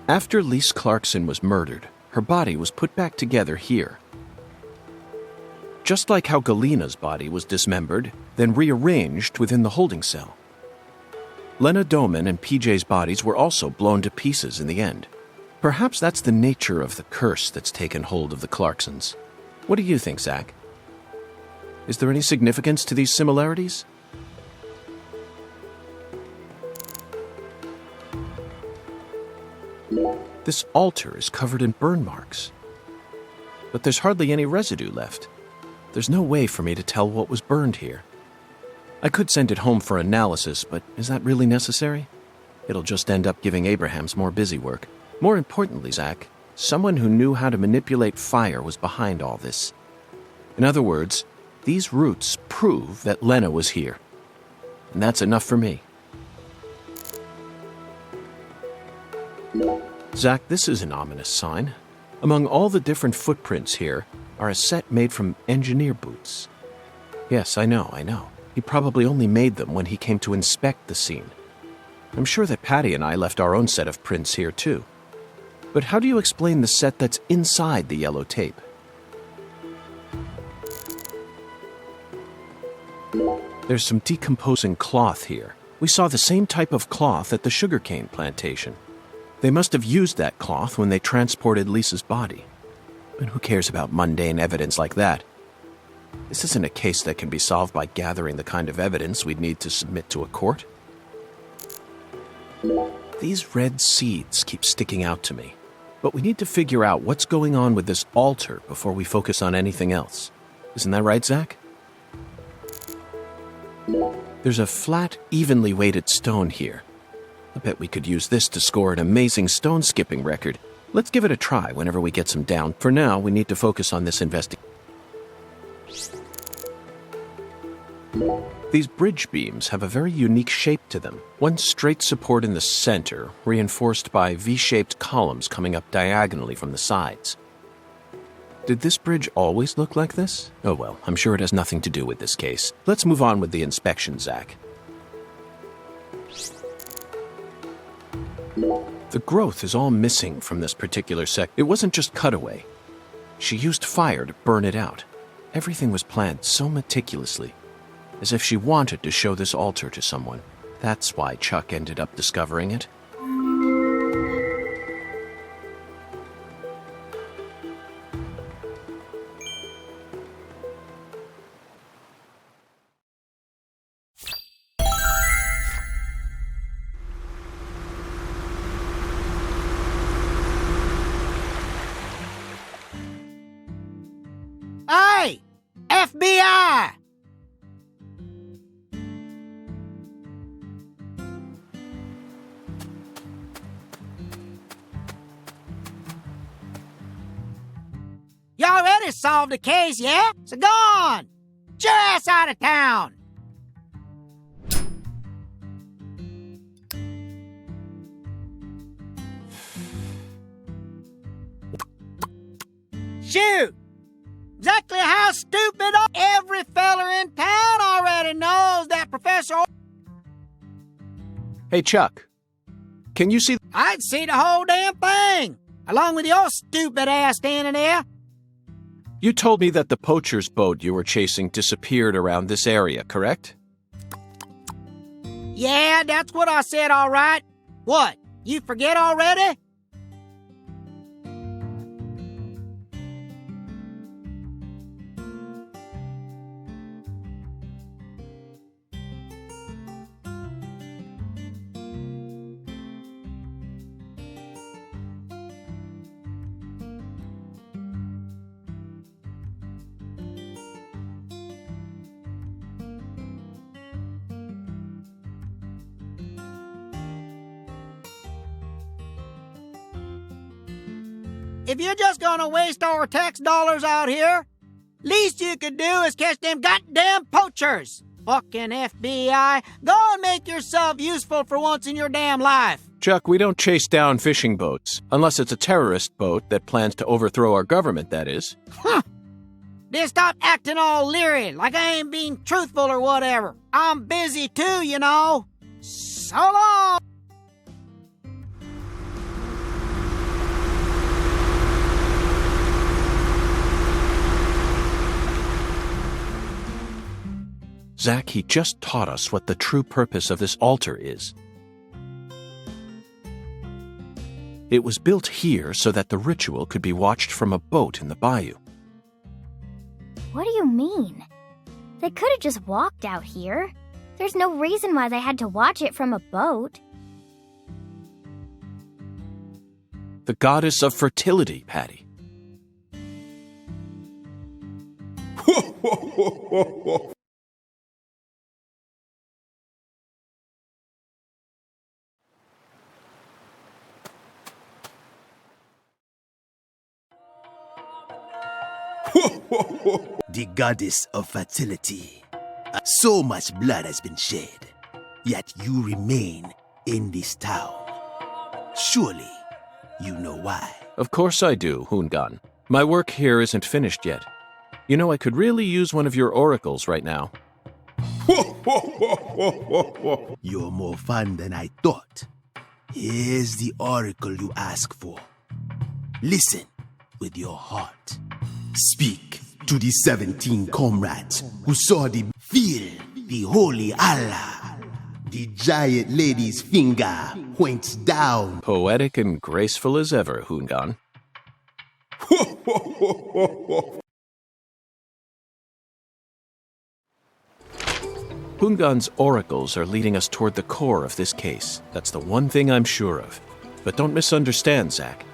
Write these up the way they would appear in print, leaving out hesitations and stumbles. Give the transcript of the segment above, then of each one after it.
After Lise Clarkson was murdered, her body was put back together here. Just like how Galena's body was dismembered, then rearranged within the holding cell. Lena Doman and PJ's bodies were also blown to pieces in the end. Perhaps that's the nature of the curse that's taken hold of the Clarksons. What do you think, Zach? Is there any significance to these similarities? This altar is covered in burn marks. But there's hardly any residue left. There's no way for me to tell what was burned here. I could send it home for analysis, but is that really necessary? It'll just end up giving Abrahams more busy work. More importantly, Zach, someone who knew how to manipulate fire was behind all this. In other words, these roots prove that Lena was here. And that's enough for me. Zach, this is an ominous sign. Among all the different footprints here are a set made from engineer boots. Yes, I know. He probably only made them when he came to inspect the scene. I'm sure that Patty and I left our own set of prints here too. But how do you explain the set that's inside the yellow tape? There's some decomposing cloth here. We saw the same type of cloth at the sugarcane plantation. They must have used that cloth when they transported Lisa's body. And who cares about mundane evidence like that? This isn't a case that can be solved by gathering the kind of evidence we'd need to submit to a court. These red seeds keep sticking out to me. But we need to figure out what's going on with this altar before we focus on anything else. Isn't that right, Zach? There's a flat, evenly weighted stone here. I bet we could use this to score an amazing stone skipping record. Let's give it a try whenever we get some down. For now, we need to focus on this investigation. These bridge beams have a very unique shape to them. One straight support in the center, reinforced by V-shaped columns coming up diagonally from the sides. Did this bridge always look like this? Oh well, I'm sure it has nothing to do with this case. Let's move on with the inspection, Zach. The growth is all missing from this particular section. It wasn't just cutaway. She used fire to burn it out. Everything was planned so meticulously, as if she wanted to show this altar to someone. That's why Chuck ended up discovering it. Hey! FBI! You already solved the case, yeah? So go on! Get your ass out of town! Shoot! Exactly how stupid every feller in town already knows that Professor... Hey, Chuck. Can you see... I'd see the whole damn thing, along with your stupid ass standing there. You told me that the poacher's boat you were chasing disappeared around this area, correct? Yeah, that's what I said, all right. What, you forget already? If you're just gonna waste our tax dollars out here, least you could do is catch them goddamn poachers. Fucking FBI, go and make yourself useful for once in your damn life. Chuck, we don't chase down fishing boats, unless it's a terrorist boat that plans to overthrow our government, that is. Huh. Then stop acting all leery, like I ain't being truthful or whatever. I'm busy too, you know. So long! Zack, he just taught us what the true purpose of this altar is. It was built here so that the ritual could be watched from a boat in the bayou. What do you mean? They could have just walked out here. There's no reason why they had to watch it from a boat. The goddess of fertility, Patty. The goddess of fertility. So much blood has been shed, yet you remain in this town. Surely, you know why. Of course I do, Hungan. My work here isn't finished yet. You know, I could really use one of your oracles right now. You're more fun than I thought. Here's the oracle you ask for. Listen with your heart. Speak to the 17 comrades who saw feel the holy Allah. The giant lady's finger points down. Poetic and graceful as ever, Hungan. Hungan's oracles are leading us toward the core of this case. That's the one thing I'm sure of. But don't misunderstand, Zack.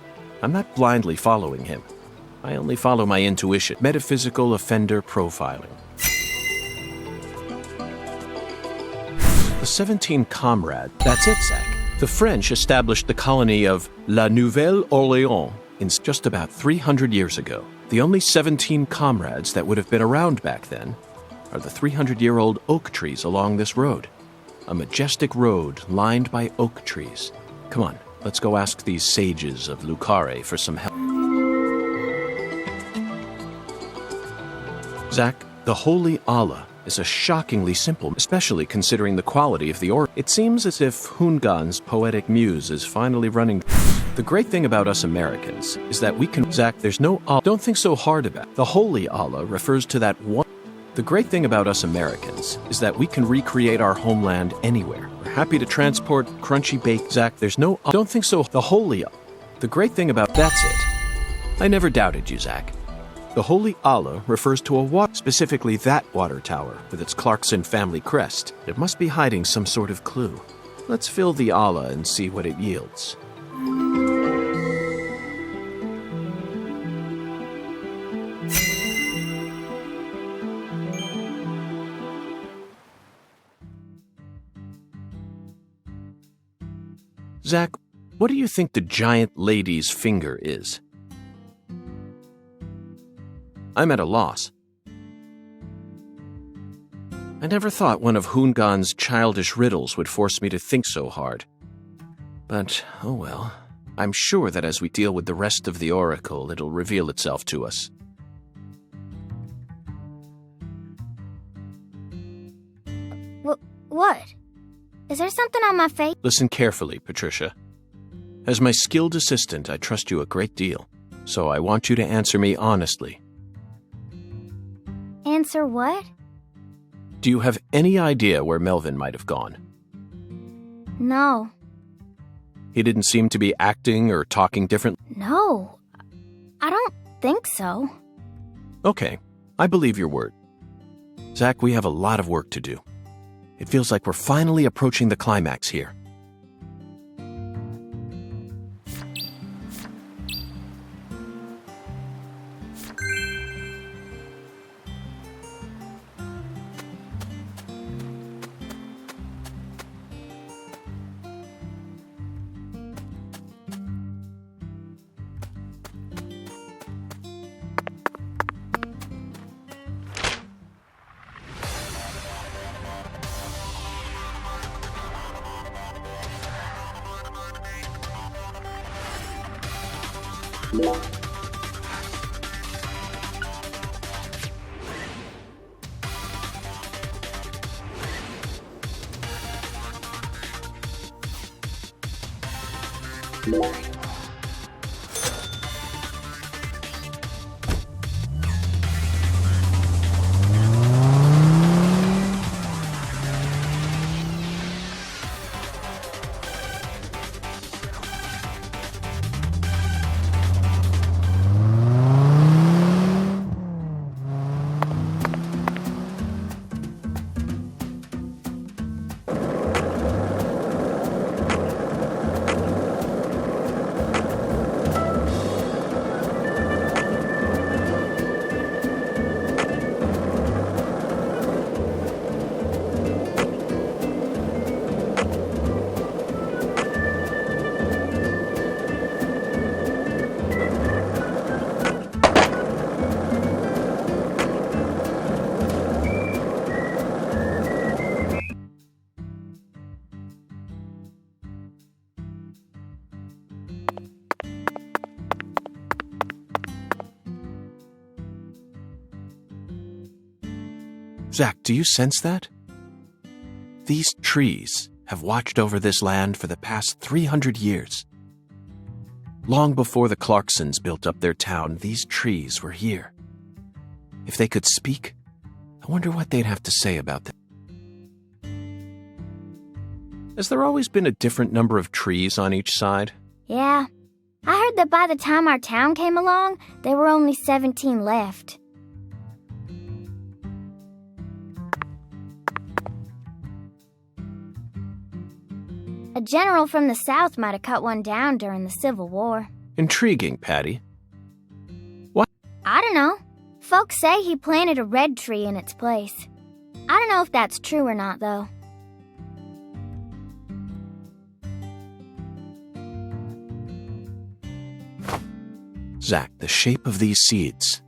I'm not blindly following him. I only follow my intuition. Metaphysical offender profiling. The 17 Comrades, that's it, Zack. The French established the colony of La Nouvelle-Orléans in just about 300 years ago. The only 17 Comrades that would have been around back then are the 300-year-old oak trees along this road. A majestic road lined by oak trees. Come on, let's go ask these sages of Lucare for some help. Zack, the Holy Allah is a shockingly simple, especially considering the quality of the oracle. It seems as if Hungan's poetic muse is finally running. The great thing about us Americans is that we can... Zack, there's no Allah. Don't think so hard about it. The Holy Allah refers to that one... The great thing about us Americans is that we can recreate our homeland anywhere. We're happy to transport crunchy baked... Zack, there's no... Don't think so... The Holy... The great thing about... That's it. I never doubted you, Zack. The Holy Allah refers to a water, specifically that water tower with its Clarkson family crest. It must be hiding some sort of clue. Let's fill the Allah and see what it yields. Zack, what do you think the giant lady's finger is? I'm at a loss. I never thought one of Hungan's childish riddles would force me to think so hard. But, oh well. I'm sure that as we deal with the rest of the oracle, it'll reveal itself to us. What? Is there something on my face? Listen carefully, Patricia. As my skilled assistant, I trust you a great deal. So I want you to answer me honestly. Answer what? Do you have any idea where Melvin might have gone? No. He didn't seem to be acting or talking different? No. I don't think so. Okay, I believe your word. Zack, we have a lot of work to do. It feels like we're finally approaching the climax here. Zach, do you sense that? These trees have watched over this land for the past 300 years. Long before the Clarksons built up their town, these trees were here. If they could speak, I wonder what they'd have to say about them. Has there always been a different number of trees on each side? Yeah. I heard that by the time our town came along, there were only 17 left. A general from the South might have cut one down during the Civil War. Intriguing, Patty. I don't know. Folks say he planted a red tree in its place. I don't know if that's true or not, though. Zach, the shape of these seeds.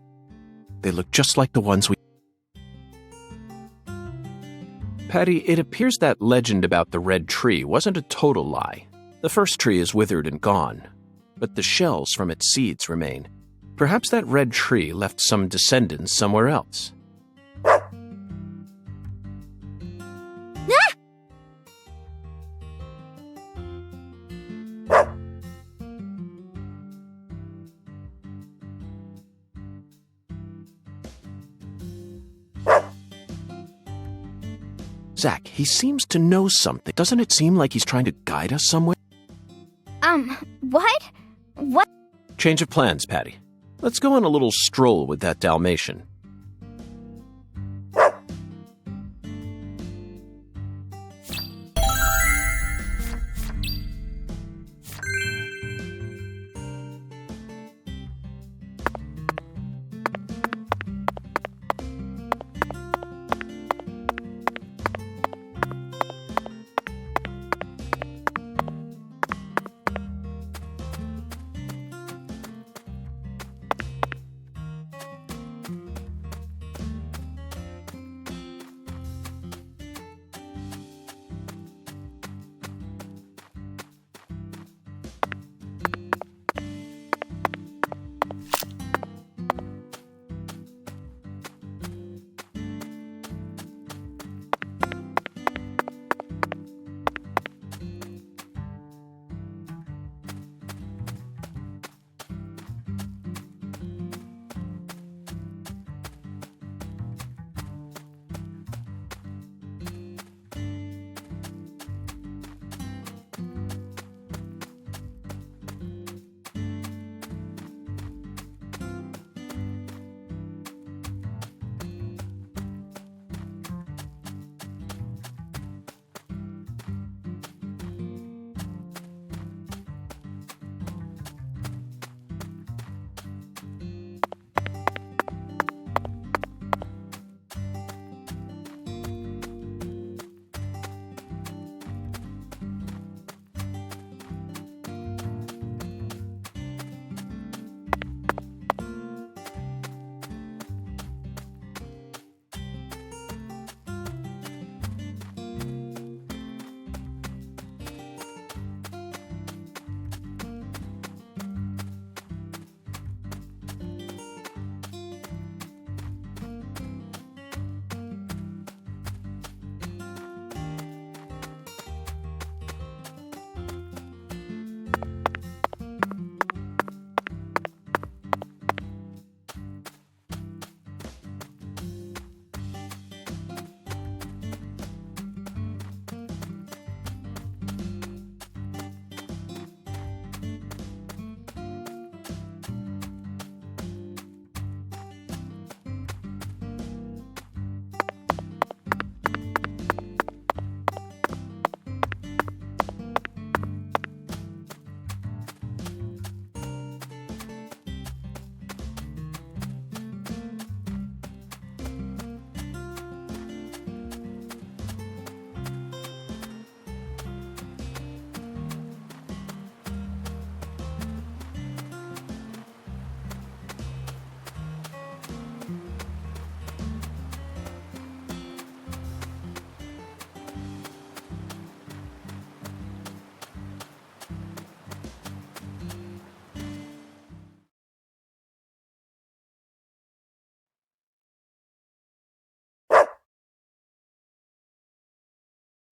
They look just like the ones we... Patty, it appears that legend about the red tree wasn't a total lie. The first tree is withered and gone, but the shells from its seeds remain. Perhaps that red tree left some descendants somewhere else. Zach, he seems to know something. Doesn't it seem like he's trying to guide us somewhere? What? What? Change of plans, Patty. Let's go on a little stroll with that Dalmatian.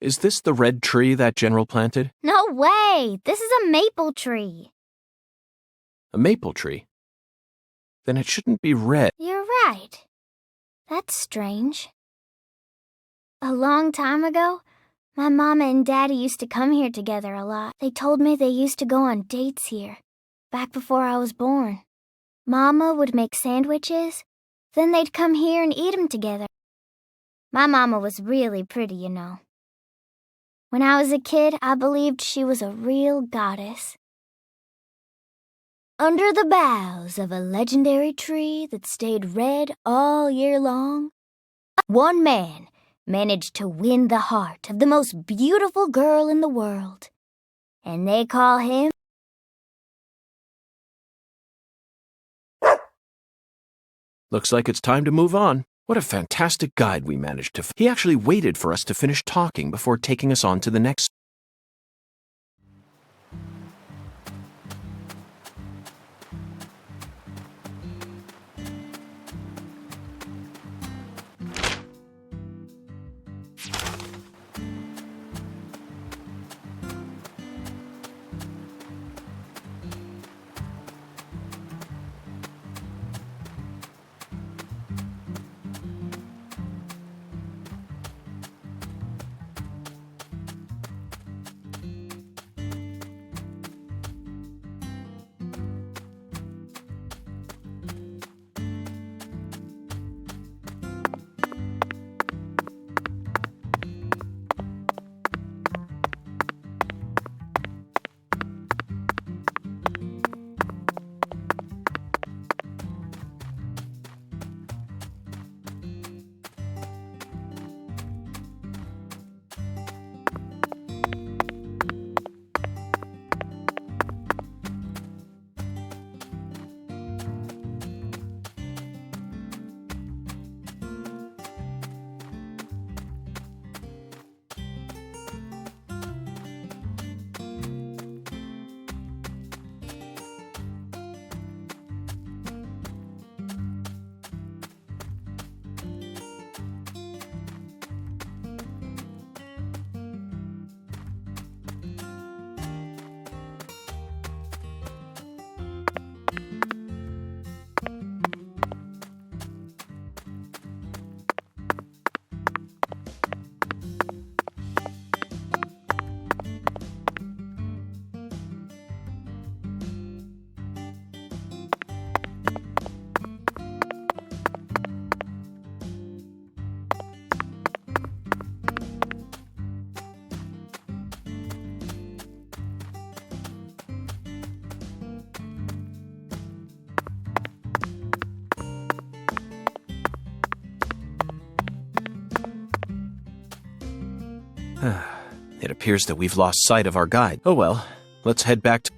Is this the red tree that General planted? No way! This is a maple tree. A maple tree? Then it shouldn't be red. You're right. That's strange. A long time ago, my mama and daddy used to come here together a lot. They told me they used to go on dates here, back before I was born. Mama would make sandwiches, then they'd come here and eat 'em together. My mama was really pretty, you know. When I was a kid, I believed she was a real goddess. Under the boughs of a legendary tree that stayed red all year long, one man managed to win the heart of the most beautiful girl in the world. And they call him... Looks like it's time to move on. What a fantastic guide we managed to... He actually waited for us to finish talking before taking us on to the next... It appears that we've lost sight of our guide. Oh well, let's head back to...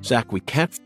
Zach, we can't...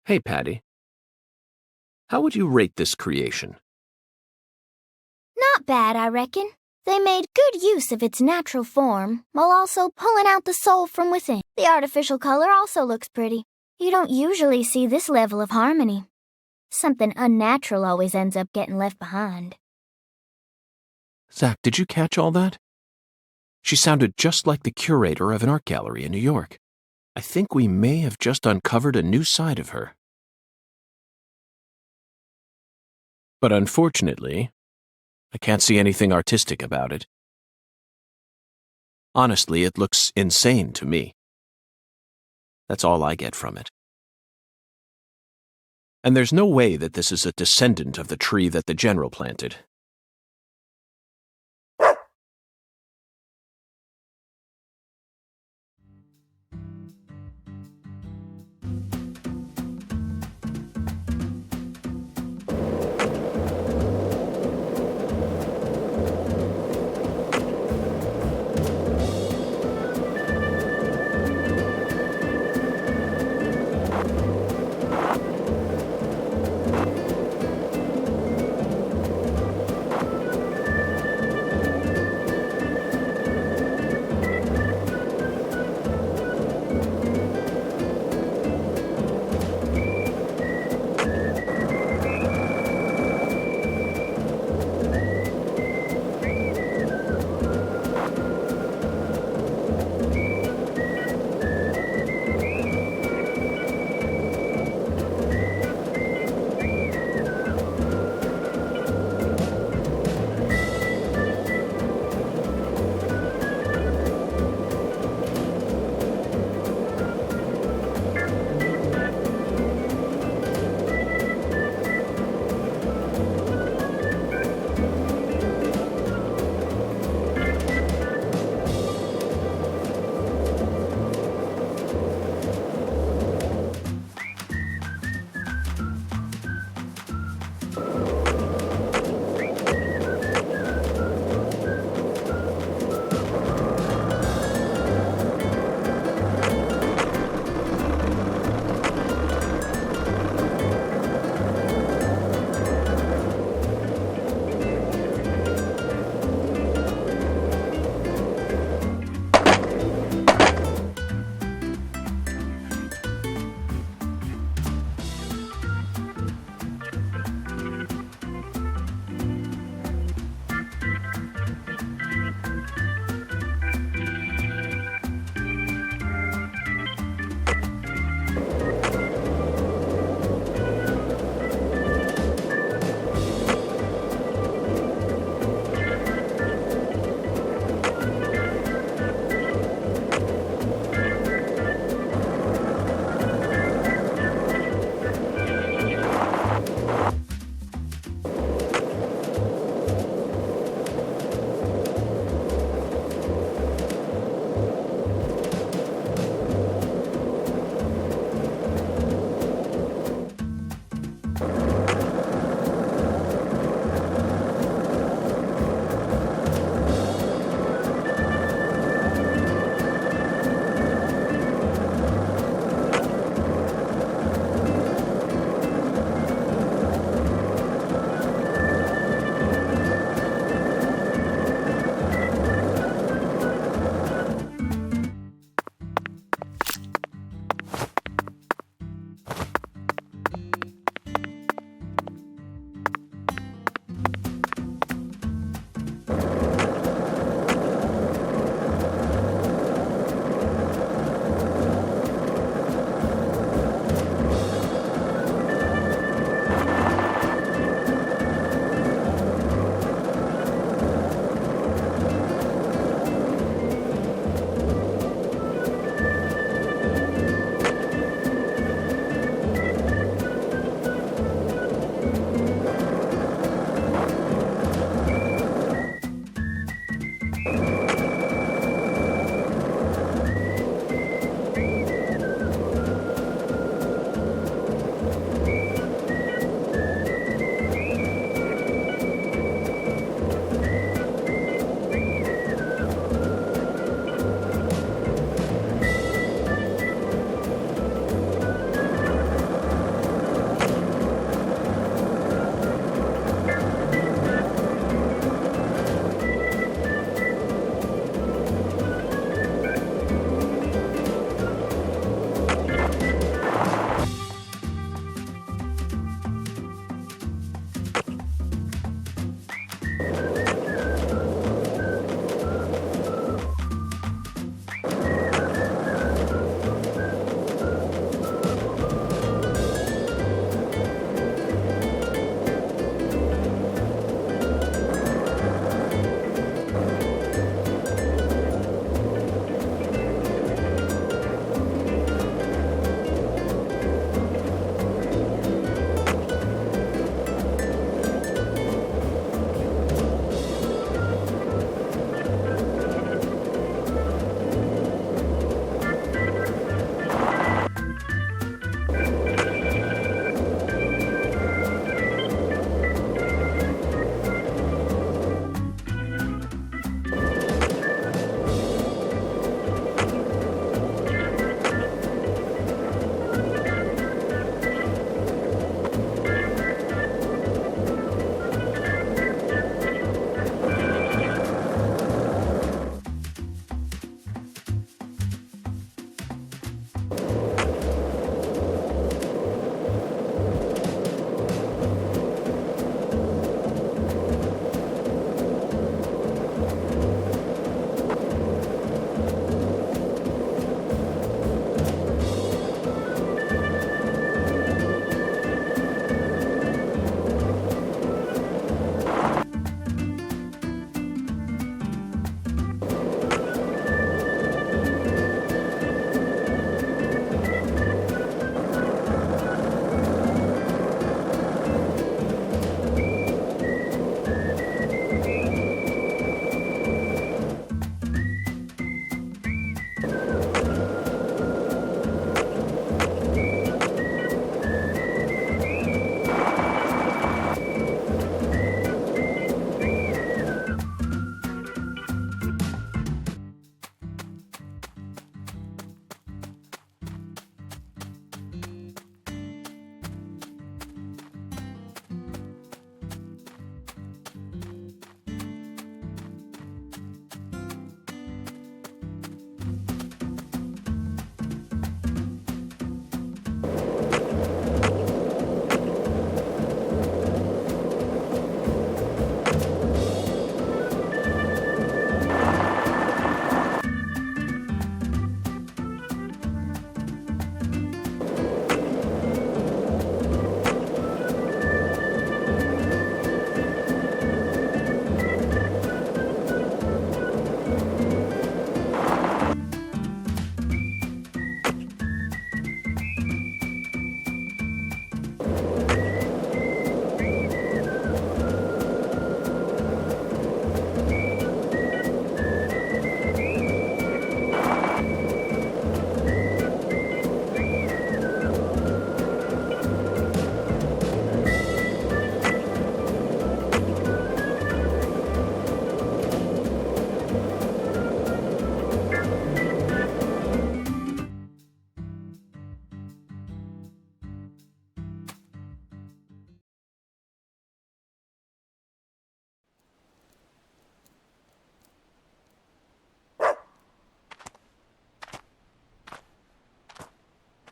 Hey, Patty. How would you rate this creation? Not bad, I reckon. They made good use of its natural form, while also pulling out the soul from within. The artificial color also looks pretty. You don't usually see this level of harmony. Something unnatural always ends up getting left behind. Zach, did you catch all that? She sounded just like the curator of an art gallery in New York. I think we may have just uncovered a new side of her. But unfortunately, I can't see anything artistic about it. Honestly, it looks insane to me. That's all I get from it. And there's no way that this is a descendant of the tree that the general planted.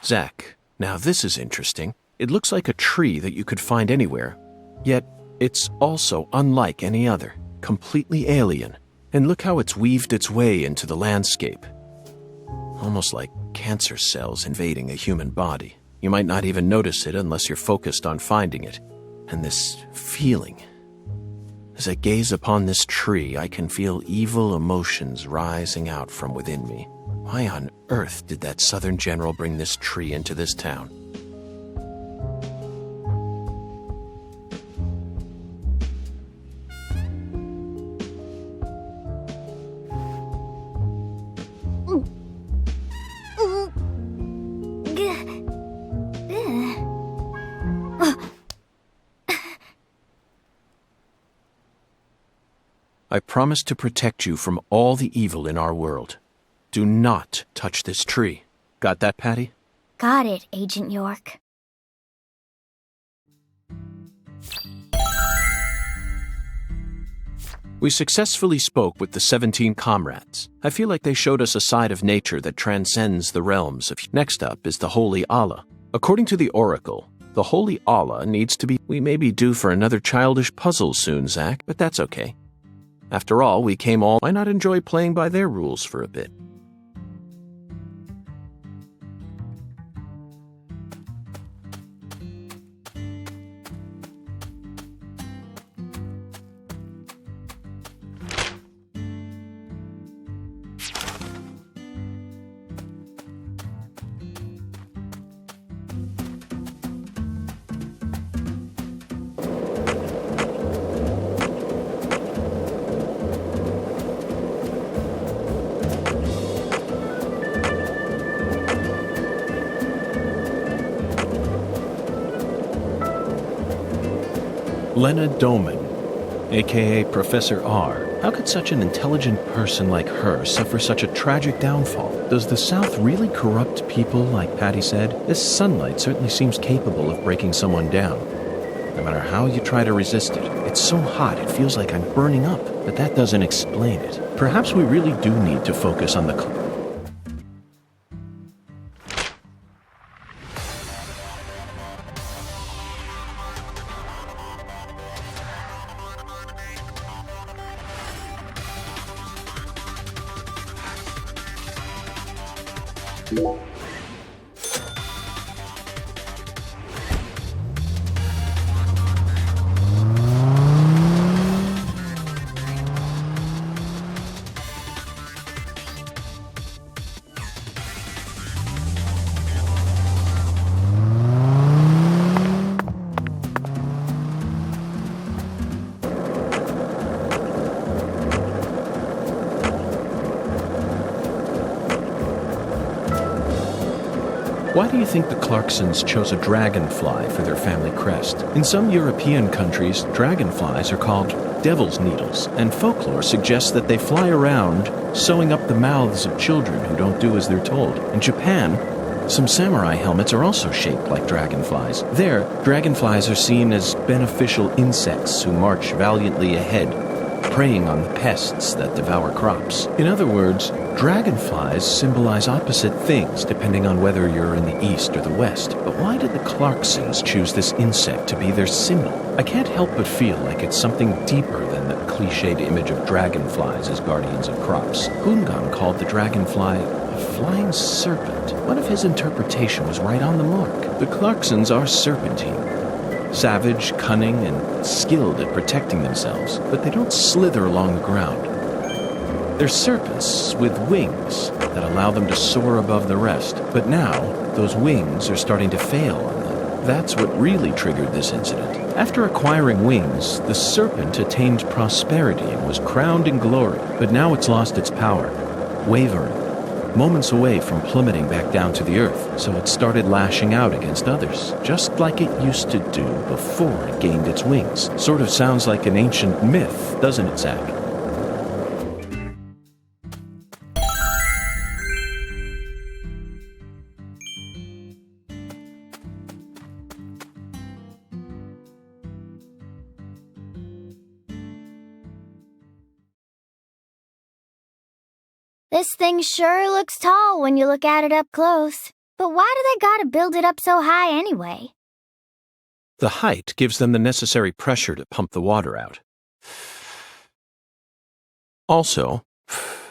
Zach, now this is interesting. It looks like a tree that you could find anywhere, yet it's also unlike any other, completely alien. And look how it's weaved its way into the landscape. Almost like cancer cells invading a human body. You might not even notice it unless you're focused on finding it. And this feeling. As I gaze upon this tree, I can feel evil emotions rising out from within me. Why on earth did that Southern general bring this tree into this town? I promise to protect you from all the evil in our world. Do not touch this tree. Got that, Patty? Got it, Agent York. We successfully spoke with the 17 comrades. I feel like they showed us a side of nature that transcends the realms of... Next up is the Holy Allah. According to the Oracle, the Holy Allah needs to be... We may be due for another childish puzzle soon, Zach, but that's okay. After all, we came all... Why not enjoy playing by their rules for a bit? Lena Doman, a.k.a. Professor R. How could such an intelligent person like her suffer such a tragic downfall? Does the South really corrupt people like Patty said? This sunlight certainly seems capable of breaking someone down. No matter how you try to resist it, it's so hot it feels like I'm burning up, but that doesn't explain it. Perhaps we really do need to focus on the... Why do you think the Clarksons chose a dragonfly for their family crest? In some European countries, dragonflies are called devil's needles, and folklore suggests that they fly around, sewing up the mouths of children who don't do as they're told. In Japan, some samurai helmets are also shaped like dragonflies. There, dragonflies are seen as beneficial insects who march valiantly ahead, preying on the pests that devour crops. In other words, dragonflies symbolize opposite things depending on whether you're in the east or the west. But why did the Clarksons choose this insect to be their symbol? I can't help but feel like it's something deeper than the cliched image of dragonflies as guardians of crops. Gungan called the dragonfly a flying serpent. What if his interpretation was right on the mark? The Clarksons are serpentine. Savage, cunning, and skilled at protecting themselves, but they don't slither along the ground. They're serpents with wings that allow them to soar above the rest, but now those wings are starting to fail on them. That's what really triggered this incident. After acquiring wings, the serpent attained prosperity and was crowned in glory, but now it's lost its power, wavering, moments away from plummeting back down to the earth, so it started lashing out against others, just like it used to do before it gained its wings. Sort of sounds like an ancient myth, doesn't it, Zach? This thing sure looks tall when you look at it up close. But why do they gotta build it up so high anyway? The height gives them the necessary pressure to pump the water out. Also,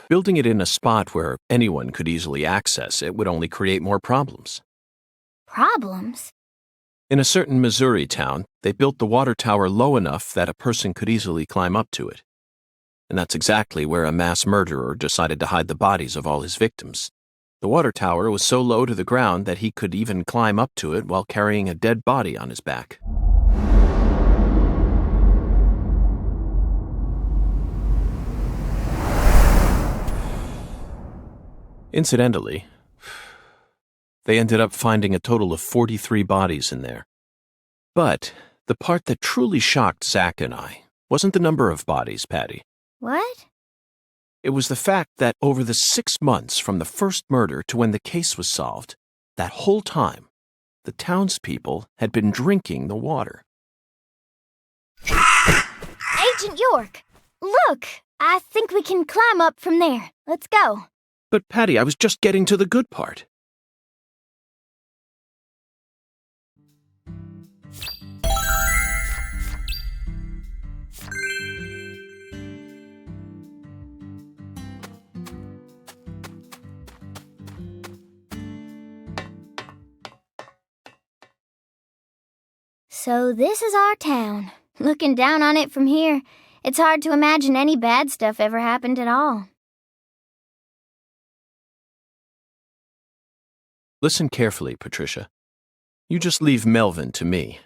building it in a spot where anyone could easily access it would only create more problems. Problems? In a certain Missouri town, they built the water tower low enough that a person could easily climb up to it. And that's exactly where a mass murderer decided to hide the bodies of all his victims. The water tower was so low to the ground that he could even climb up to it while carrying a dead body on his back. Incidentally, they ended up finding a total of 43 bodies in there. But the part that truly shocked Zach and I wasn't the number of bodies, Patty. What? It was the fact that over the 6 months from the first murder to when the case was solved, that whole time, the townspeople had been drinking the water. Agent York, look! I think we can climb up from there. Let's go. But Patty, I was just getting to the good part. So this is our town. Looking down on it from here, it's hard to imagine any bad stuff ever happened at all. Listen carefully, Patricia. You just leave Melvin to me.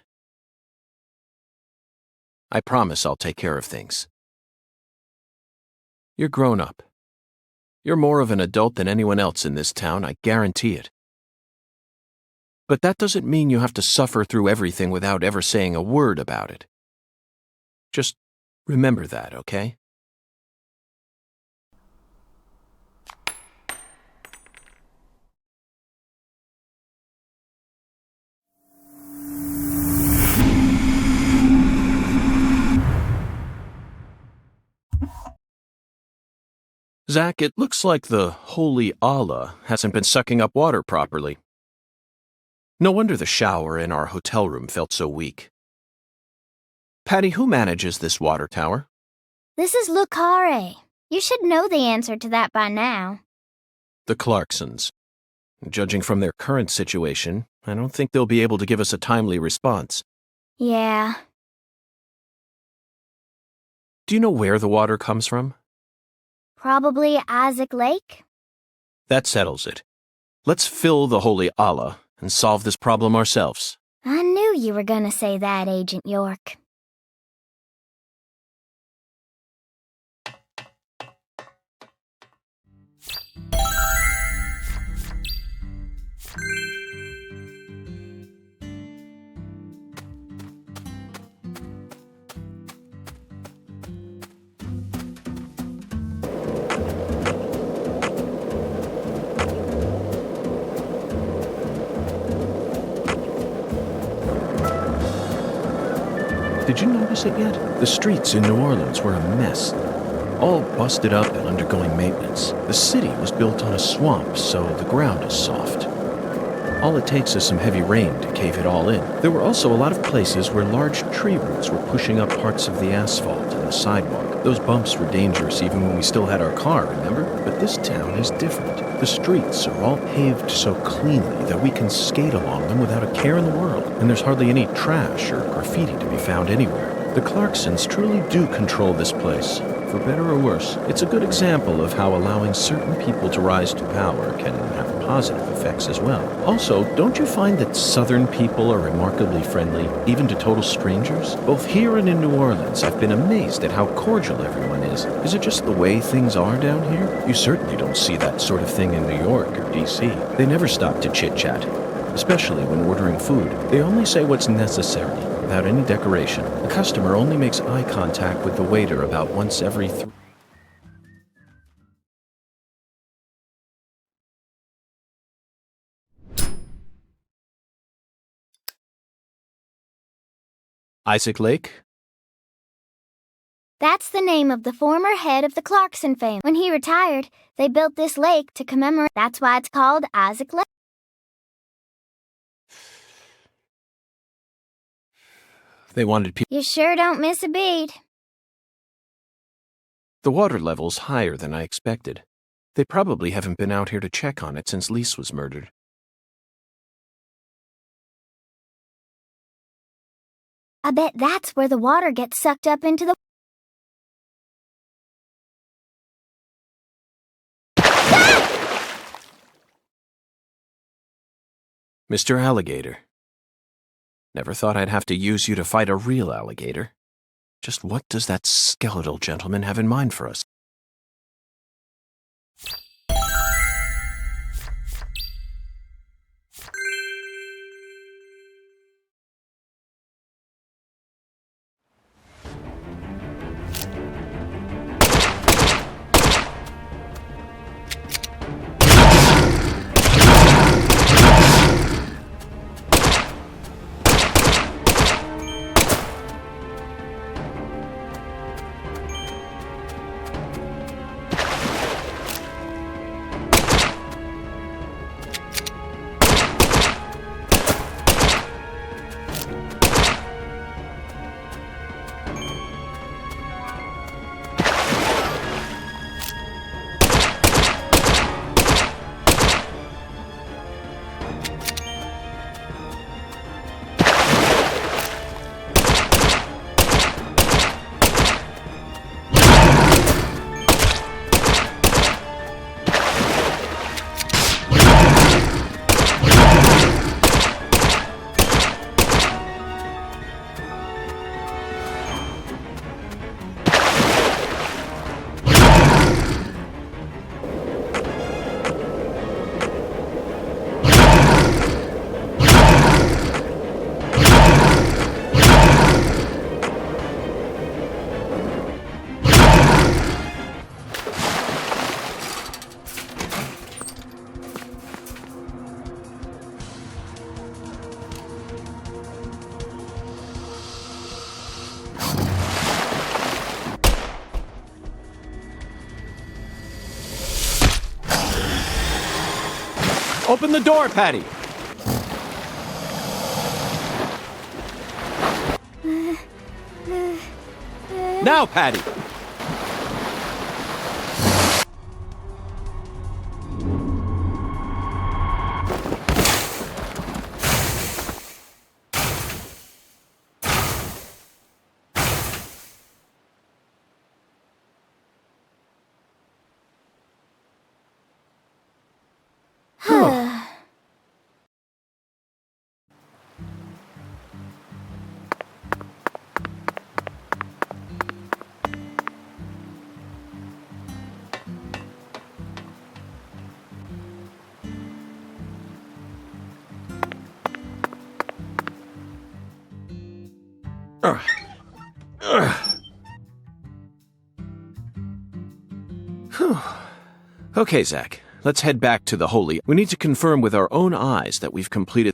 I promise I'll take care of things. You're grown up. You're more of an adult than anyone else in this town, I guarantee it. But that doesn't mean you have to suffer through everything without ever saying a word about it. Just remember that, okay? Zach, it looks like the holy Allah hasn't been sucking up water properly. No wonder the shower in our hotel room felt so weak. Patty, who manages this water tower? This is Lucare. You should know the answer to that by now. The Clarksons. Judging from their current situation, I don't think they'll be able to give us a timely response. Yeah. Do you know where the water comes from? Probably Isaac Lake? That settles it. Let's fill the holy Allah and solve this problem ourselves. I knew you were gonna say that, Agent York. Did you notice it yet? The streets in New Orleans were a mess. All busted up and undergoing maintenance. The city was built on a swamp, so the ground is soft. All it takes is some heavy rain to cave it all in. There were also a lot of places where large tree roots were pushing up parts of the asphalt and the sidewalk. Those bumps were dangerous even when we still had our car, remember? But this town is different. The streets are all paved so cleanly that we can skate along them without a care in the world, and there's hardly any trash or graffiti to be found anywhere. The Clarksons truly do control this place. For better or worse, it's a good example of how allowing certain people to rise to power can have positive effects as well. Also, don't you find that Southern people are remarkably friendly, even to total strangers? Both here and in New Orleans, I've been amazed at how cordial everyone is. Is it just the way things are down here? You certainly don't see that sort of thing in New York or D.C. They never stop to chit-chat, especially when ordering food. They only say what's necessary, without any decoration. The customer only makes eye contact with the waiter about once every 3... Isaac Lake? That's the name of the former head of the Clarkson family. When he retired, they built this lake to commemorate. That's why it's called Isaac Lake. They wanted people... You sure don't miss a beat. The water level's higher than I expected. They probably haven't been out here to check on it since Lise was murdered. I bet that's where the water gets sucked up into the... Mr. Alligator. Never thought I'd have to use you to fight a real alligator. Just what does that skeletal gentleman have in mind for us? Open the door, Patty! Now, Patty! Okay, Zach, let's head back to the Holy. We need to confirm with our own eyes that we've completed...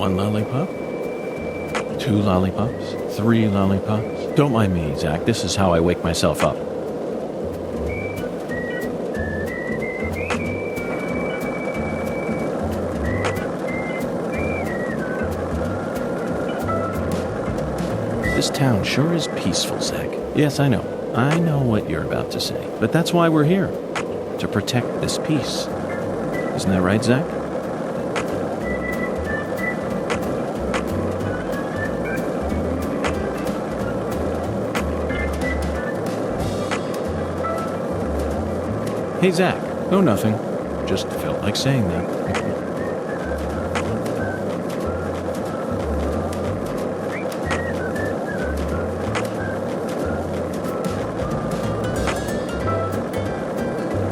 1 lollipop? 2 lollipops? 3 lollipops? Don't mind me, Zach. This is how I wake myself up. This town sure is peaceful, Zach. Yes, I know. I know what you're about to say. But that's why we're here. To protect this peace. Isn't that right, Zach? Hey, Zach. Oh, nothing. Just felt like saying that.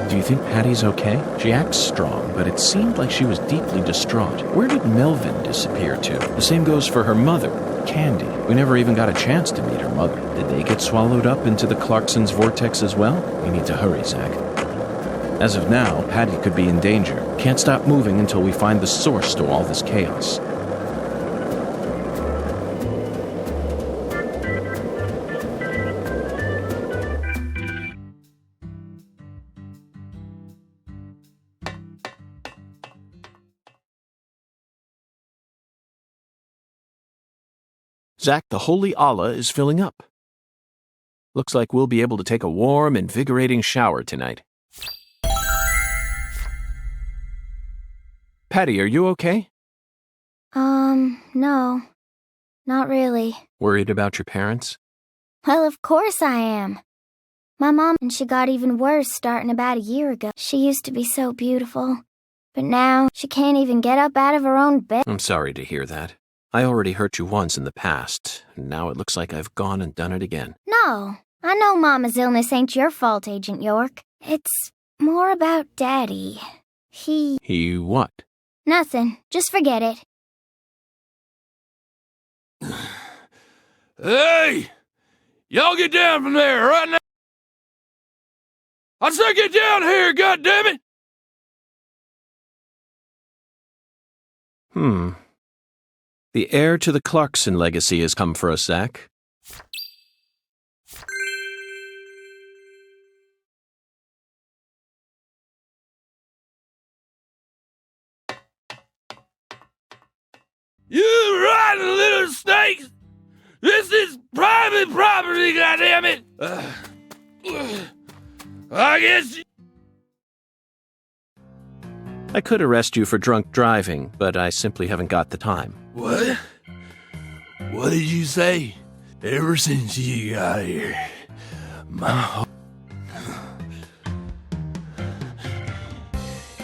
Do you think Patty's okay? She acts strong, but it seemed like she was deeply distraught. Where did Melvin disappear to? The same goes for her mother, Candy. We never even got a chance to meet her mother. Did they get swallowed up into the Clarksons' vortex as well? We need to hurry, Zach. As of now, Patty could be in danger. Can't stop moving until we find the source to all this chaos. Zach, the holy Allah is filling up. Looks like we'll be able to take a warm, invigorating shower tonight. Patty, are you okay? No. Not really. Worried about your parents? Well, of course I am. My mom, and she got even worse starting about a year ago. She used to be so beautiful. But now, she can't even get up out of her own bed. I'm sorry to hear that. I already hurt you once in the past, and now it looks like I've gone and done it again. No, I know Mama's illness ain't your fault, Agent York. It's more about Daddy. He what? Nothing. Just forget it. Hey! Y'all get down from there right now! I said get down here, goddammit! The heir to the Clarkson legacy has come for us, Zach. You rotten little snakes! This is private property, goddammit! I guess I could arrest you for drunk driving, but I simply haven't got the time. What? What did you say? Ever since you got here,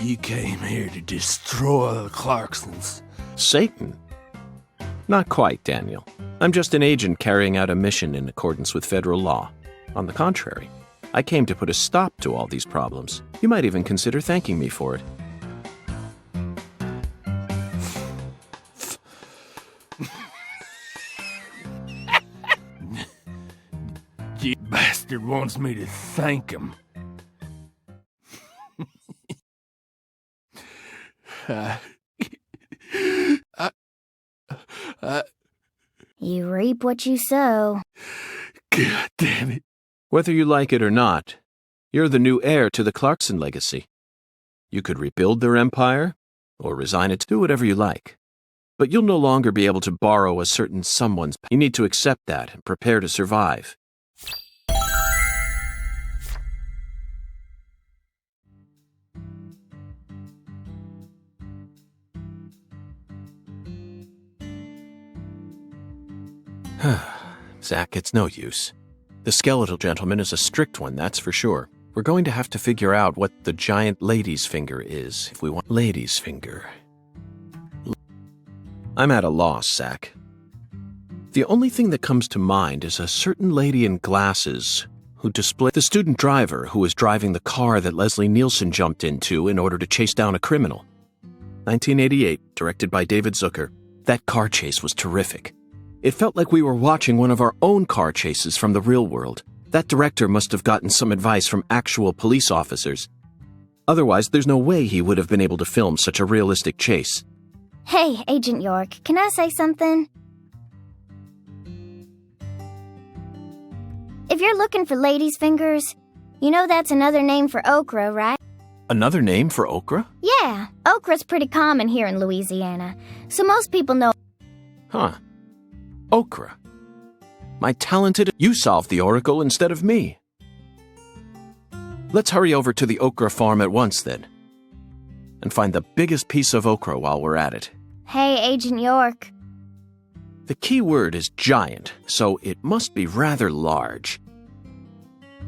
you came here to destroy the Clarksons. Satan? Not quite, Daniel. I'm just an agent carrying out a mission in accordance with federal law. On the contrary, I came to put a stop to all these problems. You might even consider thanking me for it. You bastard wants me to thank him. You reap what you sow. God damn it. Whether you like it or not, you're the new heir to the Clarkson legacy. You could rebuild their empire, or resign it to do whatever you like. But you'll no longer be able to borrow a certain someone's. You need to accept that and prepare to survive. Zach, it's no use. The skeletal gentleman is a strict one, that's for sure. We're going to have to figure out what the giant lady's finger is if we want lady's finger. I'm at a loss, Zach. The only thing that comes to mind is a certain lady in glasses who displayed the student driver who was driving the car that Leslie Nielsen jumped into in order to chase down a criminal. 1988, directed by David Zucker. That car chase was terrific. It felt like we were watching one of our own car chases from the real world. That director must have gotten some advice from actual police officers. Otherwise, there's no way he would have been able to film such a realistic chase. Hey, Agent York, can I say something? If you're looking for ladies' fingers, you know that's another name for okra, right? Another name for okra? Yeah, okra's pretty common here in Louisiana, so most people know. Huh. Okra. My talented... You solved the oracle instead of me. Let's hurry over to the okra farm at once, then. And find the biggest piece of okra while we're at it. Hey, Agent York. The key word is giant, so it must be rather large.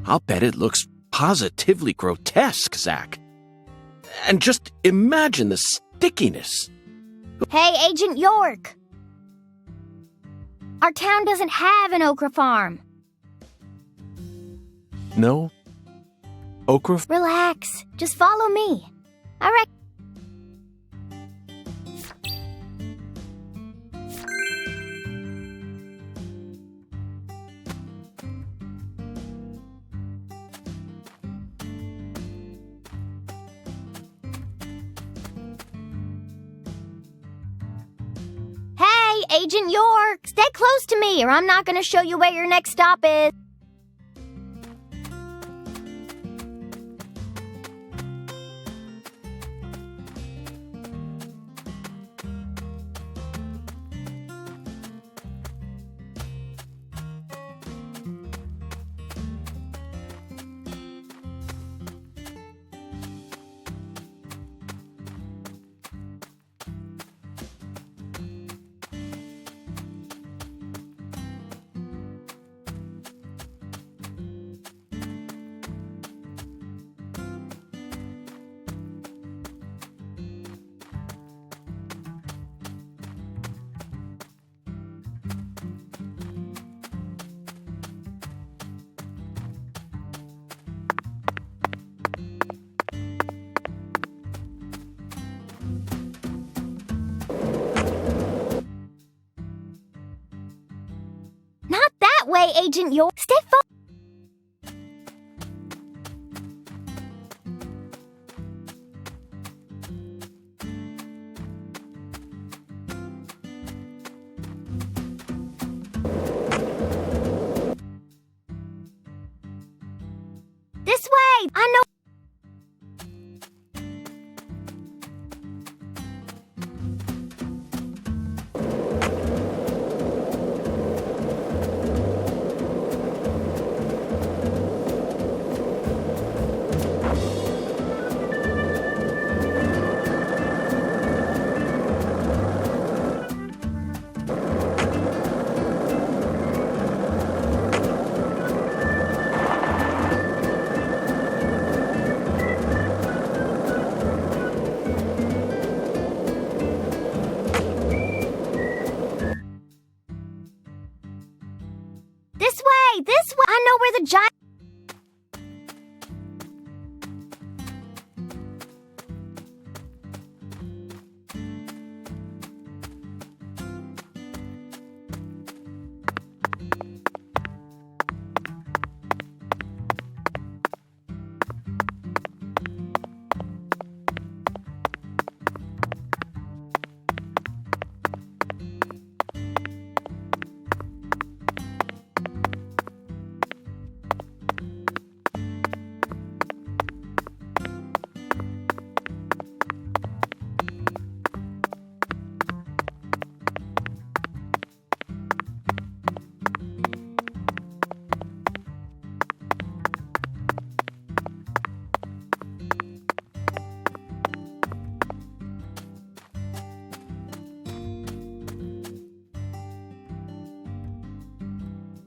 I'll bet it looks positively grotesque, Zach. And just imagine the stickiness. Hey, Agent York. Our town doesn't have an okra farm. No? Okra? Relax. Just follow me. I reckon. Hey, Agent York, stay close to me or I'm not going to show you where your next stop is. Not that way, Agent York. Stay focused. This way! I know. This way! I know where the giant...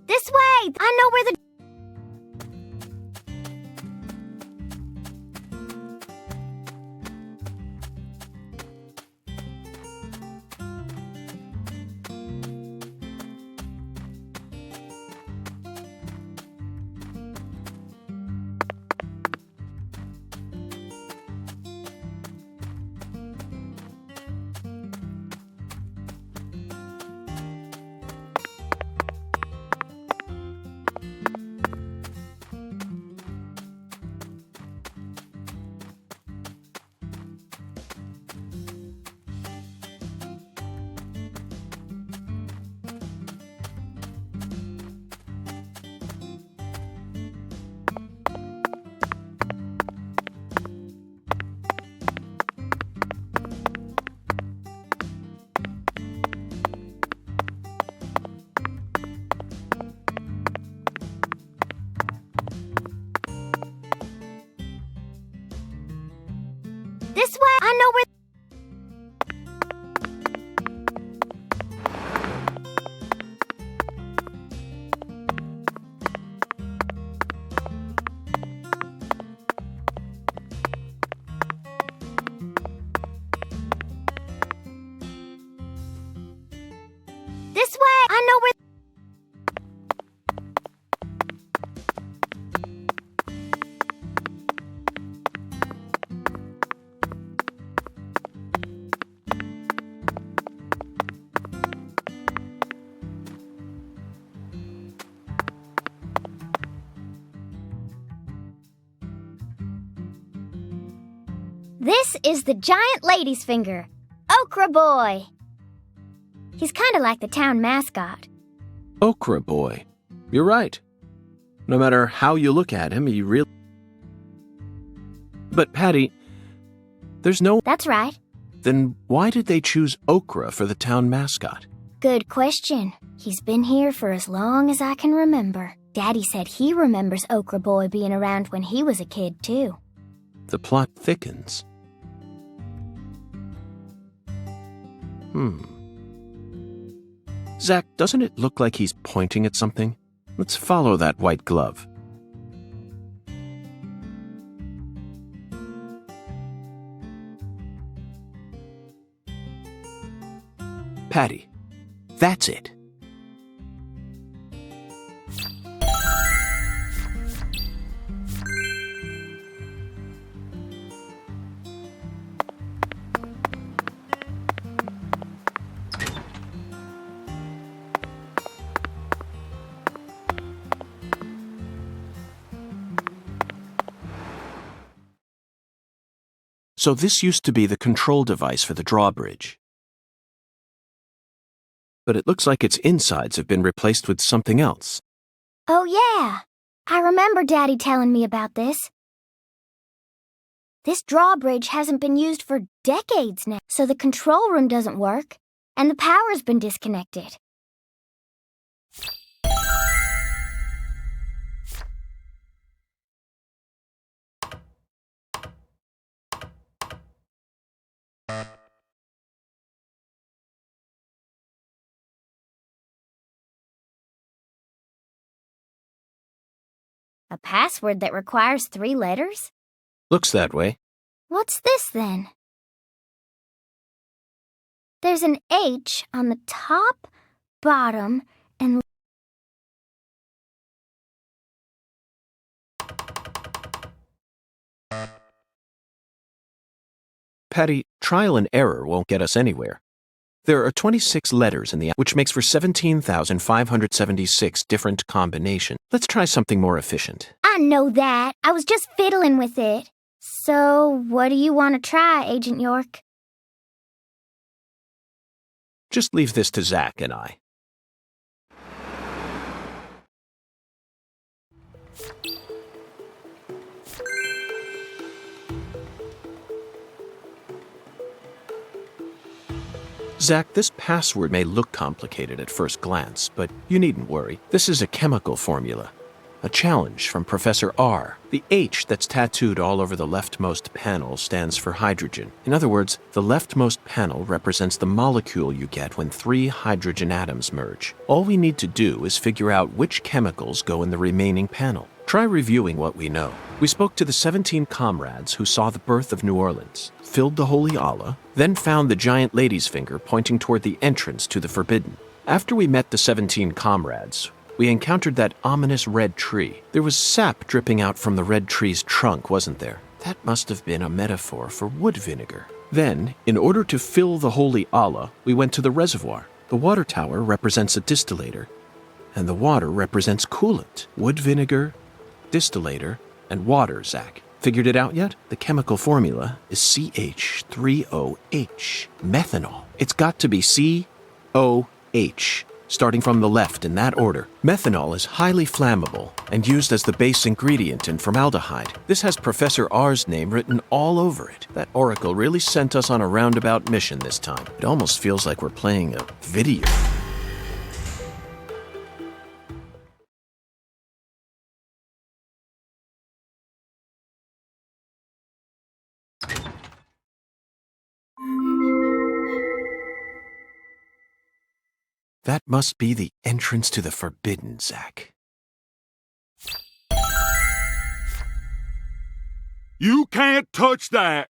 This way! I know where the... This way! I know where... This is the giant lady's finger, Okra Boy. He's kind of like the town mascot. Okra Boy. You're right. No matter how you look at him, he really... But, Patty, there's no... That's right. Then why did they choose Okra for the town mascot? Good question. He's been here for as long as I can remember. Daddy said he remembers Okra Boy being around when he was a kid, too. The plot thickens. Zach, doesn't it look like he's pointing at something? Let's follow that white glove. Patty, that's it. So this used to be the control device for the drawbridge. But it looks like its insides have been replaced with something else. Oh, yeah. I remember Daddy telling me about this. This drawbridge hasn't been used for decades now, so the control room doesn't work, and the power's been disconnected. A password that requires 3 letters? Looks that way. What's this, then? There's an H on the top, bottom, and... Patty, trial and error won't get us anywhere. There are 26 letters in the which makes for 17,576 different combinations. Let's try something more efficient. I know that. I was just fiddling with it. So, what do you want to try, Agent York? Just leave this to Zach and I. Zach, this password may look complicated at first glance, but you needn't worry. This is a chemical formula. A challenge from Professor R. The H that's tattooed all over the leftmost panel stands for hydrogen. In other words, the leftmost panel represents the molecule you get when 3 hydrogen atoms merge. All we need to do is figure out which chemicals go in the remaining panel. Try reviewing what we know. We spoke to the 17 comrades who saw the birth of New Orleans, filled the Holy Allah, then found the giant lady's finger pointing toward the entrance to the Forbidden. After we met the 17 comrades, we encountered that ominous red tree. There was sap dripping out from the red tree's trunk, wasn't there? That must have been a metaphor for wood vinegar. Then, in order to fill the Holy Allah, we went to the reservoir. The water tower represents a distillator, and the water represents coolant. Wood vinegar, distillator, and water, Zach. Figured it out yet? The chemical formula is CH3OH, methanol. It's got to be COH, starting from the left in that order. Methanol is highly flammable and used as the base ingredient in formaldehyde. This has Professor R's name written all over it. That oracle really sent us on a roundabout mission this time. It almost feels like we're playing a video. That must be the entrance to the Forbidden, Zach. You can't touch that!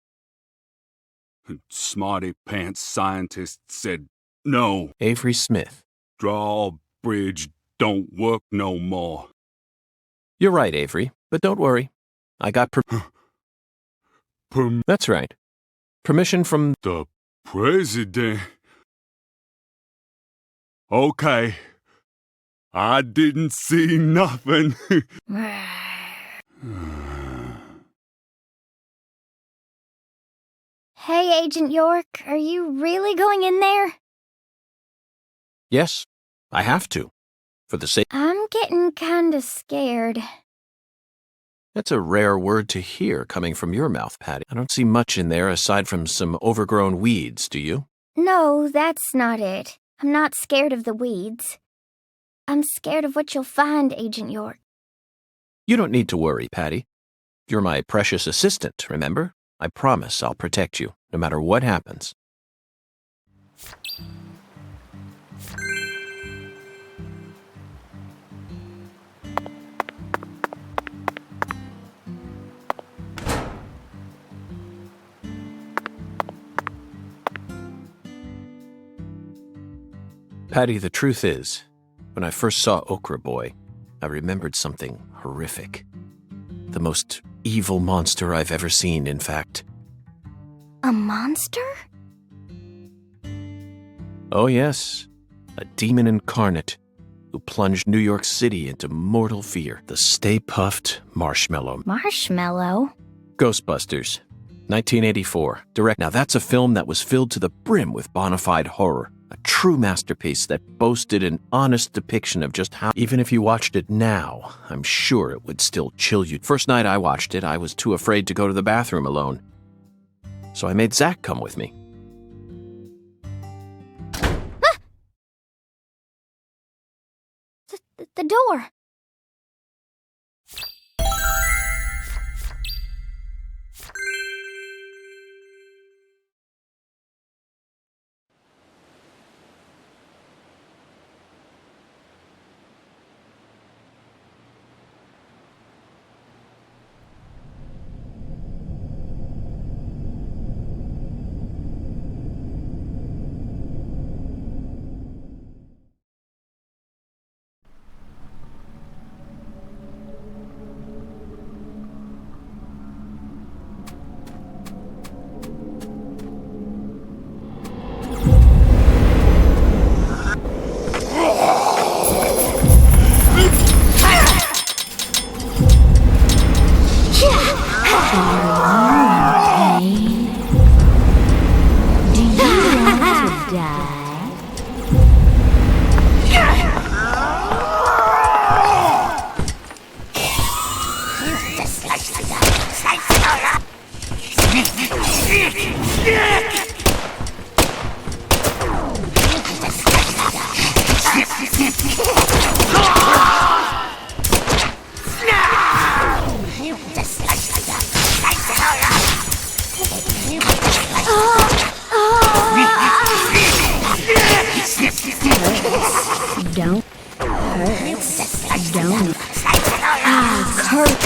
Smarty pants scientists said no. Avery Smith, drawbridge don't work no more. You're right, Avery, but don't worry. I got That's right. Permission from The president? Okay. I didn't see nothing. Hey, Agent York, are you really going in there? Yes, I have to. For the sake... I'm getting kinda scared. That's a rare word to hear coming from your mouth, Patty. I don't see much in there aside from some overgrown weeds, do you? No, that's not it. I'm not scared of the weeds. I'm scared of what you'll find, Agent York. You don't need to worry, Patty. You're my precious assistant, remember? I promise I'll protect you, no matter what happens. Patty, the truth is, when I first saw Okra Boy, I remembered something horrific. The most evil monster I've ever seen, in fact. A monster? Oh yes, a demon incarnate who plunged New York City into mortal fear. The Stay Puft Marshmallow. Marshmallow? Ghostbusters, 1984. Direct. Now that's a film that was filled to the brim with bona fide horror. A true masterpiece that boasted an honest depiction of just how... Even if you watched it now, I'm sure it would still chill you. First night I watched it, I was too afraid to go to the bathroom alone. So I made Zach come with me. Ah! The door. Don't hurt. Don't. Ah, hurt.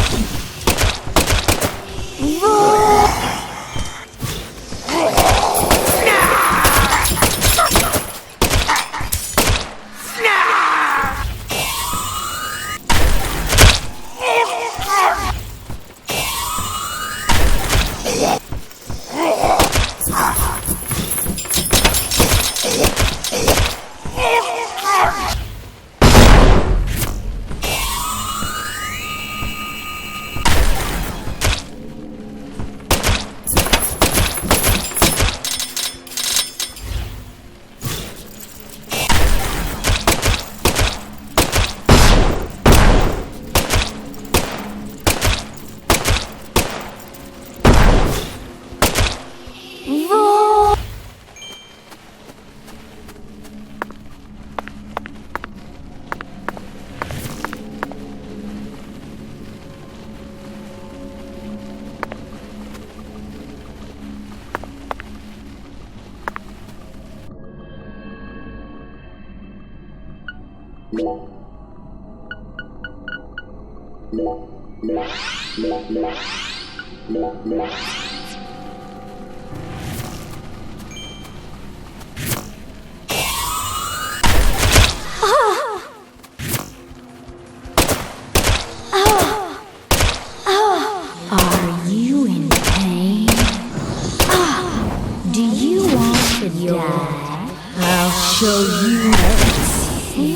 die. I'll show you mercy.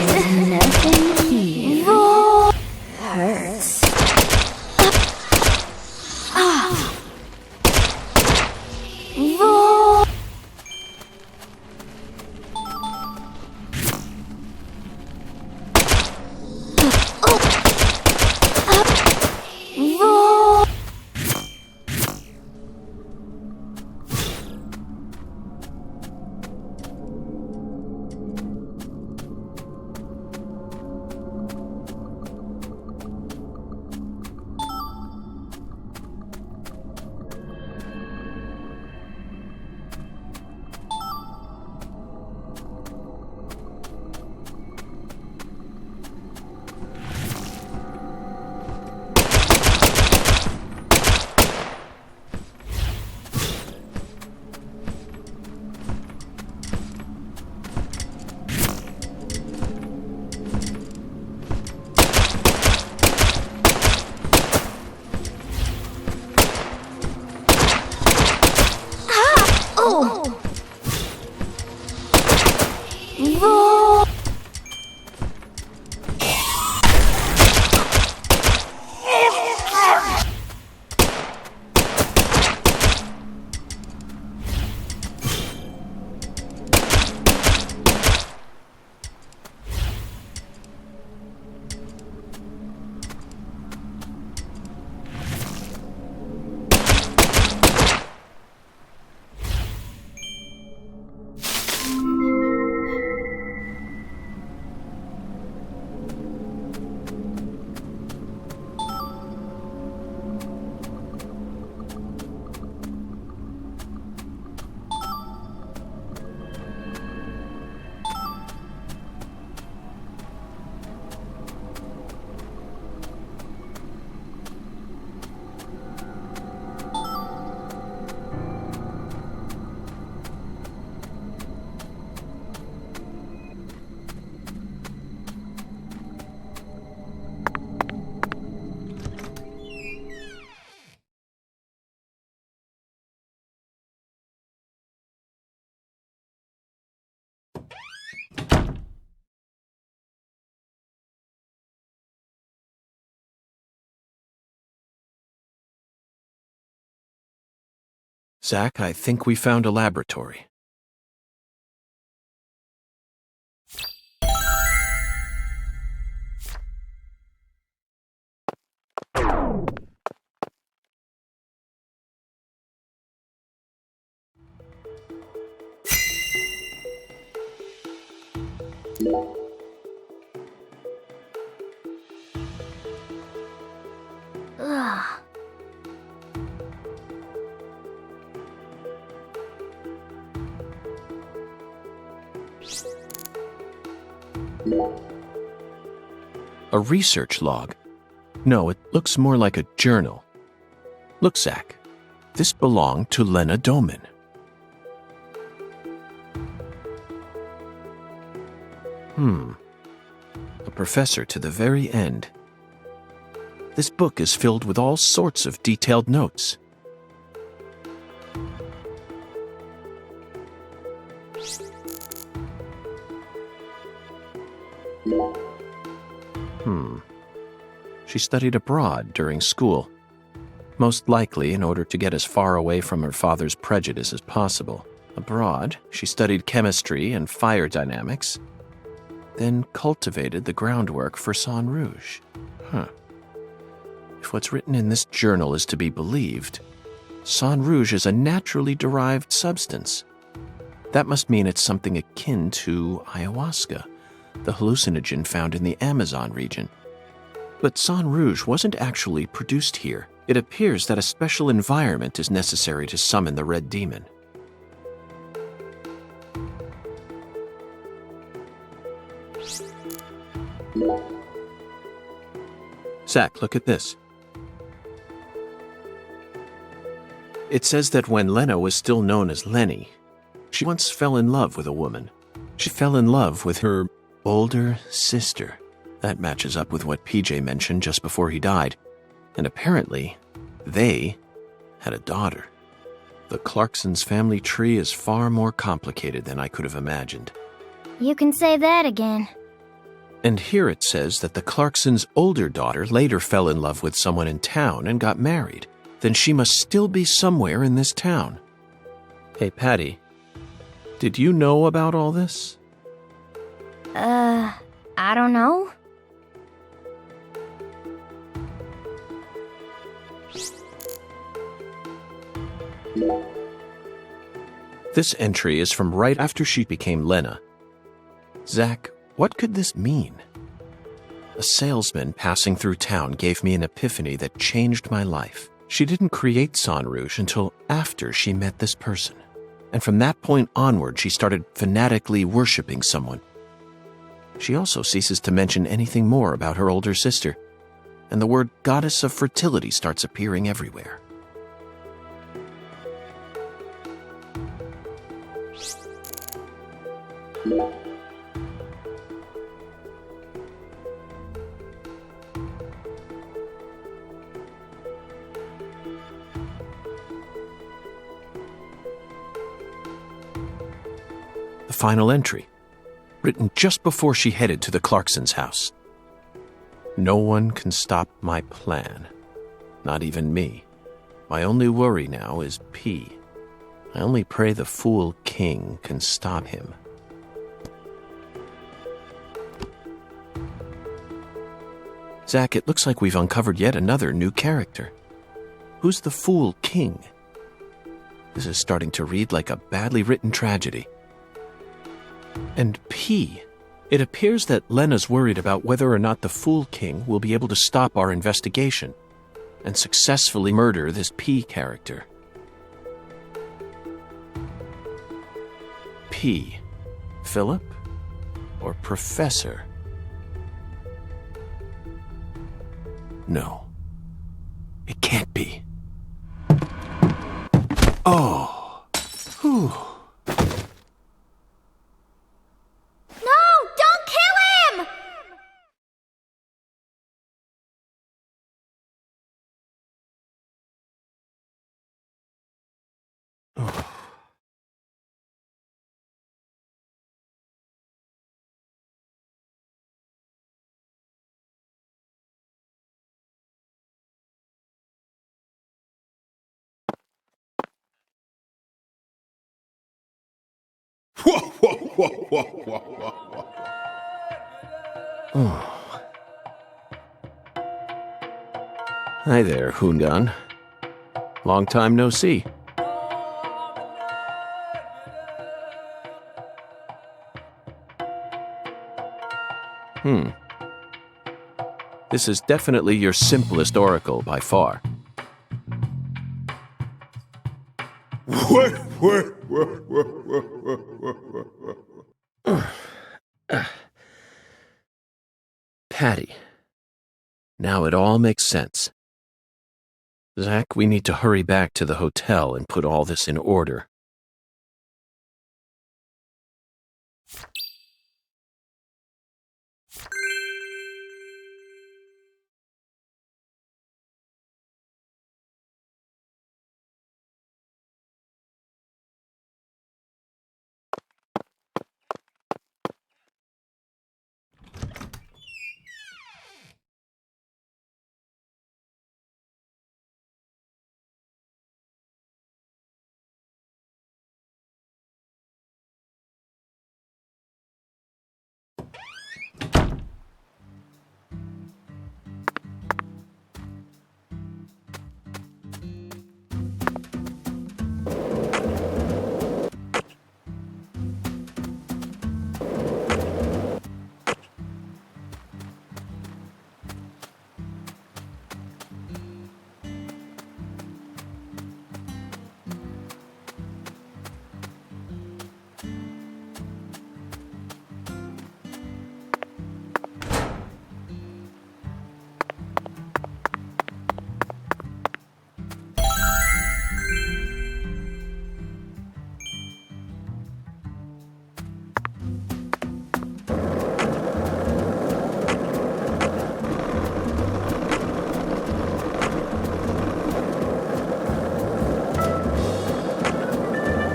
There's nothing here. Hurts. Zach, I think we found a laboratory. Ugh. A research log? No, it looks more like a journal. Look, Zach, this belonged to Lena Doman. A professor to the very end. This book is filled with all sorts of detailed notes. She studied abroad during school, most likely in order to get as far away from her father's prejudice as possible. Abroad, she studied chemistry and fire dynamics, then cultivated the groundwork for Sang Rouge. If what's written in this journal is to be believed, Sang Rouge is a naturally derived substance. That must mean it's something akin to ayahuasca, the hallucinogen found in the Amazon region. But Sang Rouge wasn't actually produced here. It appears that a special environment is necessary to summon the red demon. Zach, look at this. It says that when Lena was still known as Lenny, she once fell in love with a woman. She fell in love with her older sister. That matches up with what PJ mentioned just before he died. And apparently, they had a daughter. The Clarksons' family tree is far more complicated than I could have imagined. You can say that again. And here it says that the Clarksons' older daughter later fell in love with someone in town and got married. Then she must still be somewhere in this town. Hey, Patty, did you know about all this? I don't know. This entry is from right after she became Lena. Zach, what could this mean? A salesman passing through town gave me an epiphany that changed my life. She didn't create San Rouge until after she met this person. And from that point onward, she started fanatically worshipping someone. She also ceases to mention anything more about her older sister, and the word goddess of fertility starts appearing everywhere. The final entry, written just before she headed to the Clarksons' house. No one can stop my plan. Not even me. My only worry now is P. I only pray the fool king can stop him. Zach, it looks like we've uncovered yet another new character. Who's the fool king? This is starting to read like a badly written tragedy. And P. It appears that Lena's worried about whether or not the Fool King will be able to stop our investigation and successfully murder this P character. P. Philip? Or Professor? No. It can't be. Oh. Whew. Whoa, whoa, whoa, whoa, whoa, whoa. Oh. Hi there, Hoongan. Long time no see. This is definitely your simplest oracle by far. Patty. Now it all makes sense. Zach, we need to hurry back to the hotel and put all this in order.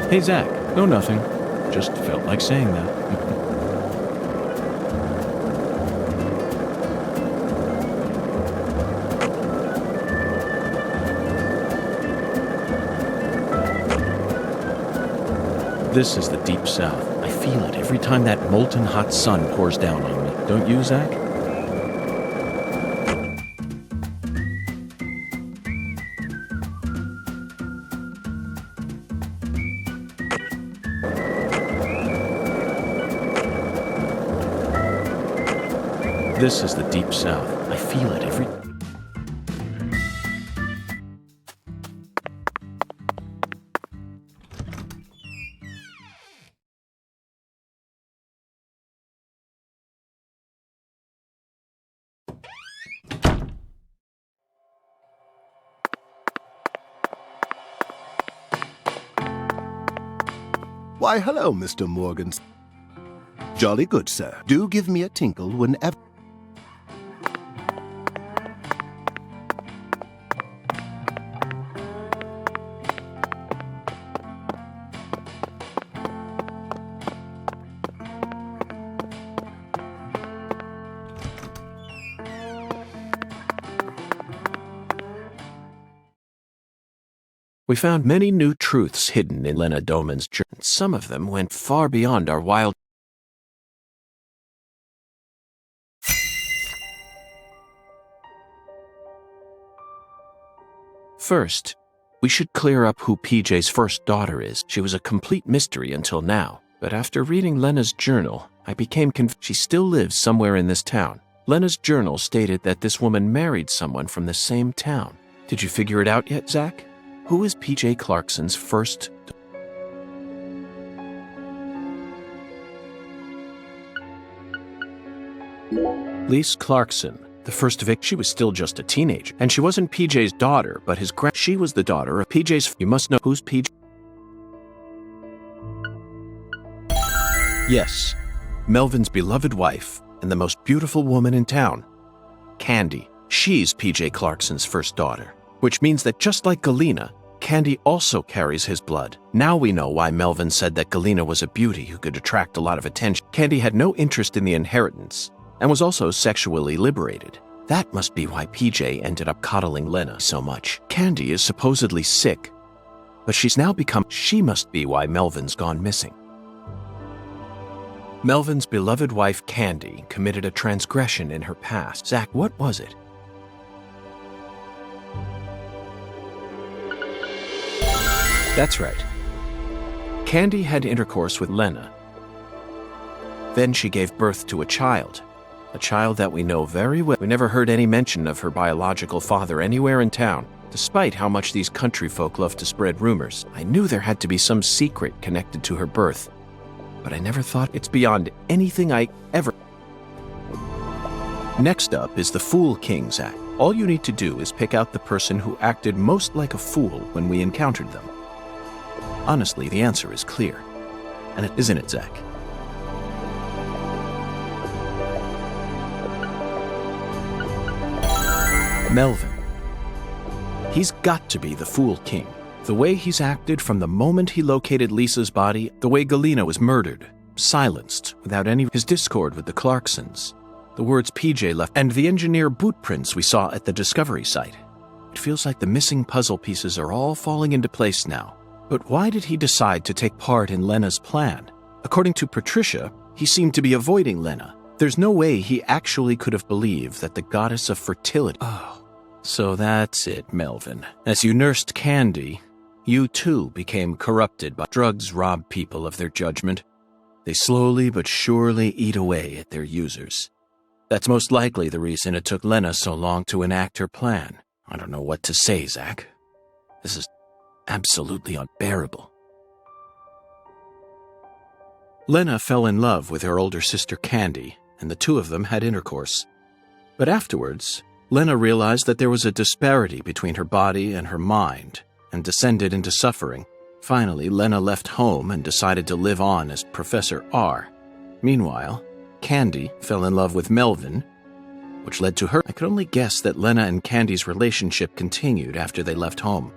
Hey, Zach. No, nothing. Just felt like saying that. This is the Deep South. I feel it every time that molten hot sun pours down on me. Don't you, Zach? This is the Deep South. I feel it every... Why, hello, Mr. Morgan. Jolly good, sir. Do give me a tinkle whenever... We found many new truths hidden in Lena Doman's journal. Some of them went far beyond our wild... First, we should clear up who PJ's first daughter is. She was a complete mystery until now. But after reading Lena's journal, I became convinced she still lives somewhere in this town. Lena's journal stated that this woman married someone from the same town. Did you figure it out yet, Zach? Who is PJ Clarkson's first... Lise Clarkson, the first victim. She was still just a teenager, and she wasn't PJ's daughter, but his she was the daughter of PJ's... You must know who's PJ... Yes, Melvin's beloved wife and the most beautiful woman in town, Candy. She's PJ Clarkson's first daughter, which means that just like Galena, Candy also carries his blood. Now we know why Melvin said that Galena was a beauty who could attract a lot of attention. Candy had no interest in the inheritance and was also sexually liberated. That must be why PJ ended up coddling Lena so much. Candy is supposedly sick, but she's now become... She must be why Melvin's gone missing. Melvin's beloved wife, Candy, committed a transgression in her past. Zach, what was it? That's right. Candy had intercourse with Lena. Then she gave birth to a child that we know very well. We never heard any mention of her biological father anywhere in town, despite how much these country folk love to spread rumors. I knew there had to be some secret connected to her birth, but I never thought it's beyond anything I ever... Next up is the Fool King, Zach. All you need to do is pick out the person who acted most like a fool when we encountered them. Honestly, the answer is clear. And it isn't it, Zach? Melvin. He's got to be the Fool King. The way he's acted from the moment he located Lisa's body, the way Galena was murdered, silenced, without any... His discord with the Clarksons, the words PJ left, and the engineer boot prints we saw at the discovery site. It feels like the missing puzzle pieces are all falling into place now. But why did he decide to take part in Lena's plan? According to Patricia, he seemed to be avoiding Lena. There's no way he actually could have believed that the goddess of fertility... Oh, so that's it, Melvin. As you nursed Candy, you too became corrupted by drugs. Rob people of their judgment. They slowly but surely eat away at their users. That's most likely the reason it took Lena so long to enact her plan. I don't know what to say, Zach. This is absolutely unbearable. Lena fell in love with her older sister Candy, and the two of them had intercourse. But afterwards, Lena realized that there was a disparity between her body and her mind, and descended into suffering. Finally, Lena left home and decided to live on as Professor R. Meanwhile, Candy fell in love with Melvin, which led to her... I could only guess that Lena and Candy's relationship continued after they left home.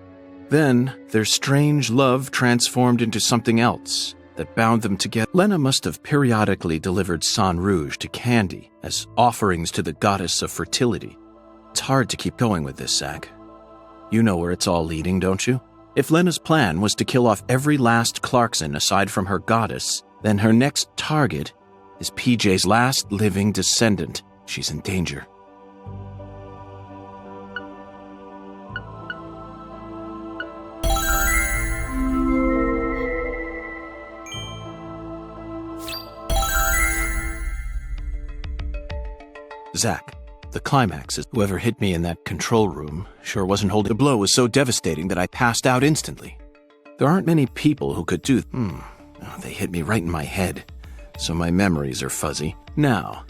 Then, their strange love transformed into something else that bound them together. Lena must have periodically delivered San Rouge to Candy as offerings to the goddess of fertility. It's hard to keep going with this, Zach. You know where it's all leading, don't you? If Lena's plan was to kill off every last Clarkson aside from her goddess, then her next target is PJ's last living descendant. She's in danger. Zach, the climax is whoever hit me in that control room sure wasn't holding. The blow was so devastating that I passed out instantly. There aren't many people who could do. They hit me right in my head, so my memories are fuzzy. Now,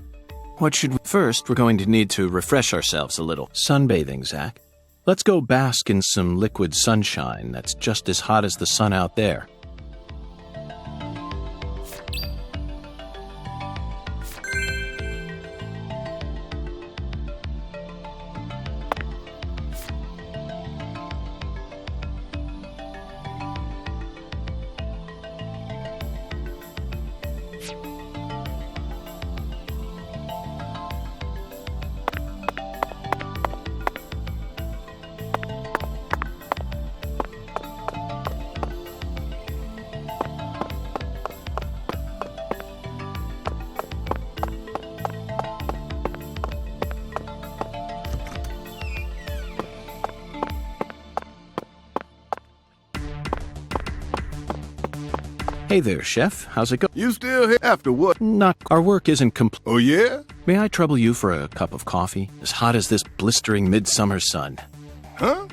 what should we... First, we're going to need to refresh ourselves a little. Sunbathing, Zach. Let's go bask in some liquid sunshine that's just as hot as the sun out there. Hey there, Chef. How's it going? You still here after what? Not. Our work isn't complete. Oh, yeah? May I trouble you for a cup of coffee? As hot as this blistering midsummer sun. Huh?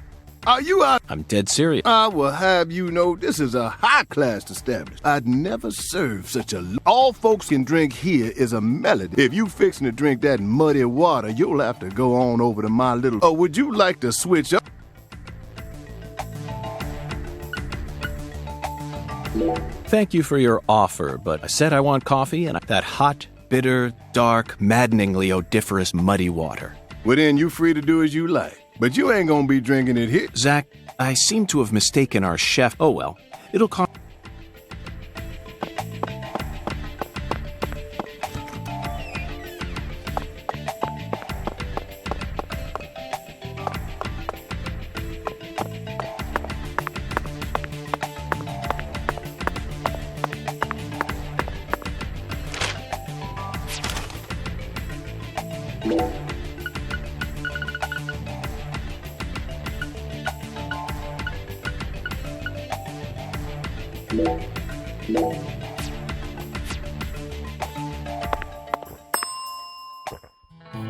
Are you out? I'm dead serious. I will have you know this is a high-class establishment. I'd never served such a... All folks can drink here is a melody. If you fixing to drink that muddy water, you'll have to go on over to my little... Or would you like to switch up? Thank you for your offer, but I said I want coffee and that hot, bitter, dark, maddeningly odoriferous muddy water. Well, then you free to do as you like. But you ain't gonna be drinking it here. Zach, I seem to have mistaken our chef. Oh well, it'll cost...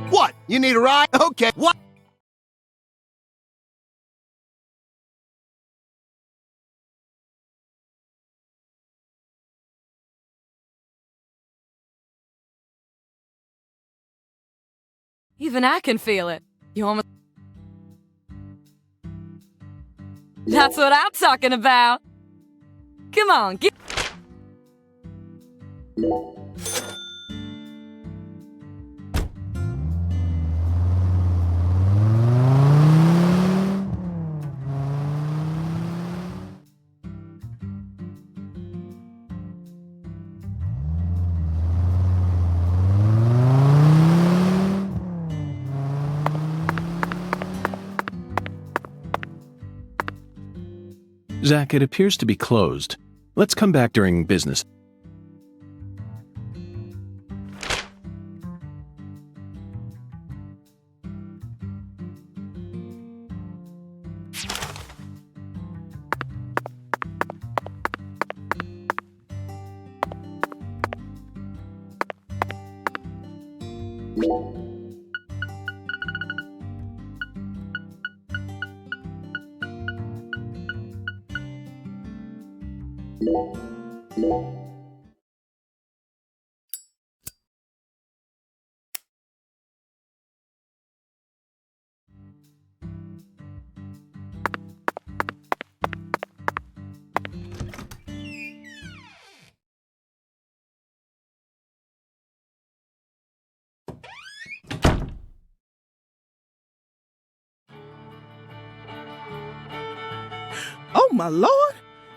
What? You need a ride? Okay. What? Even I can feel it. You almost... That's what I'm talking about. Come on, get... Zach, it appears to be closed. Let's come back during business. Oh, my lord.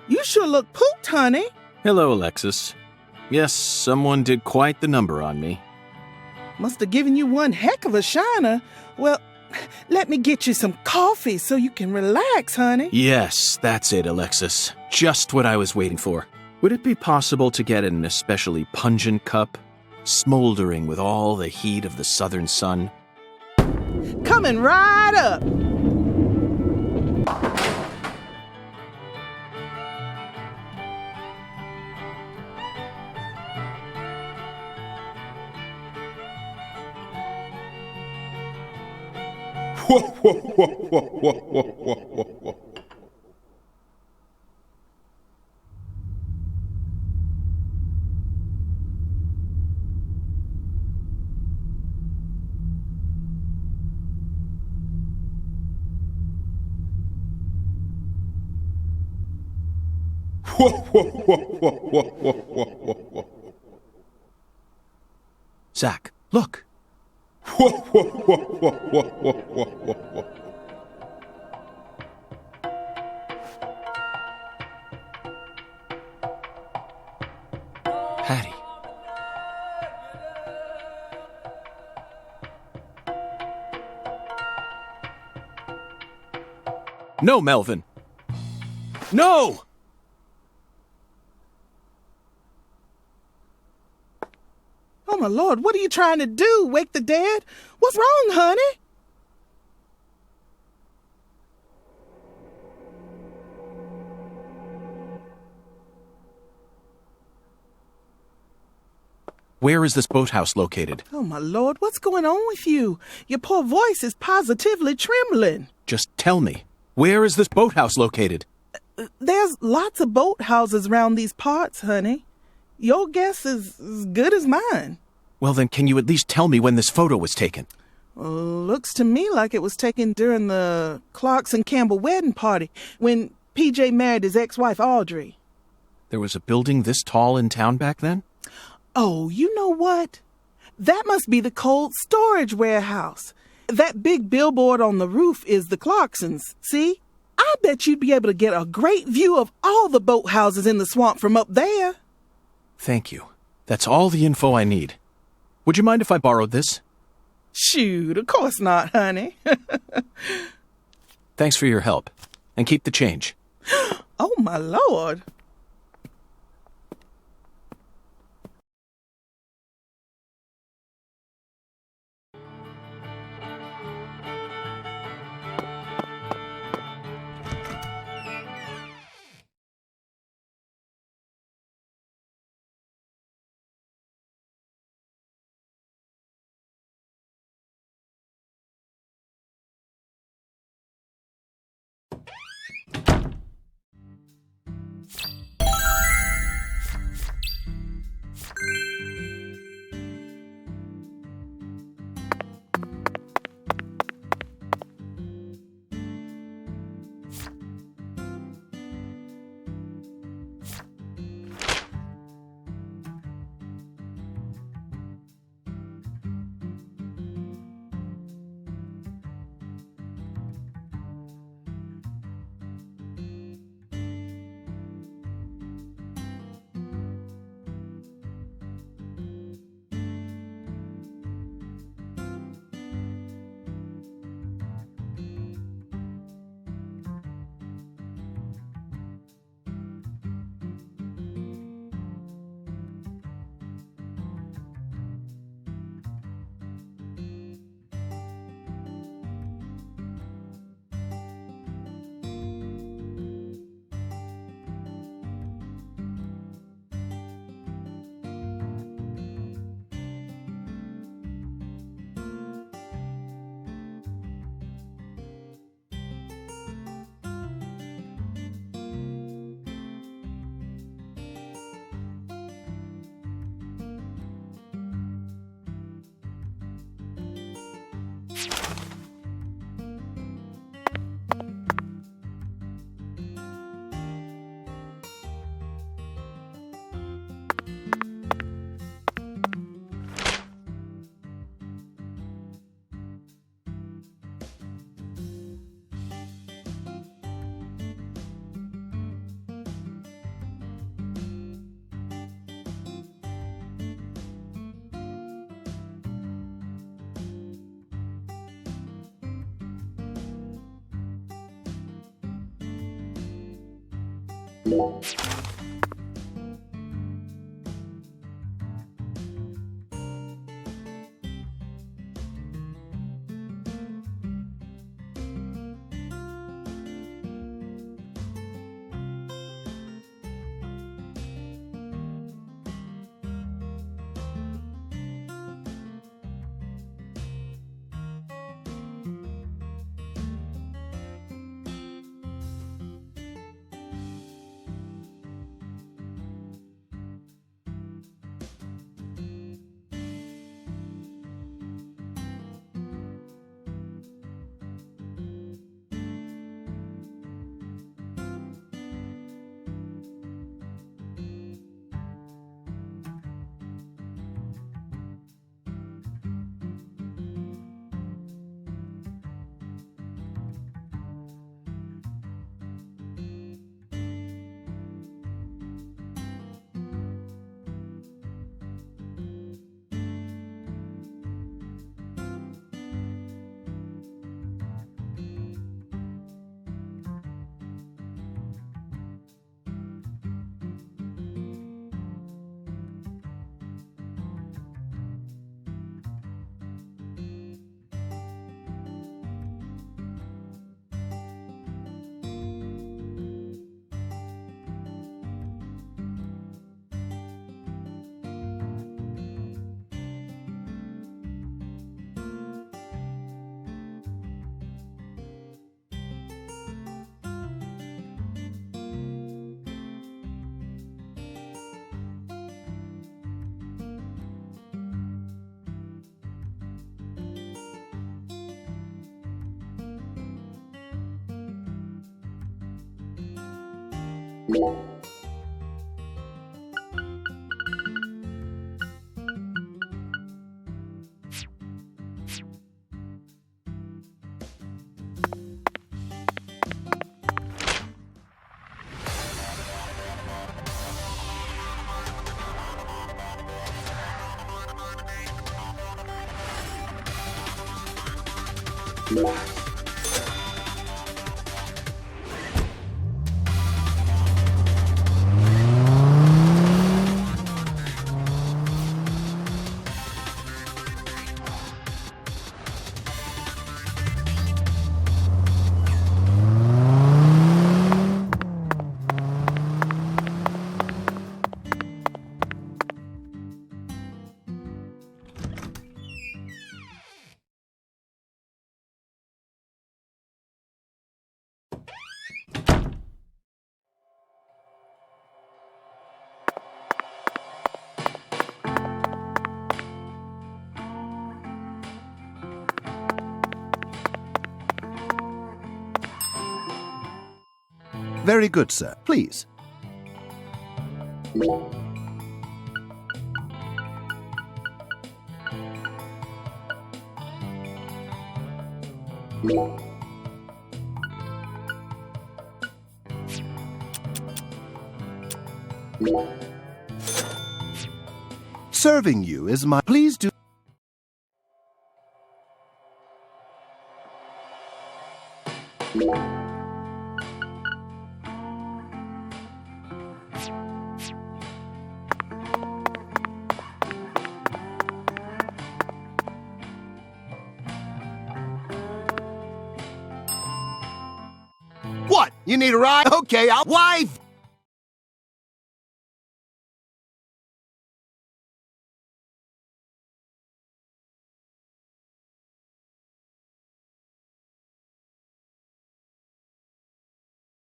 You sure look pooped, honey. Hello, Alexis. Yes, someone did quite the number on me. Must have given you one heck of a shiner. Well, let me get you some coffee so you can relax, honey. Yes, that's it, Alexis. Just what I was waiting for. Would it be possible to get an especially pungent cup, smoldering with all the heat of the southern sun? Coming right up. Zach, look. Patty. No, Melvin. No! Oh, my lord, what are you trying to do? Wake the dead? What's wrong, honey? Where is this boathouse located? Oh, my lord, what's going on with you? Your poor voice is positively trembling. Just tell me. Where is this boathouse located? There's lots of boathouses around these parts, honey. Your guess is as good as mine. Well, then can you at least tell me when this photo was taken? Looks to me like it was taken during the Clarkson Campbell wedding party when PJ married his ex-wife Audrey. There was a building this tall in town back then? Oh, you know what? That must be the cold storage warehouse. That big billboard on the roof is the Clarksons, see? I bet you'd be able to get a great view of all the boathouses in the swamp from up there. Thank you. That's all the info I need. Would you mind if I borrowed this? Shoot, of course not, honey. Thanks for your help. And keep the change. Oh, my lord. Very good, sir. Please. Serving you is my... Please do... What? You need a ride? Okay, I'll... Wife!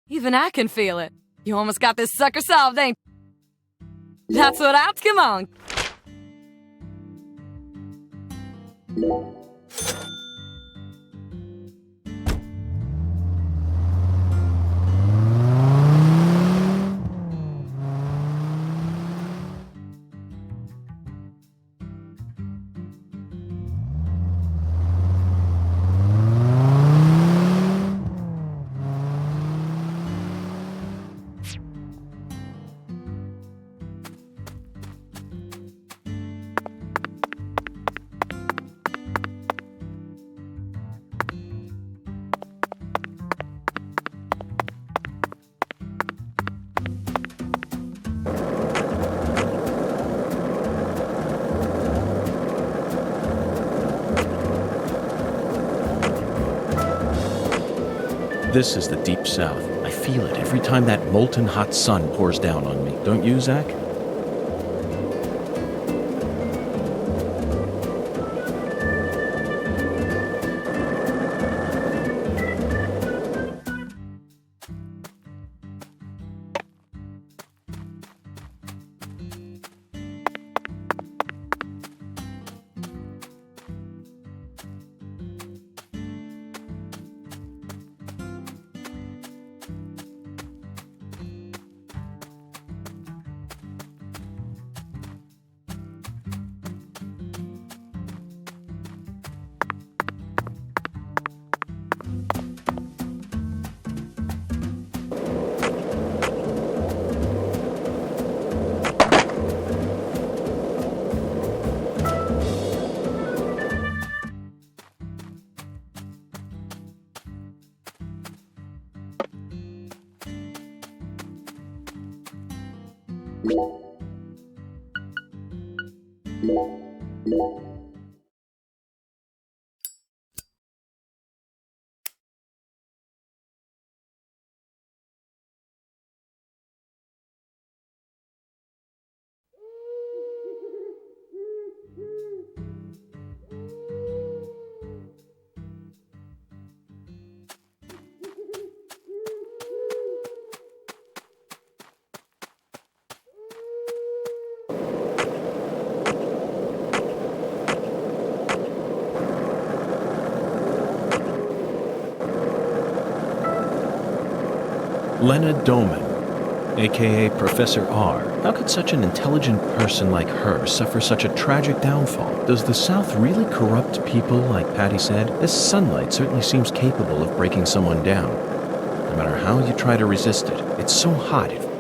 Even I can feel it. You almost got this sucker solved, ain't you? That's what I... Come on. This is the Deep South. I feel it every time that molten hot sun pours down on me. Don't you, Zach? Lena Doman, aka Professor R. How could such an intelligent person like her suffer such a tragic downfall? Does the South really corrupt people, like Patty said? This sunlight certainly seems capable of breaking someone down. No matter how you try to resist it, it's so hot it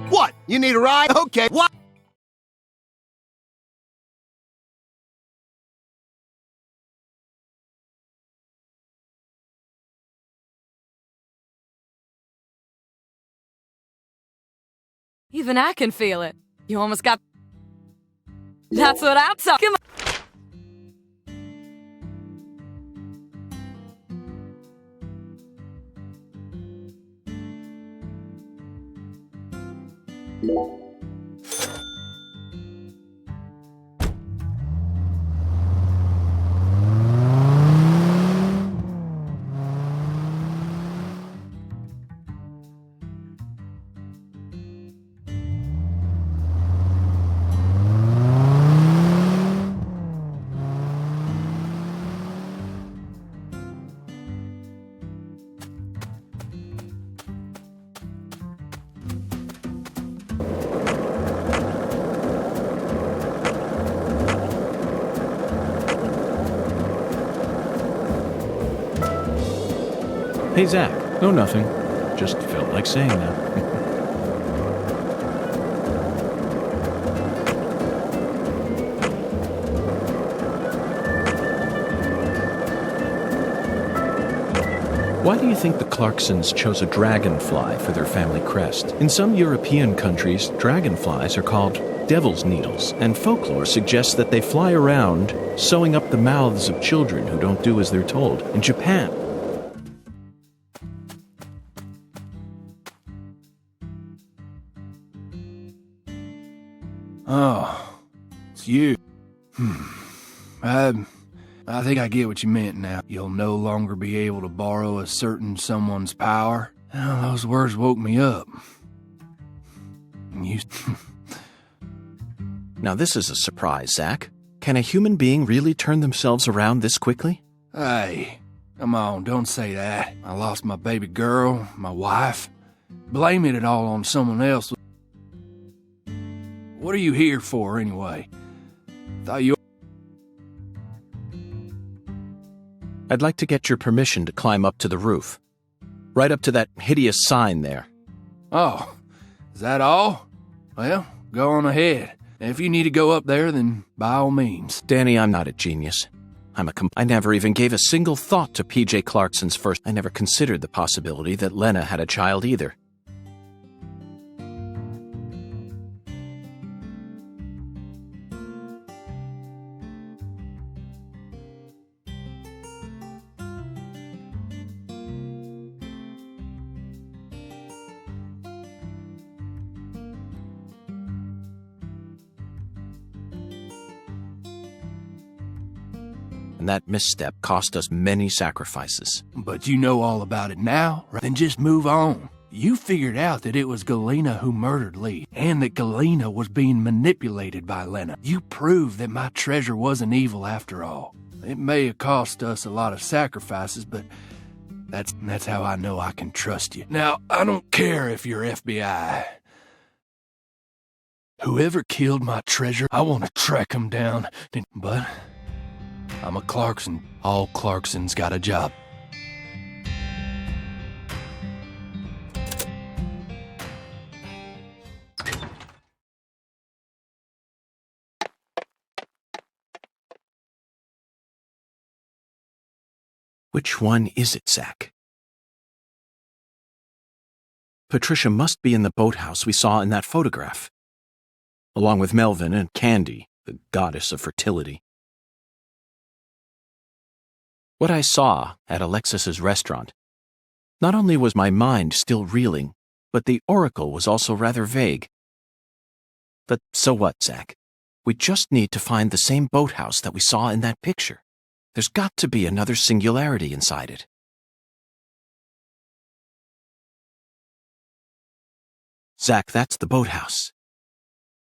What? You need a ride? Okay, what? Even I can feel it. You almost got... That's what I'm talking about. Hey, Zach. No, nothing. Just felt like saying that. Why do you think the Clarksons chose a dragonfly for their family crest? In some European countries, dragonflies are called devil's needles, and folklore suggests that they fly around, sewing up the mouths of children who don't do as they're told. In Japan, Oh, it's you. I think I get what you meant now. You'll no longer be able to borrow a certain someone's power. Well, those words woke me up. You... Now this is a surprise, Zach. Can a human being really turn themselves around this quickly? Hey, come on, don't say that. I lost my baby girl, my wife. Blaming it all on someone else. What are you here for, anyway? Thought you... I'd like to get your permission to climb up to the roof. Right up to that hideous sign there. Oh, is that all? Well, go on ahead. If you need to go up there, then by all means. Danny, I'm not a genius. I never even gave a single thought to P.J. Clarkson's first. I never considered the possibility that Lena had a child either. And that misstep cost us many sacrifices. But you know all about it now, right? Then just move on. You figured out that it was Galena who murdered Lee, and that Galena was being manipulated by Lena. You proved that my treasure wasn't evil after all. It may have cost us a lot of sacrifices, but that's how I know I can trust you. Now, I don't care if you're FBI. Whoever killed my treasure, I want to track him down. But I'm a Clarkson. All Clarksons got a job. Which one is it, Zach? Patricia must be in the boathouse we saw in that photograph, along with Melvin and Candy, the goddess of fertility. What I saw at Alexis's restaurant, not only was my mind still reeling, but the oracle was also rather vague. But so what, Zach? We just need to find the same boathouse that we saw in that picture. There's got to be another singularity inside it. Zach, that's the boathouse.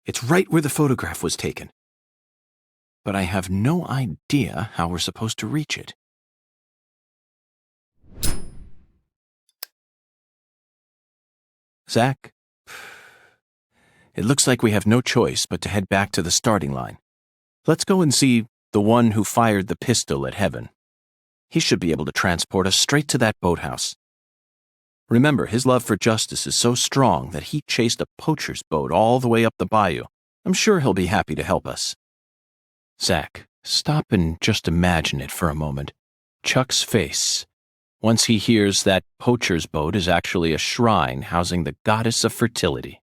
It's right where the photograph was taken. But I have no idea how we're supposed to reach it. Zach, it looks like we have no choice but to head back to the starting line. Let's go and see the one who fired the pistol at Heaven. He should be able to transport us straight to that boathouse. Remember, his love for justice is so strong that he chased a poacher's boat all the way up the bayou. I'm sure he'll be happy to help us. Zach, stop and just imagine it for a moment. Chuck's face, once he hears that poacher's boat is actually a shrine housing the goddess of fertility.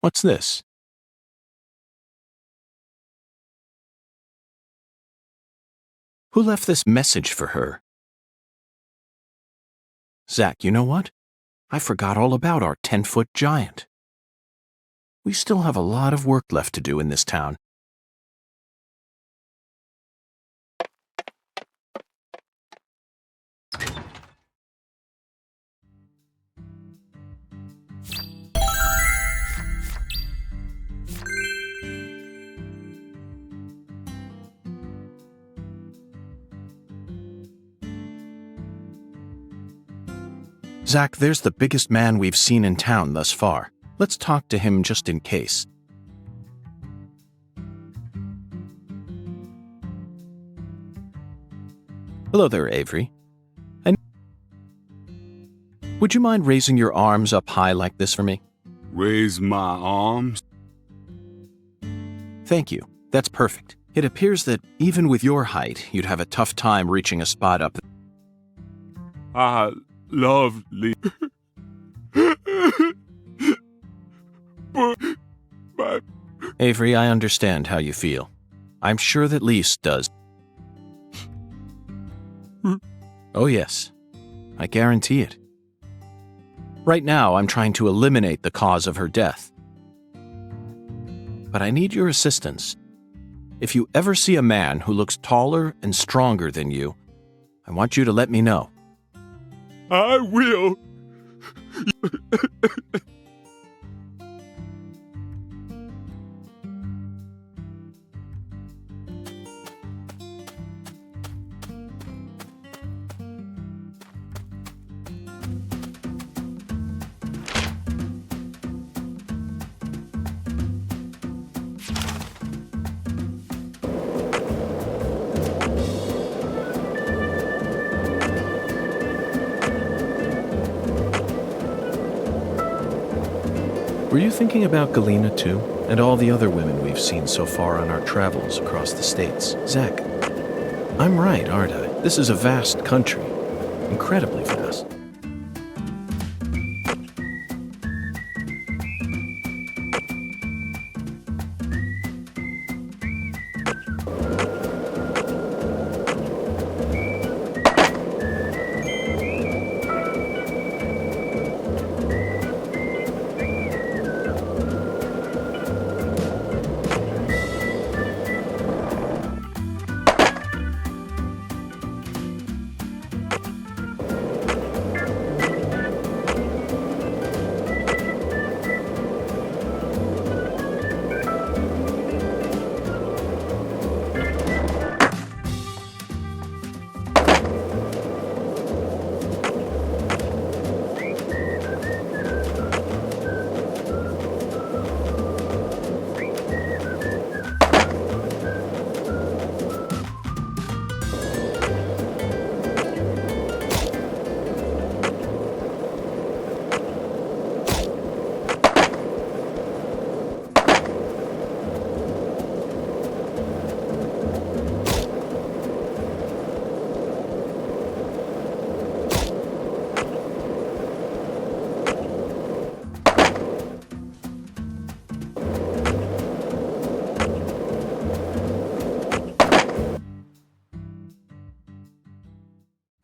What's this? Who left this message for her? Zach, you know what? I forgot all about our 10-foot giant. We still have a lot of work left to do in this town. Zach, there's the biggest man we've seen in town thus far. Let's talk to him just in case. Hello there, Avery. Would you mind raising your arms up high like this for me? Raise my arms? Thank you. That's perfect. It appears that even with your height, you'd have a tough time reaching a spot up. Lovely. Avery, I understand how you feel. I'm sure that Lise does. Oh yes, I guarantee it. Right now, I'm trying to eliminate the cause of her death. But I need your assistance. If you ever see a man who looks taller and stronger than you, I want you to let me know. I will. Were you thinking about Galena too? And all the other women we've seen so far on our travels across the states? Zach, I'm right, aren't I? This is a vast country. Incredibly vast.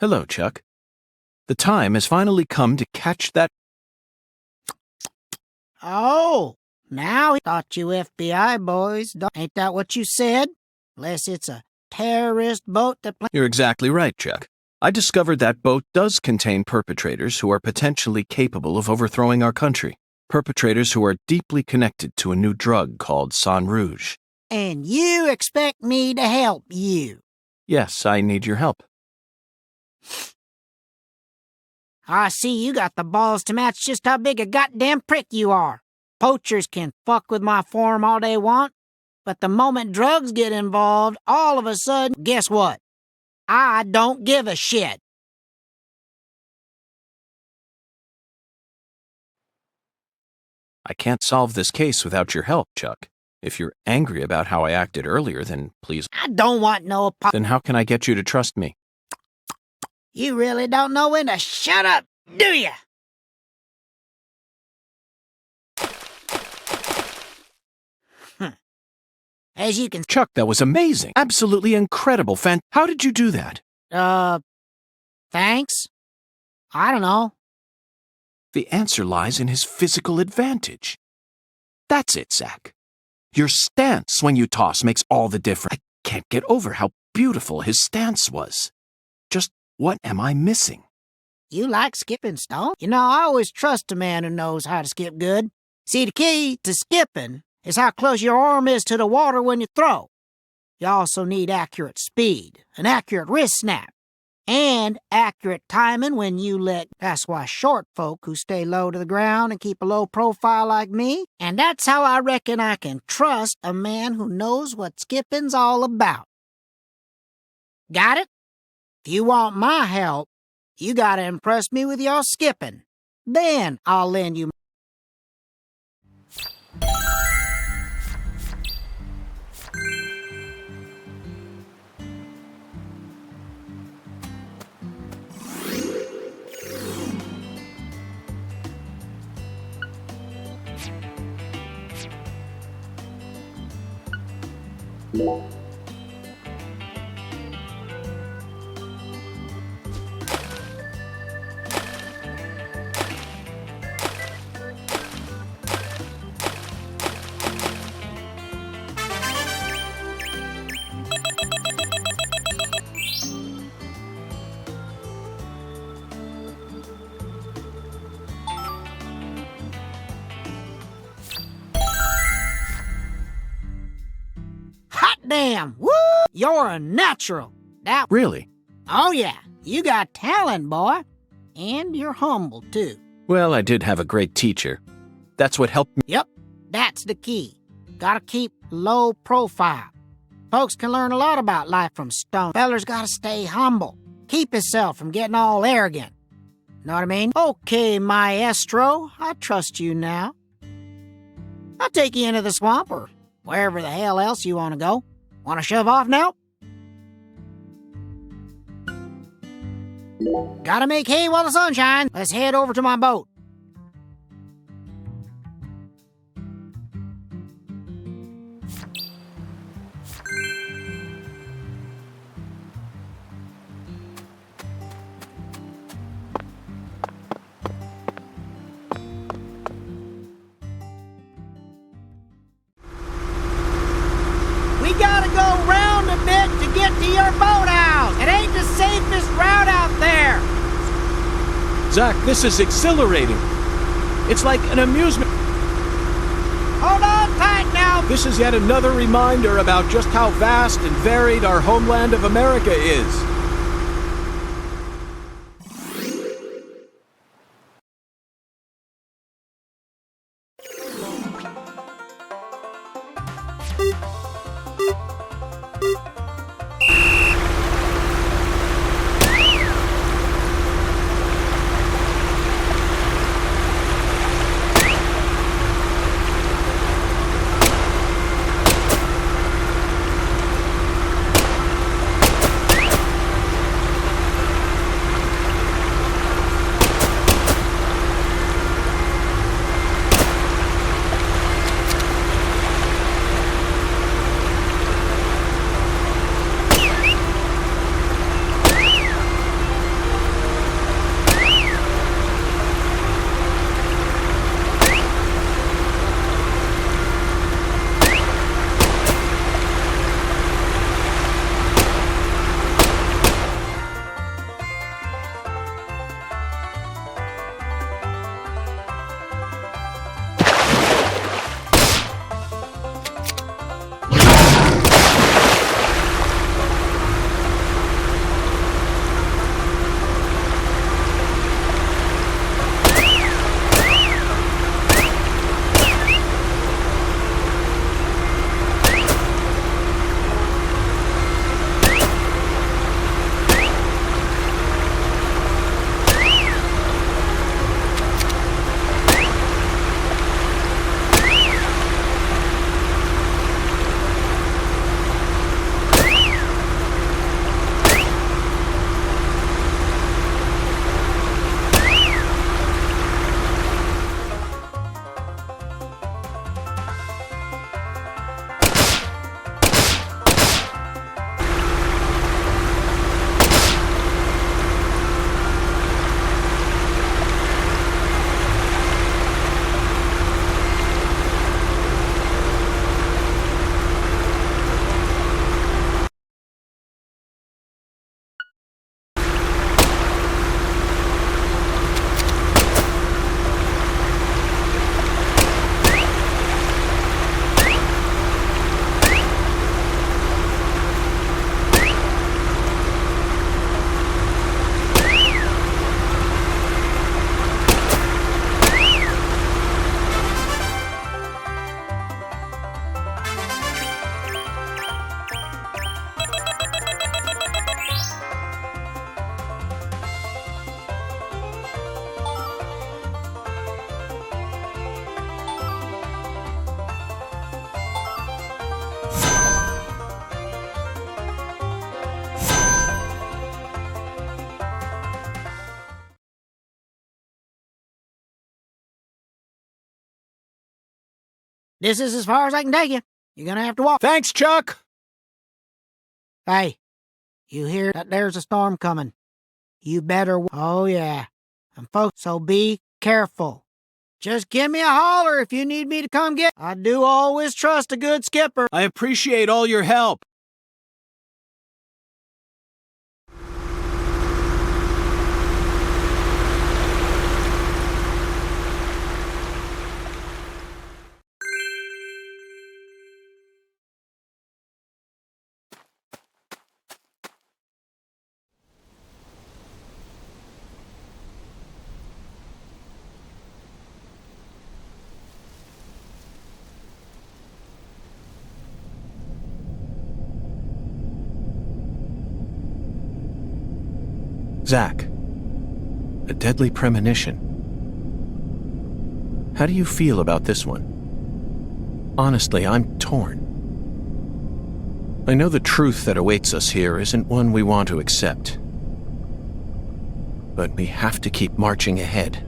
Hello, Chuck. The time has finally come to catch that. Oh, now he thought you FBI boys. Ain't that what you said? Unless it's a terrorist boat that... You're exactly right, Chuck. I discovered that boat does contain perpetrators who are potentially capable of overthrowing our country. Perpetrators who are deeply connected to a new drug called Sang Rouge. And you expect me to help you? Yes, I need your help. I see you got the balls to match just how big a goddamn prick you are. Poachers can fuck with my farm all they want, but the moment drugs get involved, all of a sudden, guess what? I don't give a shit. I can't solve this case without your help, Chuck. If you're angry about how I acted earlier, then please... I don't want no... Then how can I get you to trust me? You really don't know when to shut up, do ya? As you can... Chuck, that was amazing. Absolutely incredible. How did you do that? Thanks? I don't know. The answer lies in his physical advantage. That's it, Zach. Your stance when you toss makes all the difference. I can't get over how beautiful his stance was. Just what am I missing? You like skipping stone? You know, I always trust a man who knows how to skip good. See, the key to skipping is how close your arm is to the water when you throw. You also need accurate speed, an accurate wrist snap, and accurate timing when you let... That's why short folk who stay low to the ground and keep a low profile like me, and that's how I reckon I can trust a man who knows what skipping's all about. Got it? If you want my help, you gotta impress me with your skipping. Then I'll lend you... Hot damn! Woo! You're a natural. That... Really? Oh yeah, you got talent, boy. And you're humble, too. Well, I did have a great teacher. That's what helped me. Yep, that's the key. Gotta keep low profile. Folks can learn a lot about life from stone. Feller's gotta stay humble. Keep himself from getting all arrogant. Know what I mean? Okay, maestro, I trust you now. I'll take you into the swamp or wherever the hell else you want to go. Want to shove off now? Gotta make hay while the sun shines. Let's head over to my boat. We gotta go round a bit to get to your boathouse. It ain't the safest route out there. Zach, this is exhilarating. It's like an amusement. Hold on tight now. This is yet another reminder about just how vast and varied our homeland of America is. This is as far as I can take you. You're gonna have to walk. Thanks, Chuck! Hey, you hear that there's a storm coming. You better... Oh, yeah. And folks, so be careful. Just give me a holler if you need me to come get... I do always trust a good skipper. I appreciate all your help. Zach, a deadly premonition. How do you feel about this one? Honestly, I'm torn. I know the truth that awaits us here isn't one we want to accept. But we have to keep marching ahead.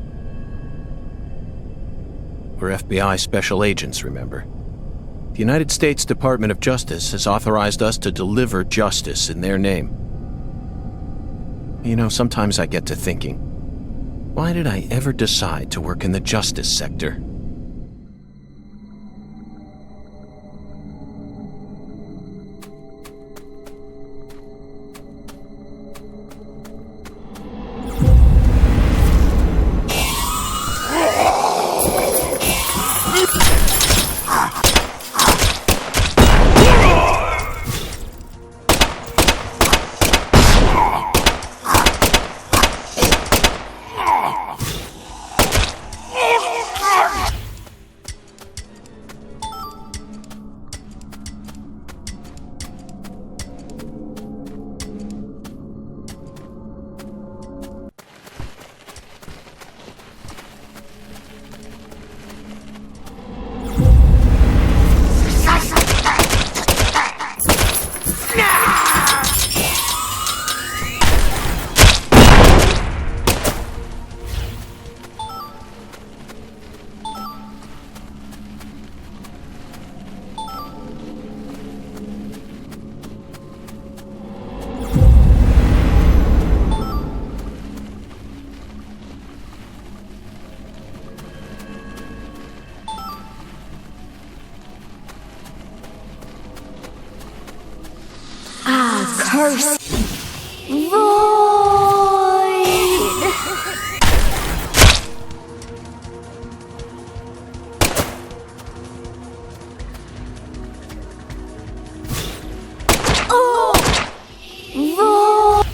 We're FBI special agents, remember? The United States Department of Justice has authorized us to deliver justice in their name. You know, sometimes I get to thinking, why did I ever decide to work in the justice sector? Curse. Void. Oh. Void.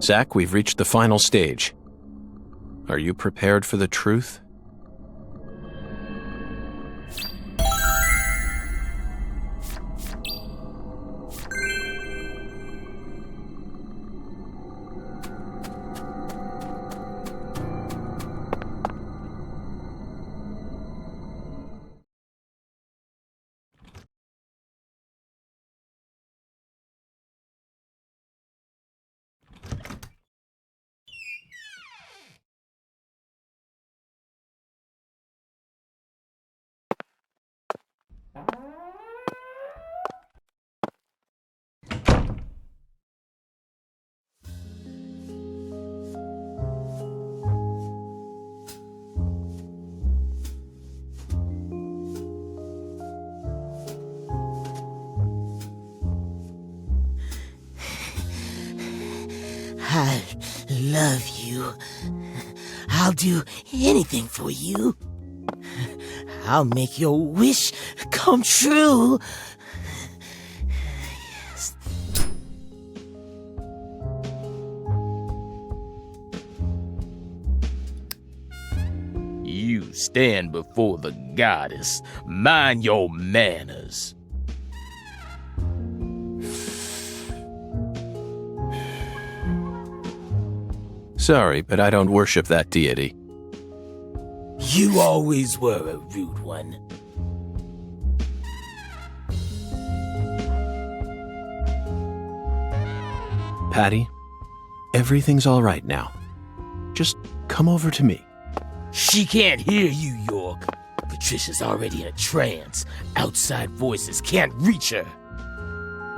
Zach, we've reached the final stage. Are you prepared for the truth? I love you. I'll do anything for you. I'll make your wish come true. Yes. You stand before the goddess. Mind your manners. Sorry, but I don't worship that deity. You always were a rude one. Patty, everything's all right now. Just come over to me. She can't hear you, York. Patricia's already in a trance. Outside voices can't reach her.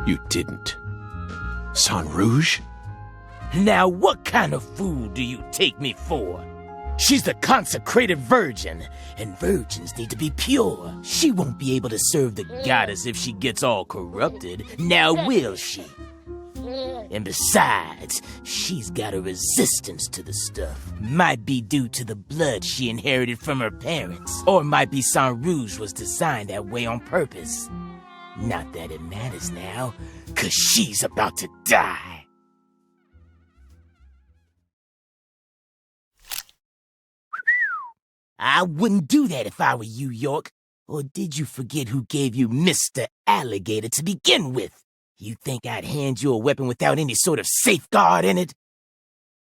You didn't. Sang Rouge? Now what kind of fool do you take me for? She's the consecrated virgin, and virgins need to be pure. She won't be able to serve the goddess if she gets all corrupted. Now will she? And besides, she's got a resistance to the stuff. Might be due to the blood she inherited from her parents. Or might be Sang Rouge was designed that way on purpose. Not that it matters now, 'cause she's about to die. I wouldn't do that if I were you, York. Or did you forget who gave you Mr. Alligator to begin with? You think I'd hand you a weapon without any sort of safeguard in it?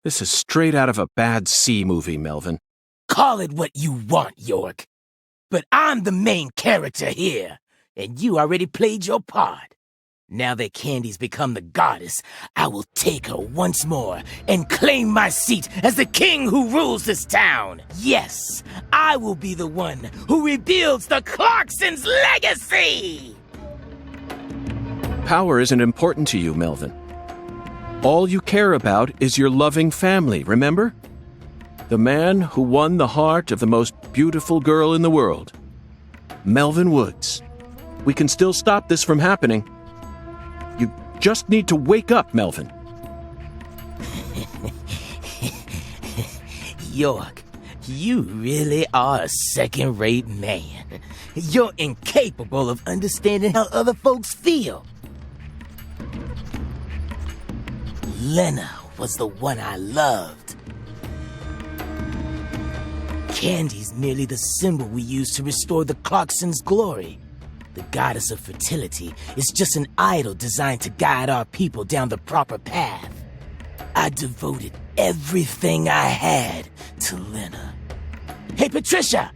This is straight out of a bad C movie, Melvin. Call it what you want, York. But I'm the main character here, and you already played your part. Now that Candy's become the goddess, I will take her once more and claim my seat as the king who rules this town. Yes, I will be the one who rebuilds the Clarksons' legacy! Power isn't important to you, Melvin. All you care about is your loving family, remember? The man who won the heart of the most beautiful girl in the world. Melvin Woods. We can still stop this from happening. You just need to wake up, Melvin. York, you really are a second-rate man. You're incapable of understanding how other folks feel. Lena was the one I loved. Candy's merely the symbol we use to restore the Clarksons' glory. The goddess of fertility is just an idol designed to guide our people down the proper path. I devoted everything I had to Lena. Hey, Patricia!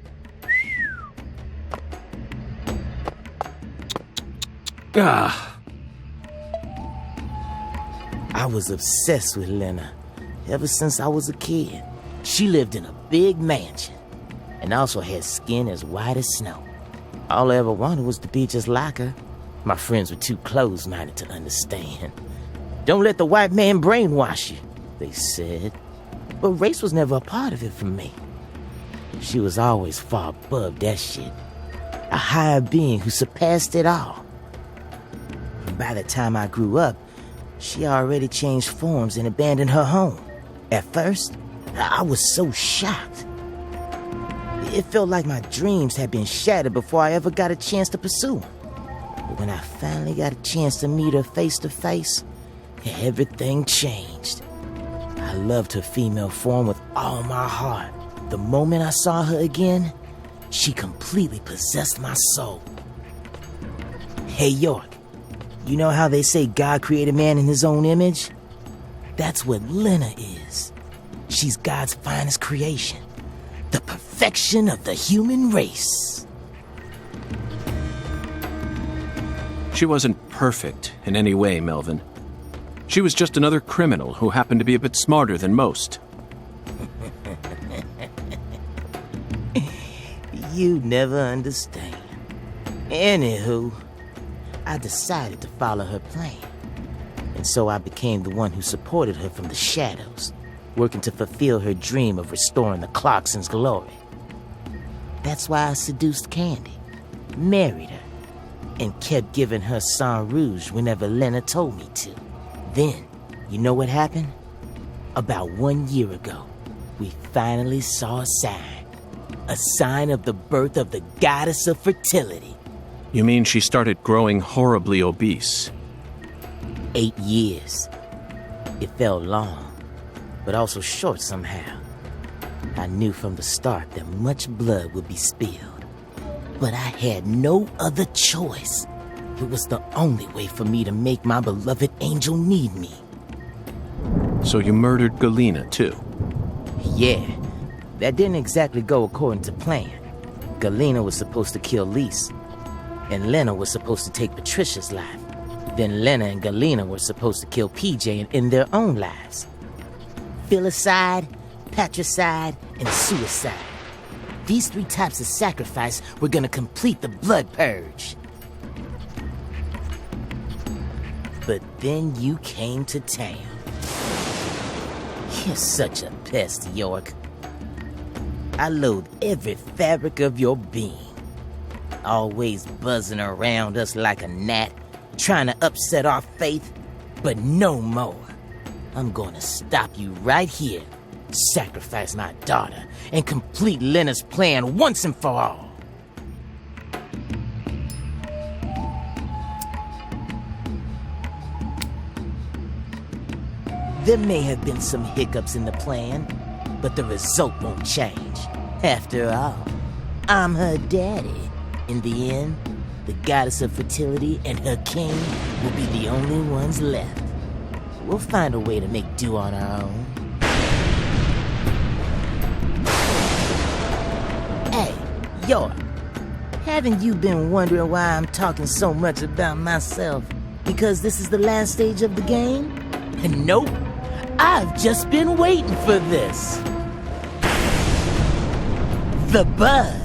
I was obsessed with Lena ever since I was a kid. She lived in a big mansion and also had skin as white as snow. All I ever wanted was to be just like her. My friends were too close-minded to understand. Don't let the white man brainwash you, they said. But race was never a part of it for me. She was always far above that shit. A higher being who surpassed it all. And by the time I grew up, She already changed forms and abandoned her home. At first, I was so shocked. It felt like my dreams had been shattered before I ever got a chance to pursue them. But when I finally got a chance to meet her face to face, everything changed. I loved her female form with all my heart. The moment I saw her again, she completely possessed my soul. Hey, York, you know how they say God created man in his own image? That's what Lena is. She's God's finest creation. The perfection of the human race. She wasn't perfect in any way, Melvin. She was just another criminal who happened to be a bit smarter than most. You never understand. Anywho, I decided to follow her plan. And so I became the one who supported her from the shadows, working to fulfill her dream of restoring the Clarksons' glory. That's why I seduced Candy, married her, and kept giving her Sang Rouge whenever Lena told me to. Then, you know what happened? About 1 year ago, we finally saw a sign of the birth of the goddess of fertility. You mean she started growing horribly obese? 8 years. It felt long, but also short somehow. I knew from the start that much blood would be spilled, but I had no other choice. It was the only way for me to make my beloved angel need me. So you murdered Galena, too? Yeah, that didn't exactly go according to plan. Galena was supposed to kill Lise, and Lena was supposed to take Patricia's life. Then Lena and Galena were supposed to kill PJ and end their own lives. Filicide, patricide, and suicide. These 3 types of sacrifice were gonna complete the blood purge. But then you came to town. You're such a pest, York. I loathe every fabric of your being. Always buzzing around us like a gnat, trying to upset our faith, but no more. I'm gonna stop you right here, sacrifice my daughter, and complete Lena's plan once and for all. There may have been some hiccups in the plan, but the result won't change. After all, I'm her daddy. In the end, the goddess of fertility and her king will be the only ones left. We'll find a way to make do on our own. Hey, York, haven't you been wondering why I'm talking so much about myself? Because this is the last stage of the game? Nope, I've just been waiting for this. The bud.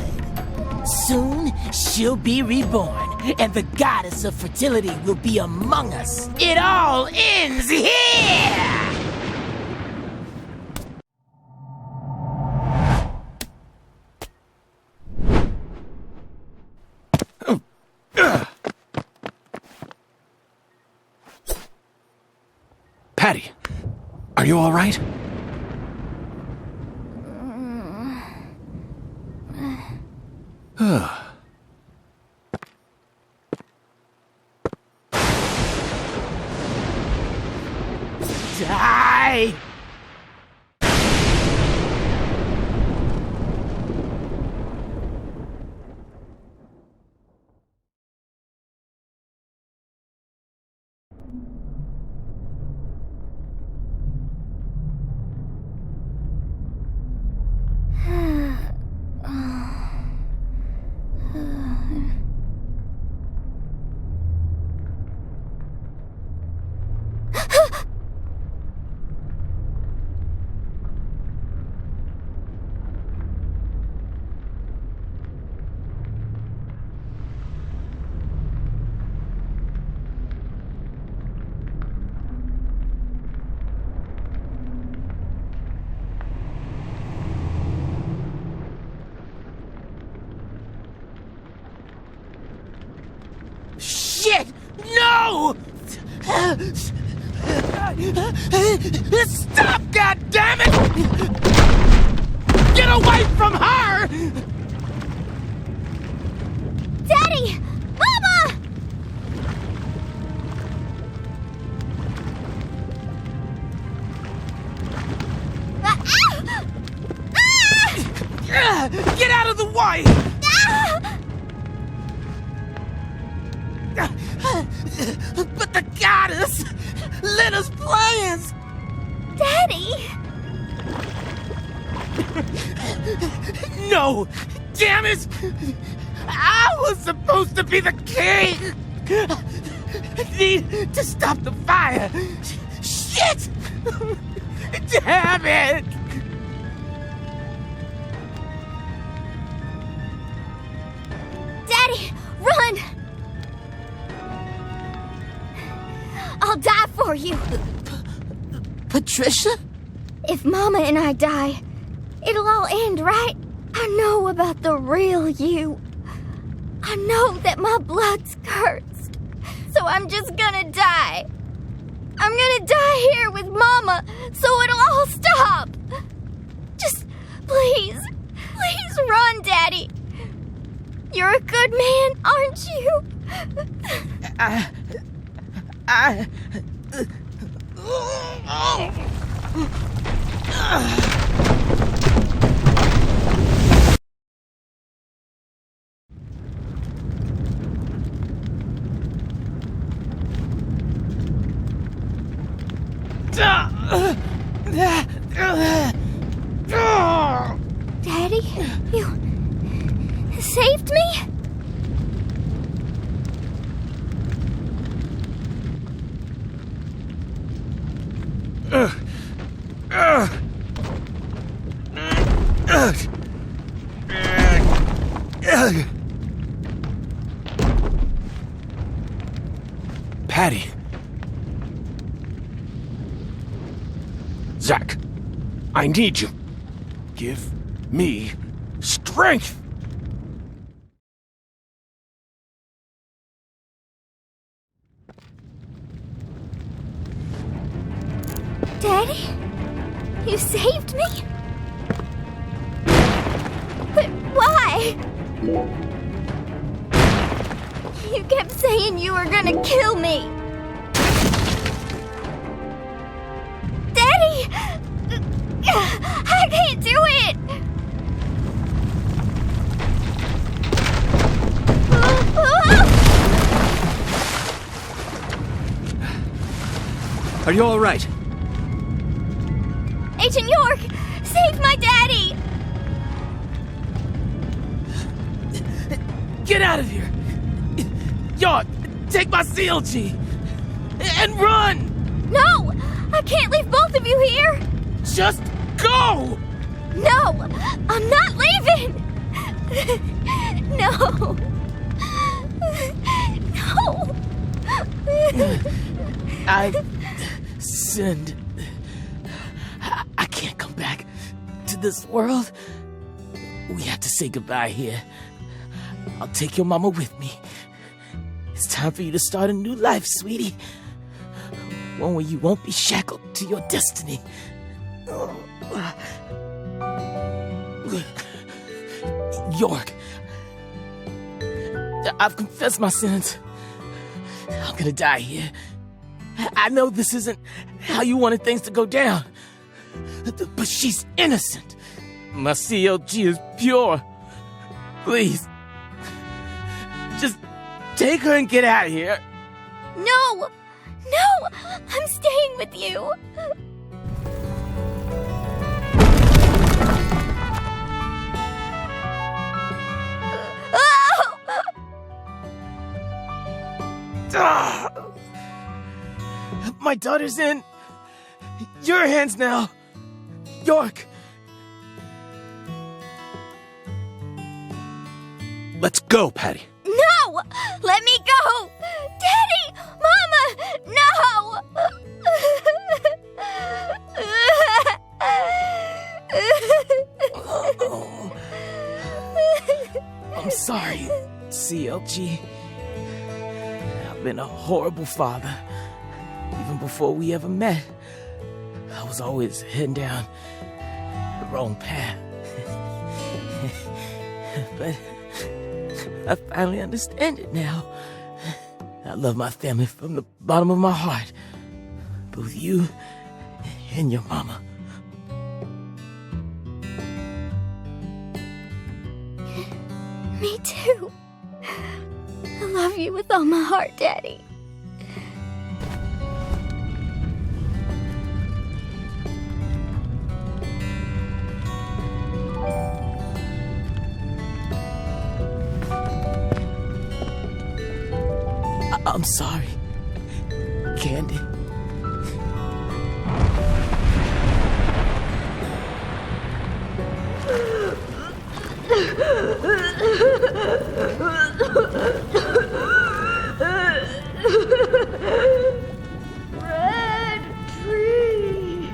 Soon, she'll be reborn, and the goddess of fertility will be among us. It all ends here! Patty, are you all right? Die! Shit! No! Stop, goddammit! Get away from her! Daddy! Mama! Get out of the way! But the goddess! Lena's plans! Daddy! No! Damn it! I was supposed to be the king! I need to stop the fire! Shit! Damn it! Daddy, run! I'll die for you. Patricia? If Mama and I die, it'll all end, right? I know about the real you. I know that my blood's cursed. So I'm just gonna die. I'm gonna die here with Mama, so it'll all stop. Just please run, Daddy. You're a good man, aren't you? Daddy, you saved me? Patty. Zach, I need you. Give me strength. Daddy? You saved me? But why? You kept saying you were gonna kill me. Daddy! I can't do it! Are you all right? Agent York, save my daddy! Get out of here! York, take my CLG! And run! No! I can't leave both of you here! Just go! No! I'm not leaving! No! No! I've sinned. I can't come back to this world. We have to say goodbye here. I'll take your mama with me. It's time for you to start a new life, sweetie. One where you won't be shackled to your destiny. York, I've confessed my sins. I'm gonna die here. I know this isn't how you wanted things to go down, but she's innocent. My CLG is pure. Please, just take her and get out of here. No! No! I'm staying with you! My daughter's in your hands now, York. Let's go, Patty. No! Let me go! Daddy! Mama! No! I'm sorry, CLG. I've been a horrible father. Even before we ever met, I was always heading down the wrong path. But I finally understand it now. I love my family from the bottom of my heart. Both you and your mama. Me too. I love you with all my heart, Daddy. I'm sorry, Candy. Red tree.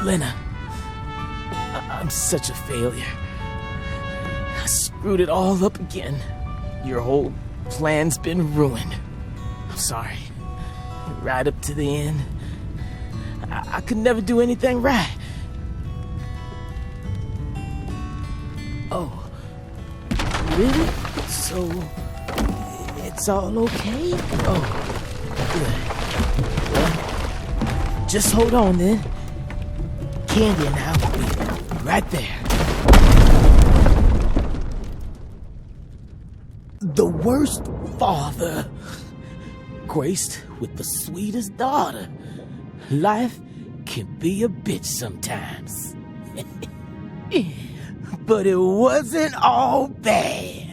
Lena, I'm such a failure. I screwed it all up again. Your whole plan's been ruined. I'm sorry. Right up to the end, I could never do anything right. Oh, really? So, it's all okay? Oh, good. Well, just hold on then. Candy and I will be right there. The worst father, graced with the sweetest daughter. Life can be a bitch sometimes. But it wasn't all bad.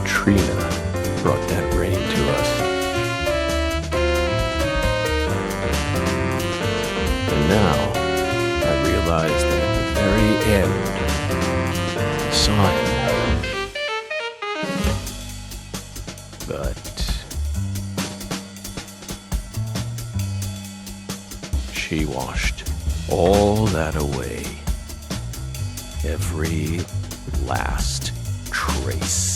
Katrina brought that rain to us. And now I realize that at the very end, I saw him. But she washed all that away. Every last trace.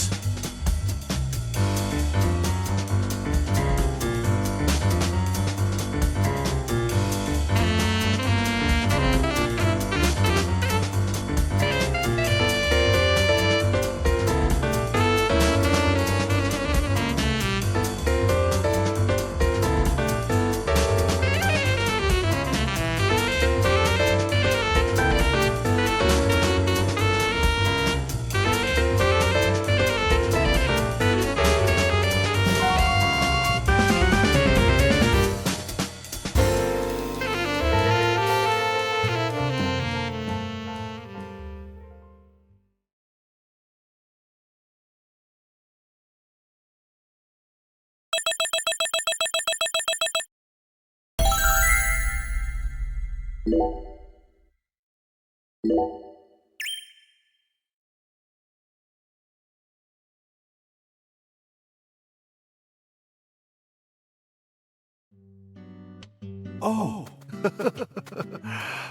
Oh,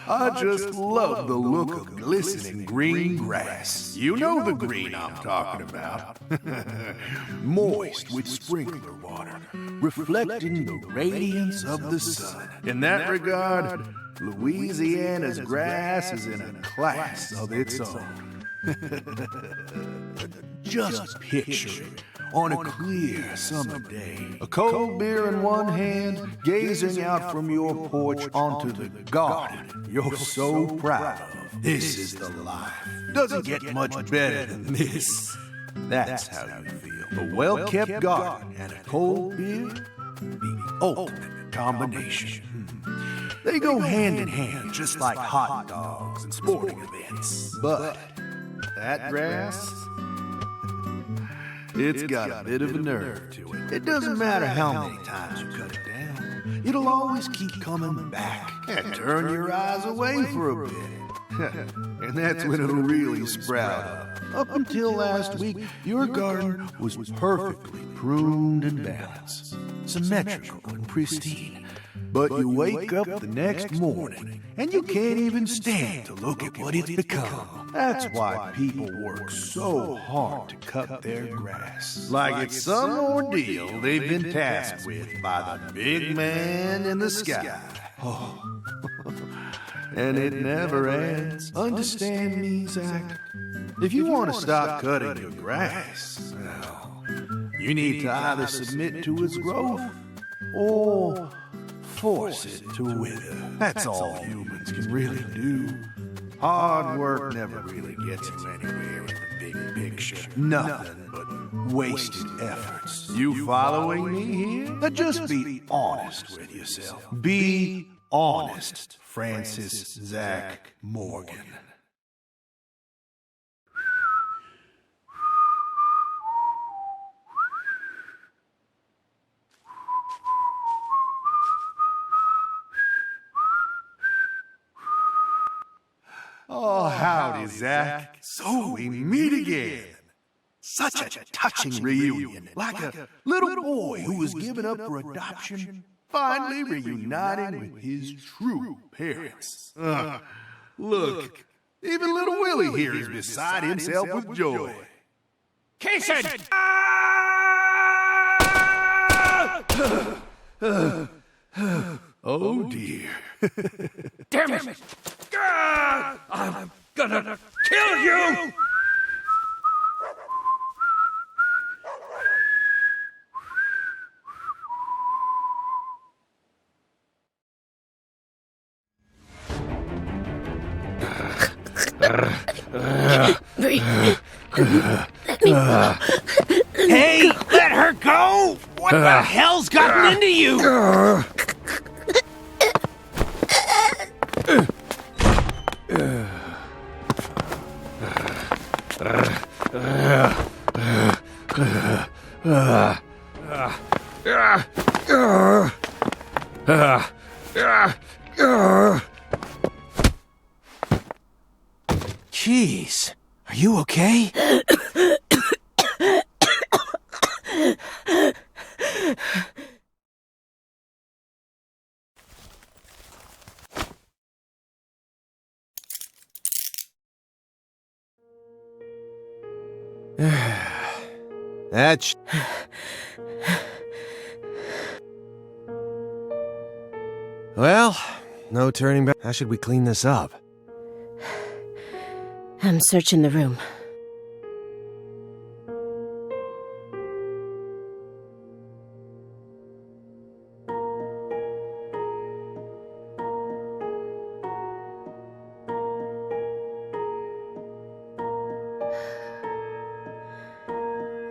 I just love the look of glistening green grass. You know the green I'm talking about. Moist with sprinkler water, reflecting the radiance of the sun. In that regard, Louisiana's grass is in a class of its own. Just picture it. on a clear summer day, a cold beer in one hand, gazing out from your porch onto the garden you're so proud of. This is the life. Doesn't get much better than this. That's how you feel. A well-kept garden and a cold beer, the ultimate combination. They go hand in hand, just like hot dogs and sporting events. But that grass, it's got a bit of a nerve to it. It doesn't matter how many times you cut it down, it'll always keep coming back and turn your eyes away for a bit. And that's when it'll really sprout up. Up until last week, your garden was perfectly pruned and balanced, symmetrical and pristine. But you wake up the next morning, and you can't even stand to look at what it's become. That's why people work so hard to cut their grass. Like it's some ordeal they've been tasked with by the big man in the sky. Oh. And it never ends. Understand me, Zach? If you want to stop cutting your grass, well, you need to either submit to its growth or force it to wither. That's all humans can really do. Hard work never really gets you anywhere in the big picture. Nothing but wasted efforts. You following me here? Just be honest with yourself. Be honest, Francis Zach Morgan. Oh, howdy, Zach. So we meet again. Such a touching reunion. Like a little boy who was given up for adoption, finally reuniting with his true parents. Look, even little Willie here is beside himself with joy. Kaysen! Oh, dear. Damn it! I'm gonna kill you! Hey, let her go! What the hell's gotten into you? Jeez, are you okay? That's... Well, no turning back. How should we clean this up? I'm searching the room.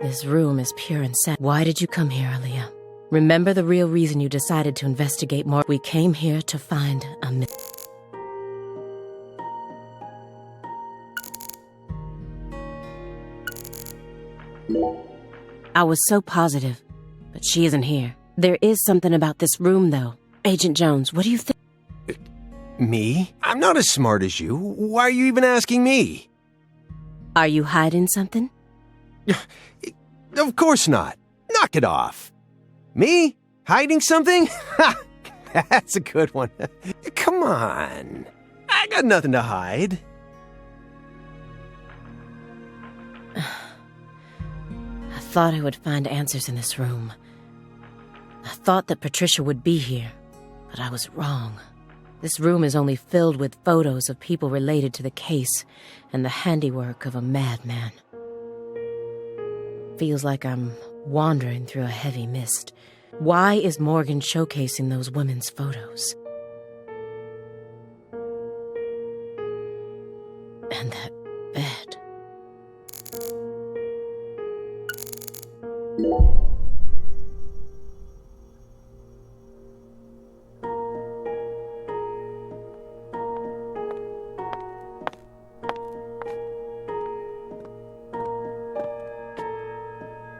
This room is pure and sad. Why did you come here, Aaliyah? Remember the real reason you decided to investigate more? We came here to find a myth. I was so positive, but she isn't here. There is something about this room, though. Agent Jones, what do you think? Me? I'm not as smart as you. Why are you even asking me? Are you hiding something? Of course not. Knock it off. Me? Hiding something? That's a good one. Come on. I got nothing to hide. I thought I would find answers in this room. I thought that Patricia would be here, but I was wrong. This room is only filled with photos of people related to the case and the handiwork of a madman. Feels like I'm wandering through a heavy mist. Why is Morgan showcasing those women's photos? And that bed.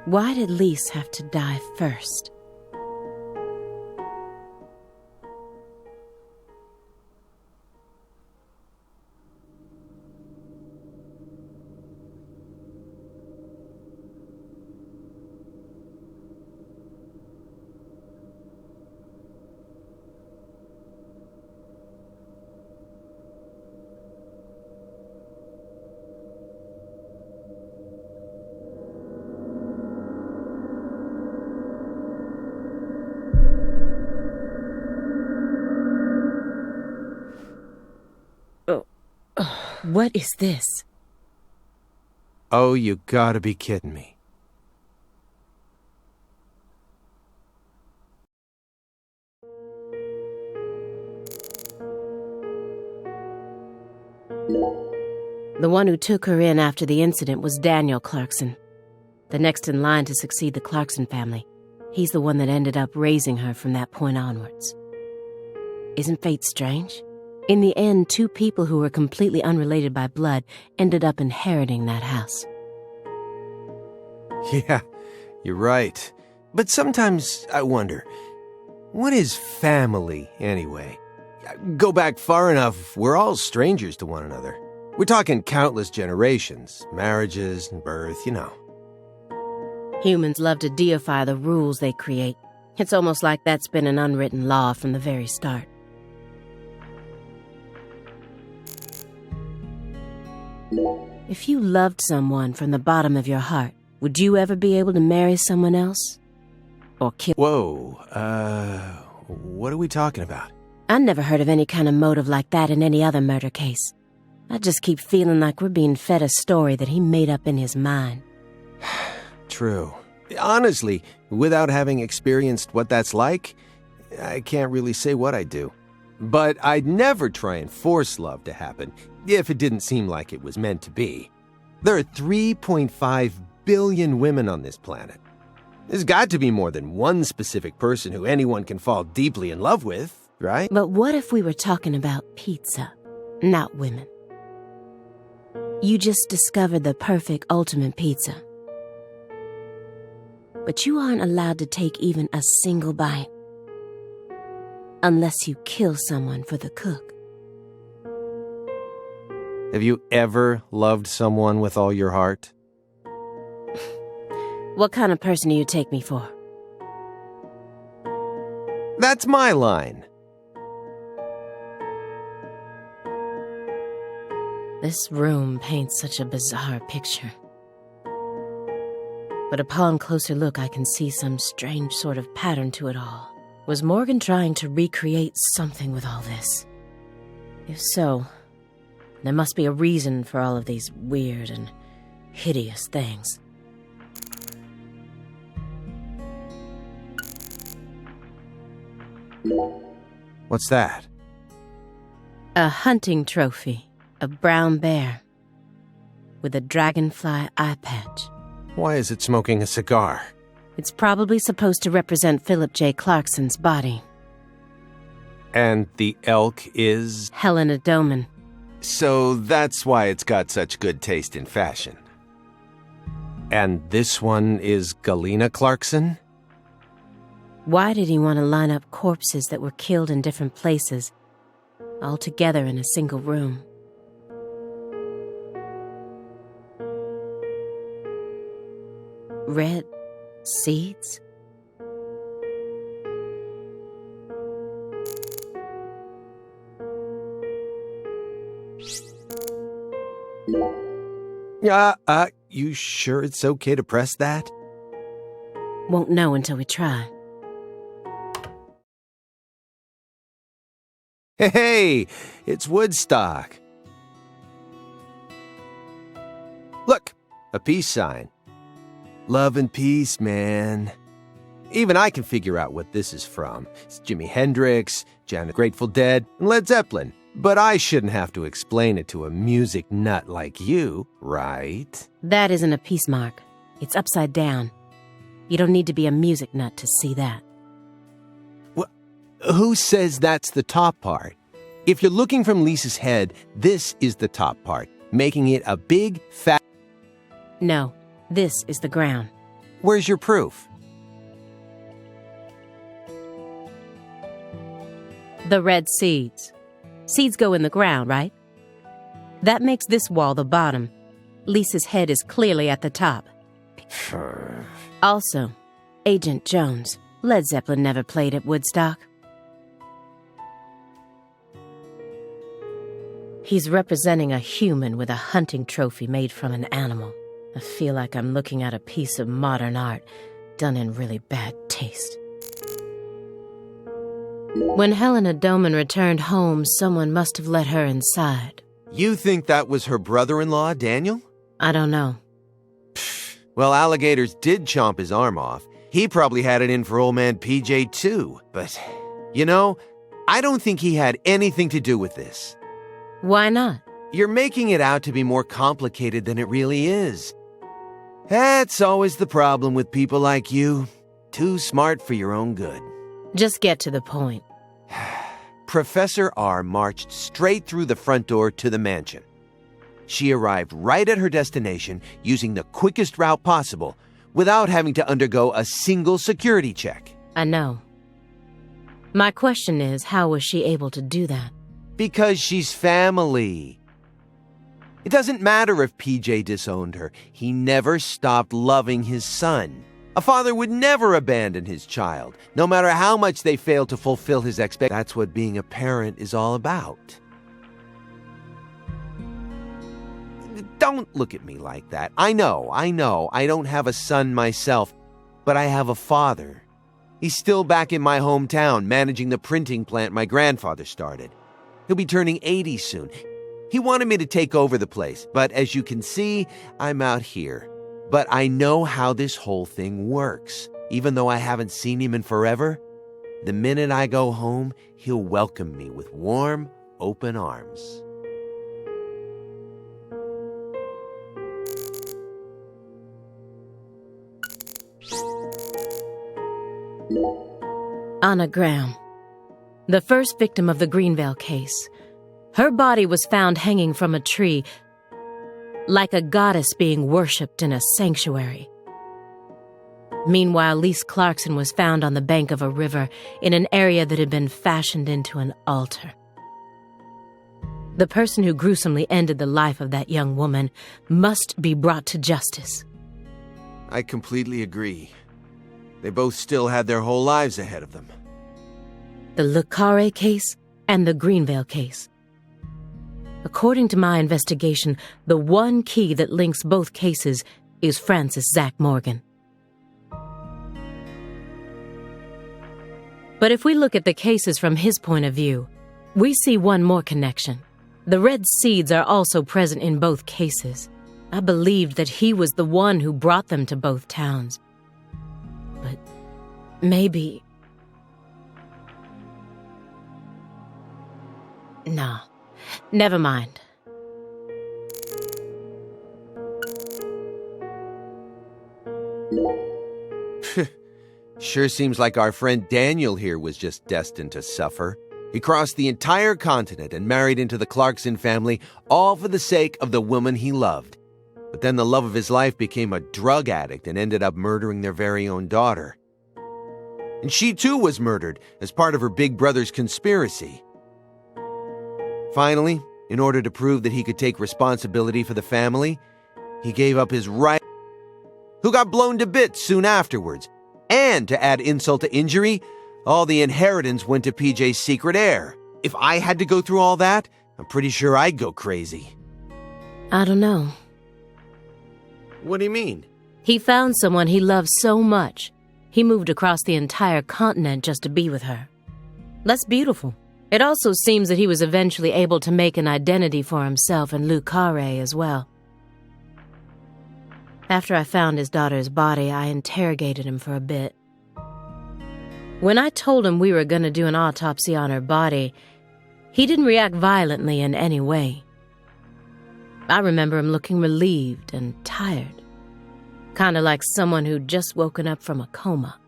Why did Lise have to die first? What is this? Oh, you gotta be kidding me. The one who took her in after the incident was Daniel Clarkson, the next in line to succeed the Clarkson family. He's the one that ended up raising her from that point onwards. Isn't fate strange? In the end, two people who were completely unrelated by blood ended up inheriting that house. Yeah, you're right. But sometimes I wonder, what is family anyway? Go back far enough, we're all strangers to one another. We're talking countless generations, marriages and birth, you know. Humans love to deify the rules they create. It's almost like that's been an unwritten law from the very start. If you loved someone from the bottom of your heart, would you ever be able to marry someone else? Or kill? Whoa, what are we talking about? I never heard of any kind of motive like that in any other murder case. I just keep feeling like we're being fed a story that he made up in his mind. True. Honestly, without having experienced what that's like, I can't really say what I'd do. But I'd never try and force love to happen, if it didn't seem like it was meant to be. There are 3.5 billion women on this planet. There's got to be more than one specific person who anyone can fall deeply in love with, right? But what if we were talking about pizza, not women? You just discovered the perfect ultimate pizza. But you aren't allowed to take even a single bite unless you kill someone for the cook. Have you ever loved someone with all your heart? What kind of person do you take me for? That's my line. This room paints such a bizarre picture. But upon closer look, I can see some strange sort of pattern to it all. Was Morgan trying to recreate something with all this? If so, there must be a reason for all of these weird and hideous things. What's that? A hunting trophy, a brown bear, with a dragonfly eye patch. Why is it smoking a cigar? It's probably supposed to represent Philip J. Clarkson's body. And the elk is? Helena Doman. So that's why it's got such good taste in fashion. And this one is Galena Clarkson? Why did he want to line up corpses that were killed in different places, all together in a single room? Red seeds? You sure it's okay to press that? Won't know until we try. Hey, it's Woodstock. Look, a peace sign. Love and peace, man. Even I can figure out what this is from. It's Jimi Hendrix, Janet Grateful Dead, and Led Zeppelin. But I shouldn't have to explain it to a music nut like you, right? That isn't a peace mark. It's upside down. You don't need to be a music nut to see that. Who says that's the top part? If you're looking from Lisa's head, this is the top part, making it a big, fat... No, this is the ground. Where's your proof? The red seeds. Seeds go in the ground, right? That makes this wall the bottom. Lisa's head is clearly at the top. Also, Agent Jones. Led Zeppelin never played at Woodstock. He's representing a human with a hunting trophy made from an animal. I feel like I'm looking at a piece of modern art done in really bad taste. When Helena Doman returned home, someone must have let her inside. You think that was her brother-in-law, Daniel? I don't know. Well, alligators did chomp his arm off. He probably had it in for old man PJ too. But, you know, I don't think he had anything to do with this. Why not? You're making it out to be more complicated than it really is. That's always the problem with people like you. Too smart for your own good. Just get to the point. Professor R marched straight through the front door to the mansion. She arrived right at her destination using the quickest route possible without having to undergo a single security check. I know. My question is, how was she able to do that? Because she's family. It doesn't matter if PJ disowned her. He never stopped loving his son. A father would never abandon his child, no matter how much they fail to fulfill his expectations. That's what being a parent is all about. Don't look at me like that. I know. I don't have a son myself, but I have a father. He's still back in my hometown, managing the printing plant my grandfather started. He'll be turning 80 soon. He wanted me to take over the place, but as you can see, I'm out here. But I know how this whole thing works. Even though I haven't seen him in forever, the minute I go home, he'll welcome me with warm, open arms. Anna Graham, the first victim of the Greenvale case. Her body was found hanging from a tree, like a goddess being worshipped in a sanctuary. Meanwhile, Lise Clarkson was found on the bank of a river in an area that had been fashioned into an altar. The person who gruesomely ended the life of that young woman must be brought to justice. I completely agree. They both still had their whole lives ahead of them. The Le Carre case and the Greenvale case. According to my investigation, the one key that links both cases is Francis Zach Morgan. But if we look at the cases from his point of view, we see one more connection. The red seeds are also present in both cases. I believed that he was the one who brought them to both towns. But maybe... No, never mind. Sure seems like our friend Daniel here was just destined to suffer. He crossed the entire continent and married into the Clarkson family, all for the sake of the woman he loved. But then the love of his life became a drug addict and ended up murdering their very own daughter. And she too was murdered as part of her big brother's conspiracy. Finally, in order to prove that he could take responsibility for the family, he gave up his right, who got blown to bits soon afterwards. And to add insult to injury, all the inheritance went to PJ's secret heir. If I had to go through all that, I'm pretty sure I'd go crazy. I don't know. What do you mean? He found someone he loved so much. He moved across the entire continent just to be with her. That's beautiful. It also seems that he was eventually able to make an identity for himself in Le Carre as well. After I found his daughter's body, I interrogated him for a bit. When I told him we were going to do an autopsy on her body, he didn't react violently in any way. I remember him looking relieved and tired, kind of like someone who'd just woken up from a coma.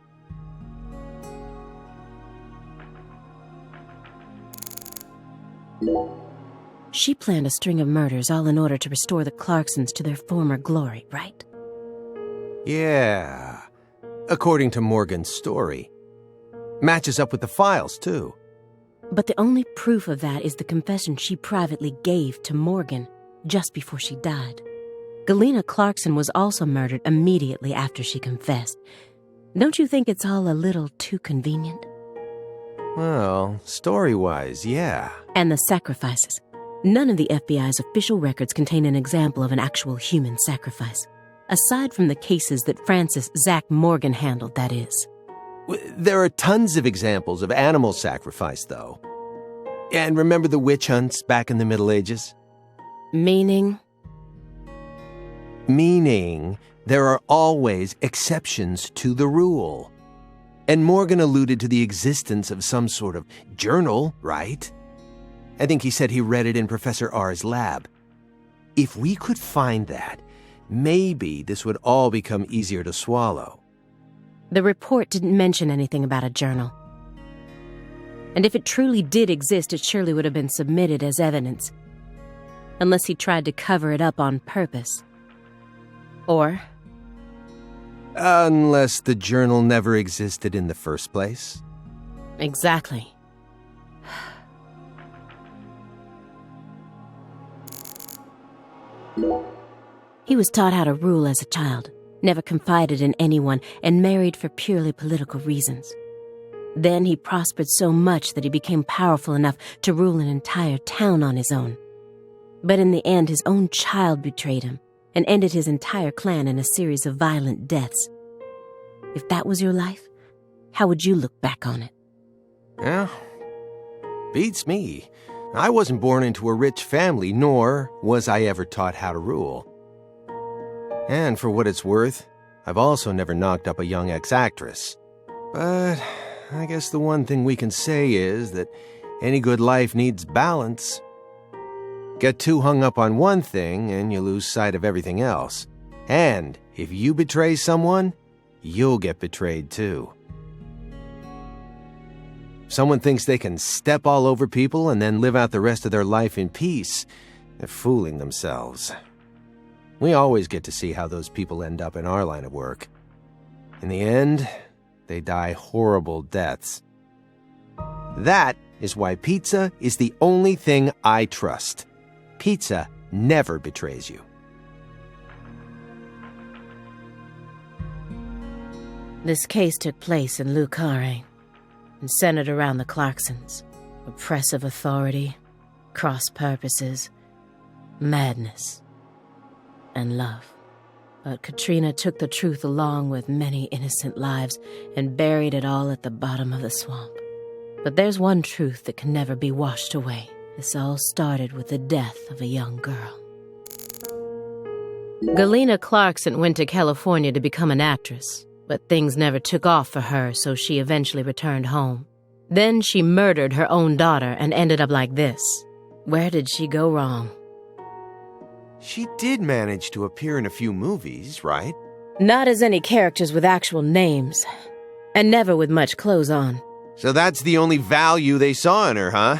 She planned a string of murders all in order to restore the Clarksons to their former glory, right? Yeah, according to Morgan's story. Matches up with the files, too. But the only proof of that is the confession she privately gave to Morgan just before she died. Galena Clarkson was also murdered immediately after she confessed. Don't you think it's all a little too convenient? Well, story-wise, yeah. And the sacrifices. None of the FBI's official records contain an example of an actual human sacrifice. Aside from the cases that Francis Zach Morgan handled, that is. There are tons of examples of animal sacrifice, though. And remember the witch hunts back in the Middle Ages? Meaning? Meaning, there are always exceptions to the rule. And Morgan alluded to the existence of some sort of journal, right? I think he said he read it in Professor R's lab. If we could find that, maybe this would all become easier to swallow. The report didn't mention anything about a journal. And if it truly did exist, it surely would have been submitted as evidence. Unless he tried to cover it up on purpose. Or? Unless the journal never existed in the first place. Exactly. He was taught how to rule as a child, never confided in anyone, and married for purely political reasons. Then he prospered so much that he became powerful enough to rule an entire town on his own. But in the end, his own child betrayed him and ended his entire clan in a series of violent deaths. If that was your life, how would you look back on it? Yeah, beats me. I wasn't born into a rich family, nor was I ever taught how to rule. And for what it's worth, I've also never knocked up a young ex-actress. But I guess the one thing we can say is that any good life needs balance. Get too hung up on one thing and you lose sight of everything else. And if you betray someone, you'll get betrayed too. If someone thinks they can step all over people and then live out the rest of their life in peace, they're fooling themselves. We always get to see how those people end up in our line of work. In the end, they die horrible deaths. That is why pizza is the only thing I trust. Pizza never betrays you. This case took place in Lucare and centered around the Clarksons. Oppressive authority, cross purposes, madness, and love. But Katrina took the truth along with many innocent lives and buried it all at the bottom of the swamp. But there's one truth that can never be washed away. This all started with the death of a young girl. Galena Clarkson went to California to become an actress, but things never took off for her, so she eventually returned home. Then she murdered her own daughter and ended up like this. Where did she go wrong? She did manage to appear in a few movies, right? Not as any characters with actual names, and never with much clothes on. So that's the only value they saw in her, huh?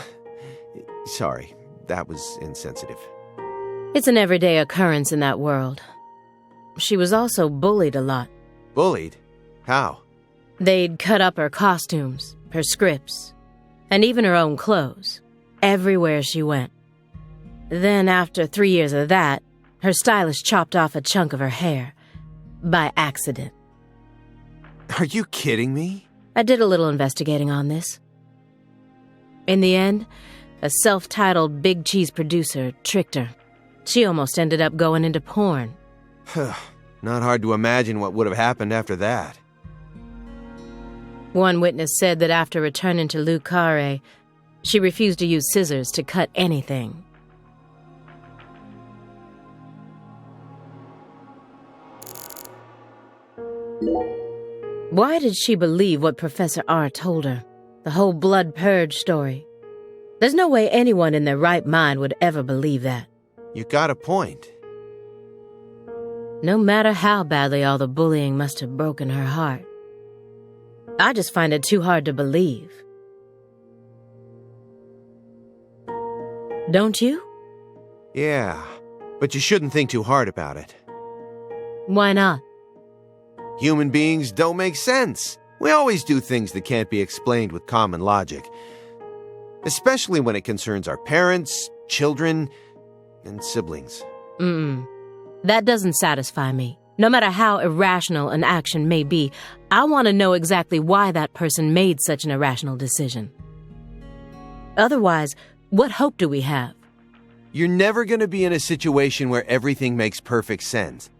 Sorry, that was insensitive. It's an everyday occurrence in that world. She was also bullied a lot. Bullied? How? They'd cut up her costumes, her scripts, and even her own clothes, everywhere she went. Then, after 3 years of that, her stylist chopped off a chunk of her hair. By accident. Are you kidding me? I did a little investigating on this. In the end, a self-titled big cheese producer tricked her. She almost ended up going into porn. Not hard to imagine what would have happened after that. One witness said that after returning to Lucare, she refused to use scissors to cut anything. Why did she believe what Professor R told her? The whole blood purge story. There's no way anyone in their right mind would ever believe that. You got a point. No matter how badly all the bullying must have broken her heart. I just find it too hard to believe. Don't you? Yeah, but you shouldn't think too hard about it. Why not? Human beings don't make sense. We always do things that can't be explained with common logic. Especially when it concerns our parents, children, and siblings. That doesn't satisfy me. No matter how irrational an action may be, I want to know exactly why that person made such an irrational decision. Otherwise, what hope do we have? You're never going to be in a situation where everything makes perfect sense.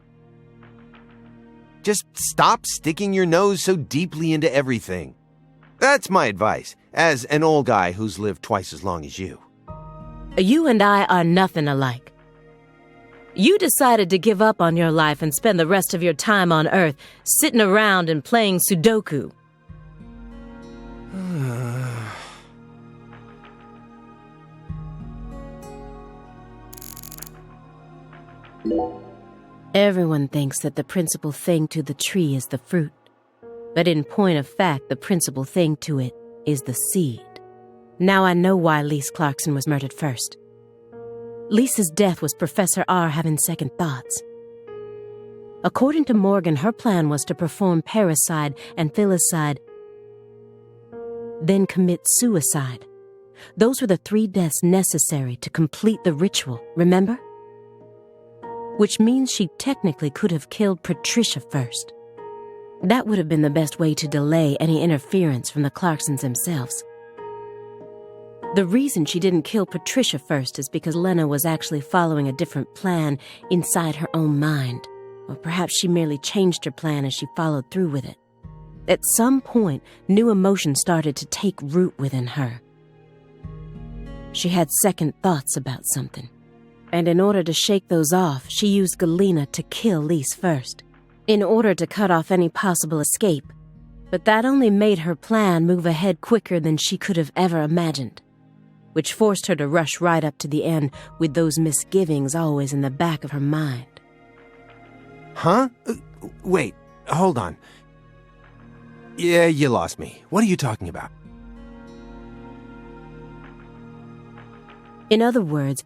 Just stop sticking your nose so deeply into everything. That's my advice, as an old guy who's lived twice as long as you. You and I are nothing alike. You decided to give up on your life and spend the rest of your time on Earth sitting around and playing Sudoku. Everyone thinks that the principal thing to the tree is the fruit. But in point of fact, the principal thing to it is the seed. Now I know why Lise Clarkson was murdered first. Lisa's death was Professor R having second thoughts. According to Morgan, her plan was to perform parricide and filicide, then commit suicide. Those were the 3 deaths necessary to complete the ritual, remember? Which means she technically could have killed Patricia first. That would have been the best way to delay any interference from the Clarksons themselves. The reason she didn't kill Patricia first is because Lena was actually following a different plan inside her own mind. Or perhaps she merely changed her plan as she followed through with it. At some point, new emotions started to take root within her. She had second thoughts about something. And in order to shake those off, she used Galena to kill Lise first, in order to cut off any possible escape. But that only made her plan move ahead quicker than she could have ever imagined, which forced her to rush right up to the end with those misgivings always in the back of her mind. Huh? Wait, hold on. Yeah, you lost me. What are you talking about? In other words,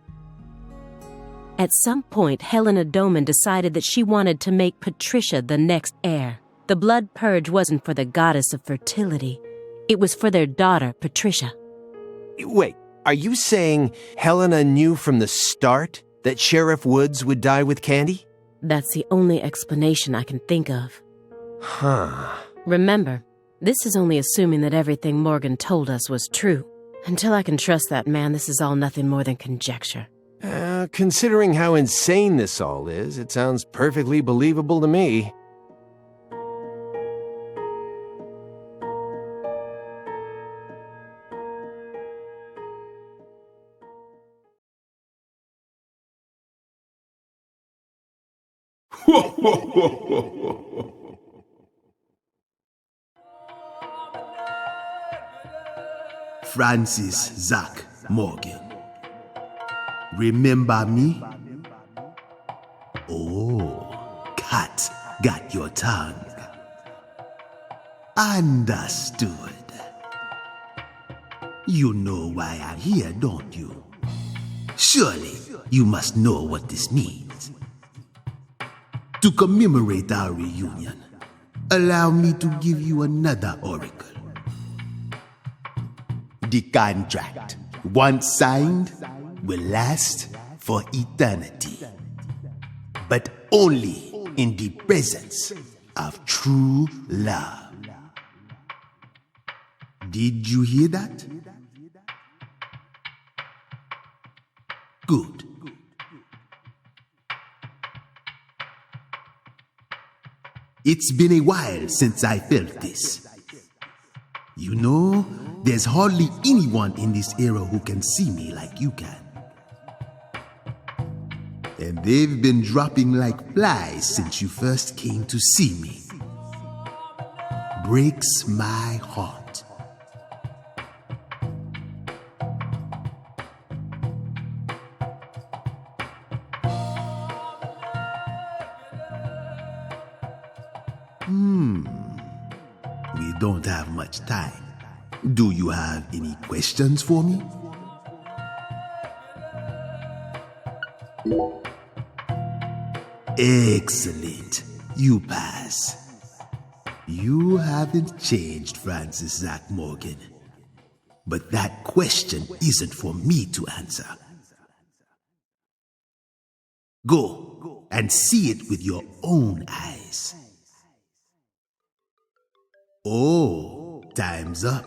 at some point, Helena Doman decided that she wanted to make Patricia the next heir. The blood purge wasn't for the goddess of fertility. It was for their daughter, Patricia. Wait, are you saying Helena knew from the start that Sheriff Woods would die with Candy? That's the only explanation I can think of. Huh. Remember, this is only assuming that everything Morgan told us was true. Until I can trust that man, this is all nothing more than conjecture. Considering how insane this all is, it sounds perfectly believable to me. Francis Zach Morgan. Remember me? Oh, cat got your tongue. Understood. You know why I'm here, don't you? Surely you must know what this means. To commemorate our reunion, allow me to give you another oracle. The contract, once signed, will last for eternity, but only in the presence of true love. Did you hear that? Good. It's been a while since I felt this. You know, there's hardly anyone in this era who can see me like you can. And they've been dropping like flies since you first came to see me. breaks my heart. We don't have much time. Do you have any questions for me? Excellent. You pass. You haven't changed, Francis Zach Morgan. But that question isn't for me to answer. Go and see it with your own eyes. Oh, time's up.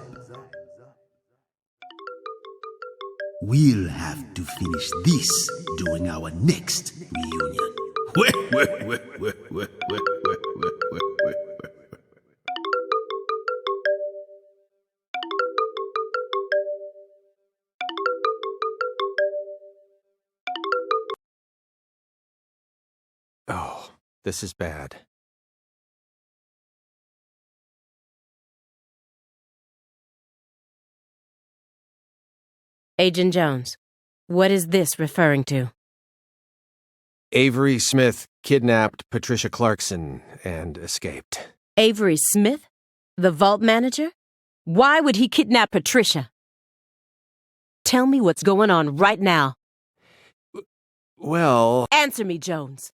We'll have to finish this during our next reunion. Oh, this is bad. Agent Jones, what is this referring to? Avery Smith kidnapped Patricia Clarkson and escaped. Avery Smith? The vault manager? Why would he kidnap Patricia? Tell me what's going on right now. Well... Answer me, Jones.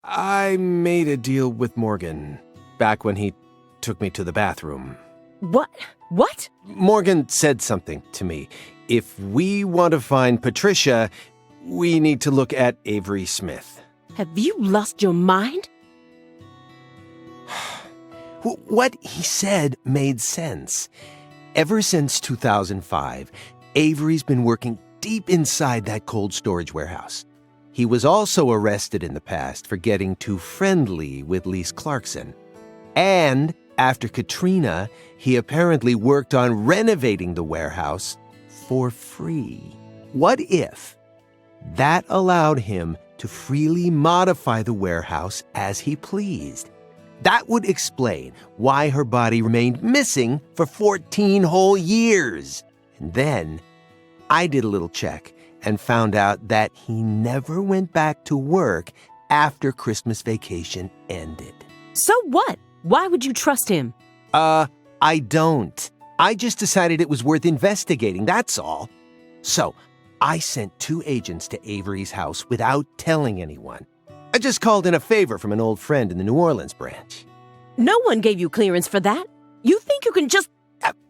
I made a deal with Morgan back when he took me to the bathroom. What? What? Morgan said something to me. If we want to find Patricia, we need to look at Avery Smith. Have you lost your mind? What he said made sense. Ever since 2005, Avery's been working deep inside that cold storage warehouse. He was also arrested in the past for getting too friendly with Lise Clarkson. And after Katrina, he apparently worked on renovating the warehouse for free. What if that allowed him to freely modify the warehouse as he pleased? That would explain why her body remained missing for 14 whole years. And then I did a little check and found out that he never went back to work after Christmas vacation ended. So what? Why would you trust him? I don't. I just decided it was worth investigating, that's all. So, I sent 2 agents to Avery's house without telling anyone. I just called in a favor from an old friend in the New Orleans branch. No one gave you clearance for that. You think you can just...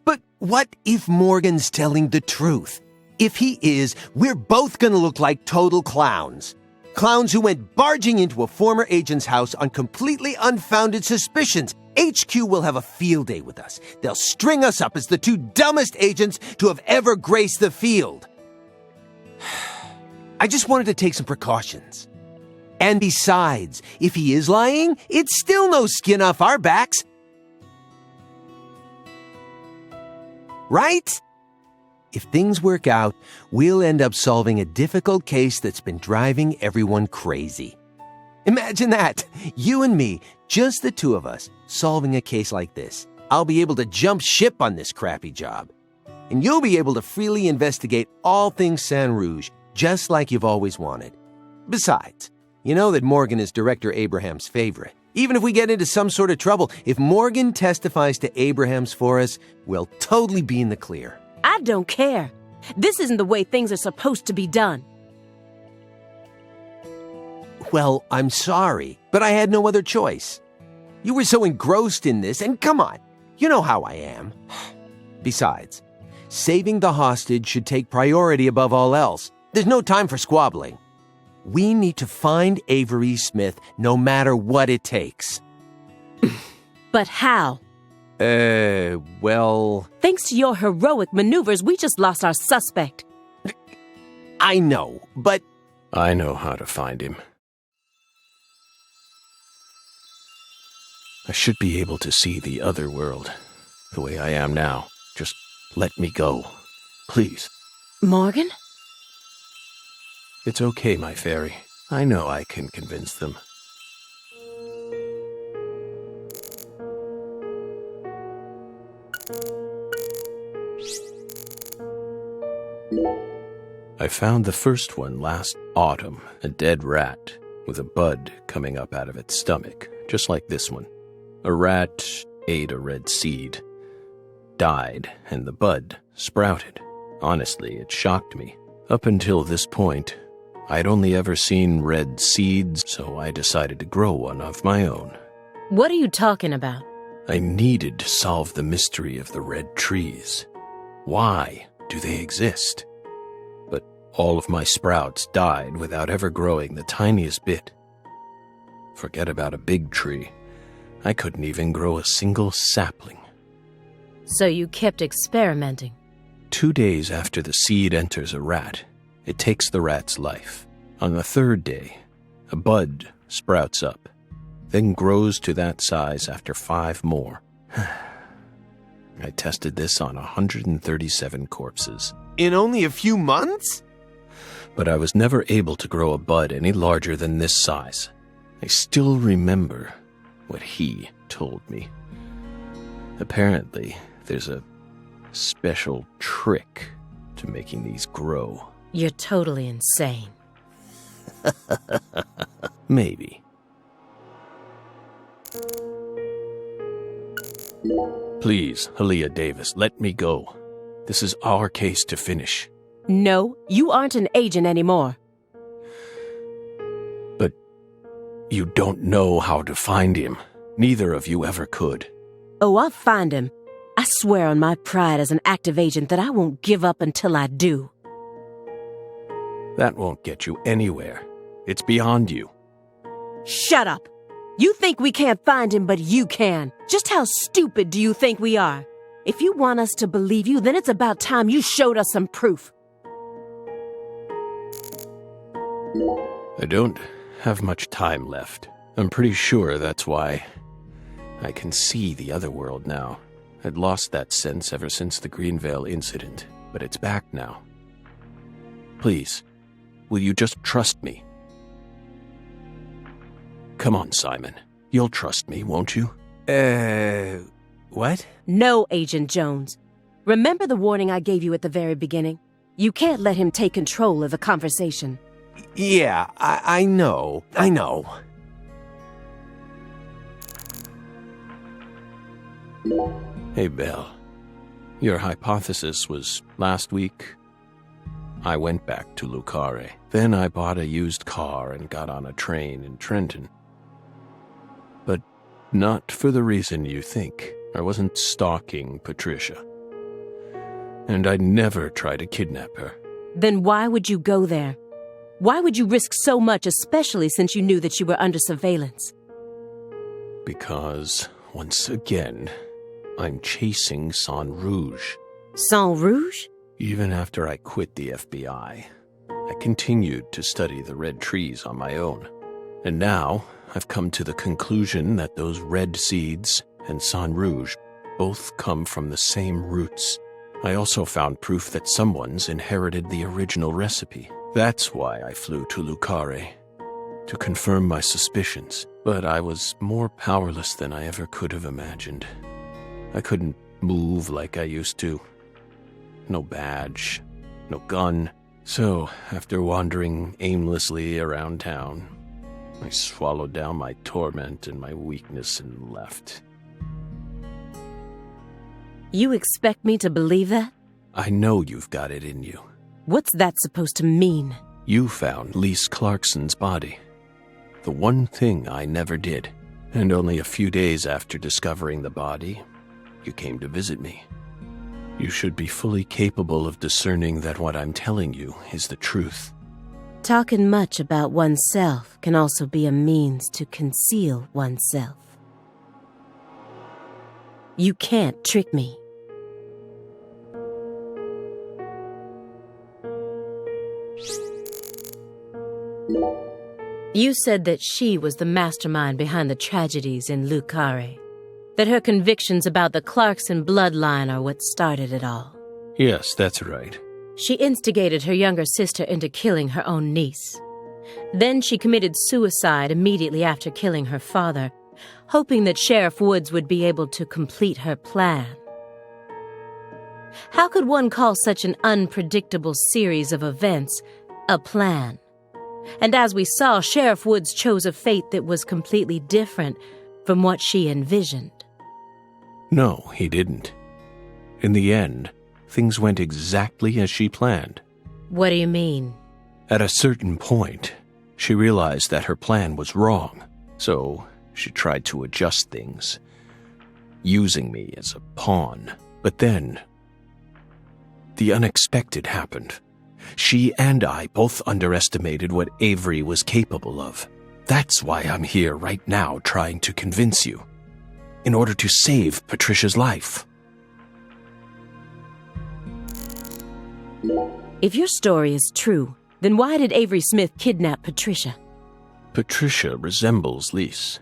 But what if Morgan's telling the truth? If he is, we're both gonna look like total clowns. Clowns who went barging into a former agent's house on completely unfounded suspicions. HQ will have a field day with us. They'll string us up as the 2 dumbest agents to have ever graced the field. I just wanted to take some precautions. And besides, if he is lying, it's still no skin off our backs. Right? If things work out, we'll end up solving a difficult case that's been driving everyone crazy. Imagine that! You and me, just the 2 of us, solving a case like this. I'll be able to jump ship on this crappy job. And you'll be able to freely investigate all things Saint Rouge, just like you've always wanted. Besides, you know that Morgan is Director Abraham's favorite. Even if we get into some sort of trouble, if Morgan testifies to Abraham's for us, we'll totally be in the clear. I don't care. This isn't the way things are supposed to be done. Well, I'm sorry, but I had no other choice. You were so engrossed in this, and come on, you know how I am. Besides, saving the hostage should take priority above all else. There's no time for squabbling. We need to find Avery Smith no matter what it takes. But how? Well... Thanks to your heroic maneuvers, we just lost our suspect. I know, but... I know how to find him. I should be able to see the other world, the way I am now. Just let me go. Please. Morgan? It's okay, my fairy. I know I can convince them. I found the first one last autumn, a dead rat with a bud coming up out of its stomach, just like this one. A rat ate a red seed, died, and the bud sprouted. Honestly, it shocked me. Up until this point, I'd only ever seen red seeds, so I decided to grow one of my own. What are you talking about? I needed to solve the mystery of the red trees. Why do they exist? But all of my sprouts died without ever growing the tiniest bit. Forget about a big tree. I couldn't even grow a single sapling. So you kept experimenting. 2 days after the seed enters a rat, it takes the rat's life. On the 3rd day, a bud sprouts up, then grows to that size after 5 more. I tested this on 137 corpses. In only a few months? But I was never able to grow a bud any larger than this size. I still remember what he told me. Apparently, there's a special trick to making these grow. You're totally insane. Maybe. Please, Aaliyah Davis, let me go. This is our case to finish. No, you aren't an agent anymore. But you don't know how to find him. Neither of you ever could. Oh, I'll find him. I swear on my pride as an active agent that I won't give up until I do. That won't get you anywhere. It's beyond you. Shut up! You think we can't find him, but you can. Just how stupid do you think we are? If you want us to believe you, then it's about time you showed us some proof. I don't have much time left. I'm pretty sure that's why I can see the other world now. I'd lost that sense ever since the Greenvale incident, but it's back now. Please, will you just trust me? Come on, Simon. You'll trust me, won't you? What? No, Agent Jones. Remember the warning I gave you at the very beginning? You can't let him take control of the conversation. Yeah, I know. I know. Hey, Belle. Your hypothesis was last week. I went back to Lucare. Then I bought a used car and got on a train in Trenton. But not for the reason you think. I wasn't stalking Patricia. And I'd never try to kidnap her. Then why would you go there? Why would you risk so much, especially since you knew that you were under surveillance? Because, once again, I'm chasing Sang Rouge. Sang Rouge? Even after I quit the FBI, I continued to study the red trees on my own. And now, I've come to the conclusion that those red seeds and Sang Rouge both come from the same roots. I also found proof that someone's inherited the original recipe. That's why I flew to Lucare, to confirm my suspicions. But I was more powerless than I ever could have imagined. I couldn't move like I used to. No badge, no gun. So, after wandering aimlessly around town, I swallowed down my torment and my weakness and left. You expect me to believe that? I know you've got it in you. What's that supposed to mean? You found Lise Clarkson's body. The one thing I never did. And only a few days after discovering the body, you came to visit me. You should be fully capable of discerning that what I'm telling you is the truth. Talking much about oneself can also be a means to conceal oneself. You can't trick me. You said that she was the mastermind behind the tragedies in Lucare. That her convictions about the Clarkson bloodline are what started it all. Yes, that's right. She instigated her younger sister into killing her own niece. Then she committed suicide immediately after killing her father, hoping that Sheriff Woods would be able to complete her plan. How could one call such an unpredictable series of events a plan? And as we saw, Sheriff Woods chose a fate that was completely different from what she envisioned. No, he didn't. In the end, things went exactly as she planned. What do you mean? At a certain point, she realized that her plan was wrong, so she tried to adjust things, using me as a pawn. But then, the unexpected happened. She and I both underestimated what Avery was capable of. That's why I'm here right now trying to convince you, in order to save Patricia's life. If your story is true, then why did Avery Smith kidnap Patricia? Patricia resembles Lise.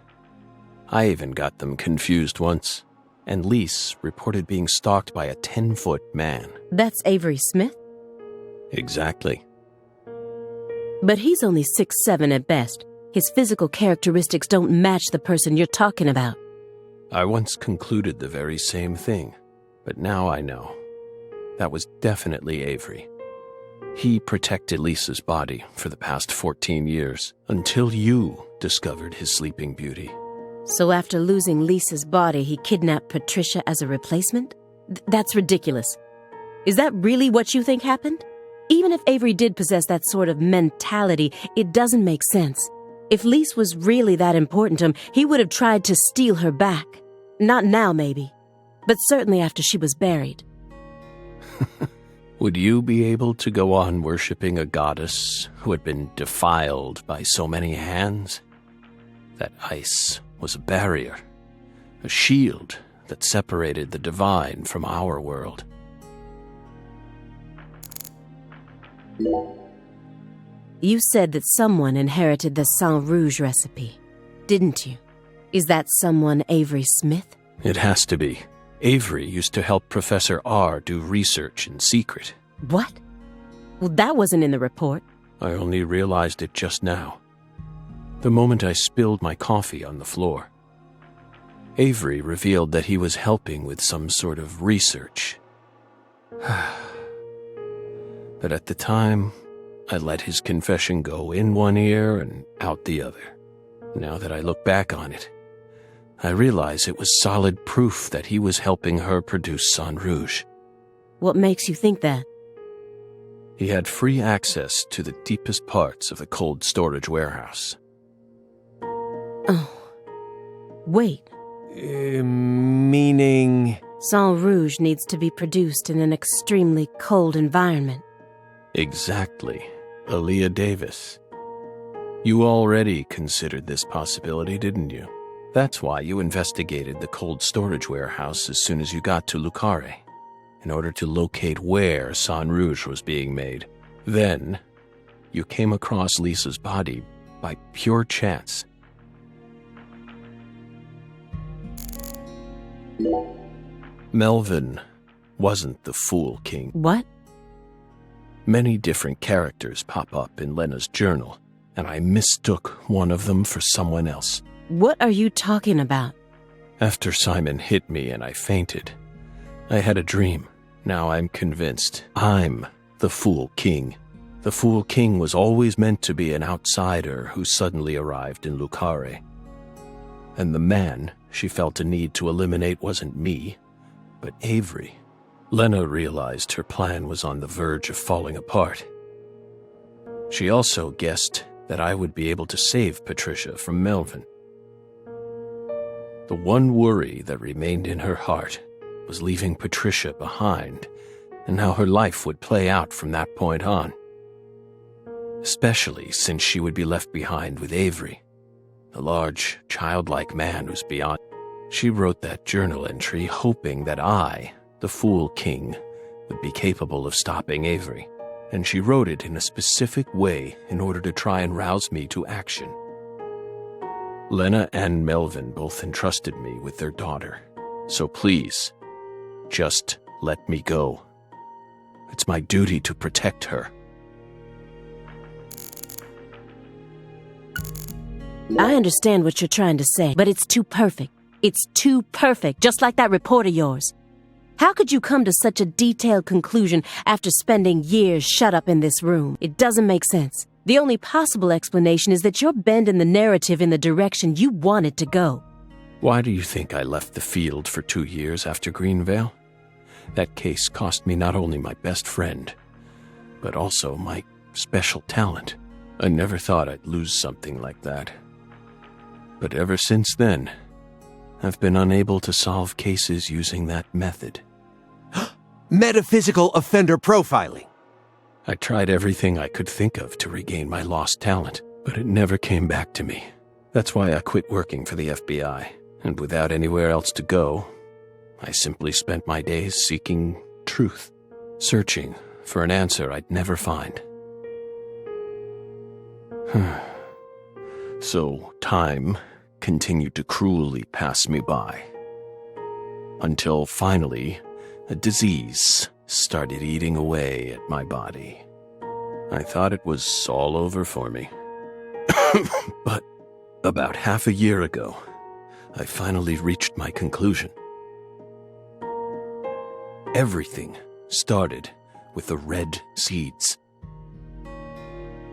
I even got them confused once, and Lise reported being stalked by a 10-foot man. That's Avery Smith? Exactly. But he's only 6'7" at best. His physical characteristics don't match the person you're talking about. I once concluded the very same thing, but now I know. That was definitely Avery. He protected Lisa's body for the past 14 years, until you discovered his sleeping beauty. So after losing Lisa's body, he kidnapped Patricia as a replacement? That's ridiculous. Is that really what you think happened? Even if Avery did possess that sort of mentality, it doesn't make sense. If Lise was really that important to him, he would have tried to steal her back. Not now, maybe, but certainly after she was buried. Would you be able to go on worshipping a goddess who had been defiled by so many hands? That ice was a barrier, a shield that separated the divine from our world. You said that someone inherited the Sang Rouge recipe, didn't you? Is that someone Avery Smith? It has to be. Avery used to help Professor R do research in secret. What? Well, that wasn't in the report. I only realized it just now. The moment I spilled my coffee on the floor. Avery revealed that he was helping with some sort of research. But at the time, I let his confession go in one ear and out the other. Now that I look back on it, I realize it was solid proof that he was helping her produce Sang Rouge. What makes you think that? He had free access to the deepest parts of the cold storage warehouse. Oh. Wait. Meaning? Sang Rouge needs to be produced in an extremely cold environment. Exactly. Aaliyah Davis. You already considered this possibility, didn't you? That's why you investigated the cold storage warehouse as soon as you got to Lucare, in order to locate where Sang Rouge was being made. Then, you came across Lisa's body by pure chance. Melvin wasn't the Fool King. What? Many different characters pop up in Lena's journal, and I mistook one of them for someone else. What are you talking about? After Simon hit me and I fainted, I had a dream. Now I'm convinced I'm the Fool King. The Fool King was always meant to be an outsider who suddenly arrived in Lucare. And the man she felt a need to eliminate wasn't me, but Avery. Lena realized her plan was on the verge of falling apart. She also guessed that I would be able to save Patricia from Melvin. The one worry that remained in her heart was leaving Patricia behind and how her life would play out from that point on. Especially since she would be left behind with Avery, a large, childlike man who's beyond. She wrote that journal entry hoping that I, the Fool King, would be capable of stopping Avery, and she wrote it in a specific way in order to try and rouse me to action. Lena and Melvin both entrusted me with their daughter, so please, just let me go. It's my duty to protect her. I understand what you're trying to say, but it's too perfect. It's too perfect, just like that report of yours. How could you come to such a detailed conclusion after spending years shut up in this room? It doesn't make sense. The only possible explanation is that you're bending the narrative in the direction you want it to go. Why do you think I left the field for 2 years after Greenvale? That case cost me not only my best friend, but also my special talent. I never thought I'd lose something like that. But ever since then, I've been unable to solve cases using that method. Metaphysical offender profiling. I tried everything I could think of to regain my lost talent, but it never came back to me. That's why I quit working for the FBI, and without anywhere else to go, I simply spent my days seeking truth, searching for an answer I'd never find. So time continued to cruelly pass me by, until finally a disease started eating away at my body. I thought it was all over for me. But about half a year ago, I finally reached my conclusion. Everything started with the red seeds.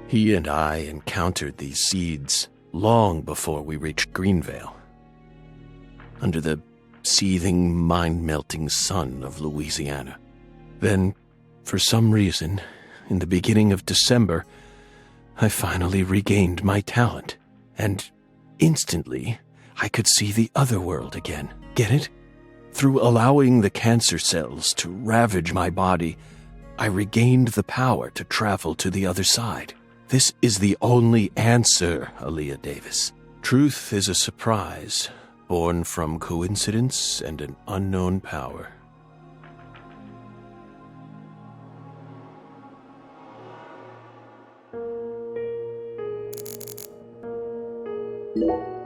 He and I encountered these seeds long before we reached Greenvale, under the seething, mind-melting sun of Louisiana. Then, for some reason, in the beginning of December, I finally regained my talent, and instantly I could see the other world again. Get it? Through allowing the cancer cells to ravage my body, I regained the power to travel to the other side. This is the only answer, Aaliyah Davis. Truth is a surprise, born from coincidence and an unknown power.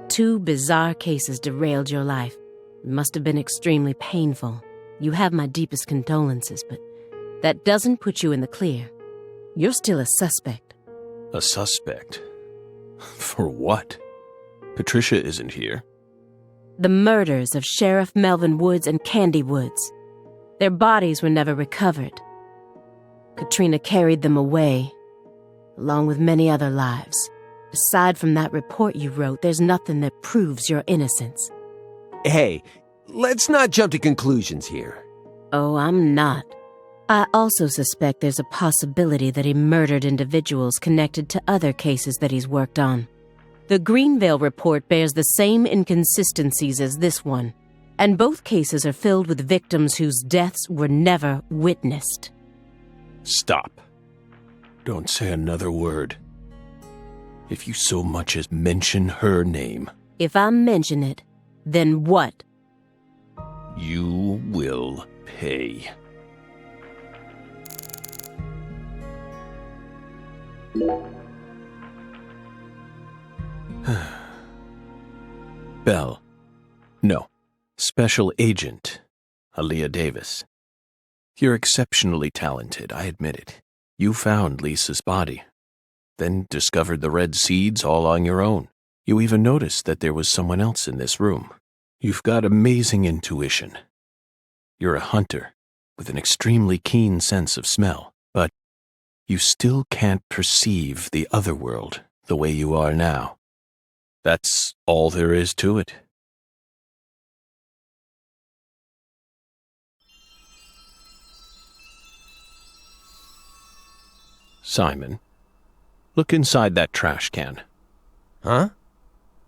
Two bizarre cases derailed your life. It must have been extremely painful. You have my deepest condolences, but that doesn't put you in the clear. You're still a suspect. A suspect? For what? Patricia isn't here. The murders of Sheriff Melvin Woods and Candy Woods. Their bodies were never recovered. Katrina carried them away, along with many other lives. Aside from that report you wrote, there's nothing that proves your innocence. Hey, let's not jump to conclusions here. Oh, I'm not. I also suspect there's a possibility that he murdered individuals connected to other cases that he's worked on. The Greenvale report bears the same inconsistencies as this one, and both cases are filled with victims whose deaths were never witnessed. Stop. Don't say another word. If you so much as mention her name... If I mention it, then what? You will pay. Belle. No. Special Agent Aaliyah Davis. You're exceptionally talented, I admit it. You found Lisa's body, then discovered the red seeds all on your own. You even noticed that there was someone else in this room. You've got amazing intuition. You're a hunter with an extremely keen sense of smell, but you still can't perceive the other world the way you are now. That's all there is to it. Simon, look inside that trash can. Huh?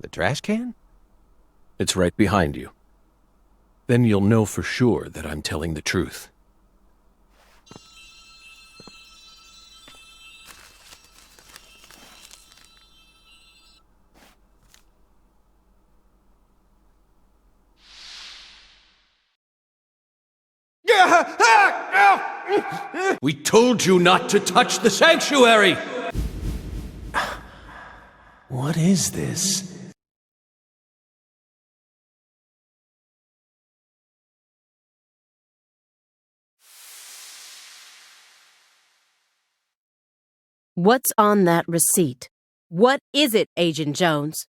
The trash can? It's right behind you. Then you'll know for sure that I'm telling the truth. We told you not to touch the sanctuary! What is this? What's on that receipt? What is it, Agent Jones?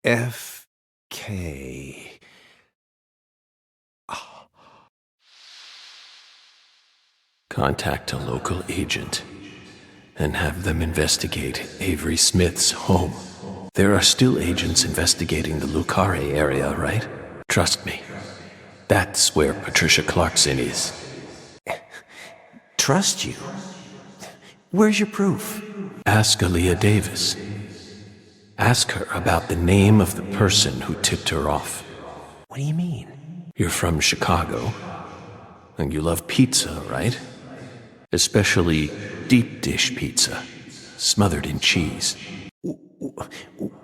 F.K. Contact a local agent and have them investigate Avery Smith's home. There are still agents investigating the Lucare area, right? Trust me. That's where Patricia Clarkson is. Trust you? Where's your proof? Ask Aaliyah Davis. Ask her about the name of the person who tipped her off. What do you mean? You're from Chicago, and you love pizza, right? Especially deep dish pizza, smothered in cheese.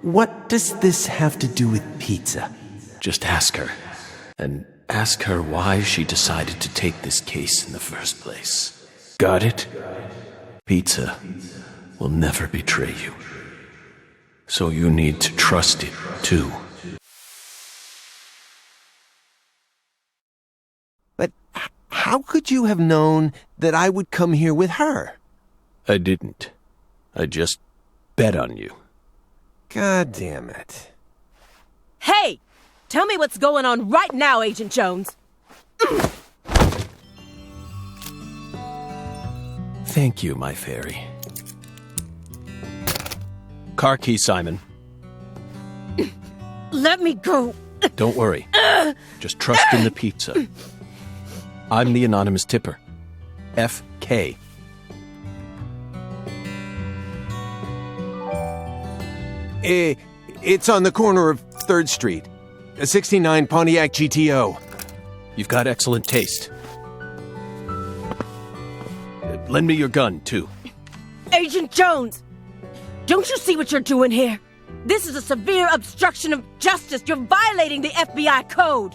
What does this have to do with pizza? Just ask her, and ask her why she decided to take this case in the first place. Got it? Pizza will never betray you. So you need to trust it, too. But how could you have known that I would come here with her? I didn't. I just bet on you. God damn it. Hey! Tell me what's going on right now, Agent Jones. Thank you, my fairy. Car key, Simon. Let me go. Don't worry. Just trust in the pizza. I'm the anonymous tipper. FK. It's on the corner of 3rd Street. A 69 Pontiac GTO. You've got excellent taste. Lend me your gun, too. Agent Jones! Don't you see what you're doing here? This is a severe obstruction of justice. You're violating the FBI code.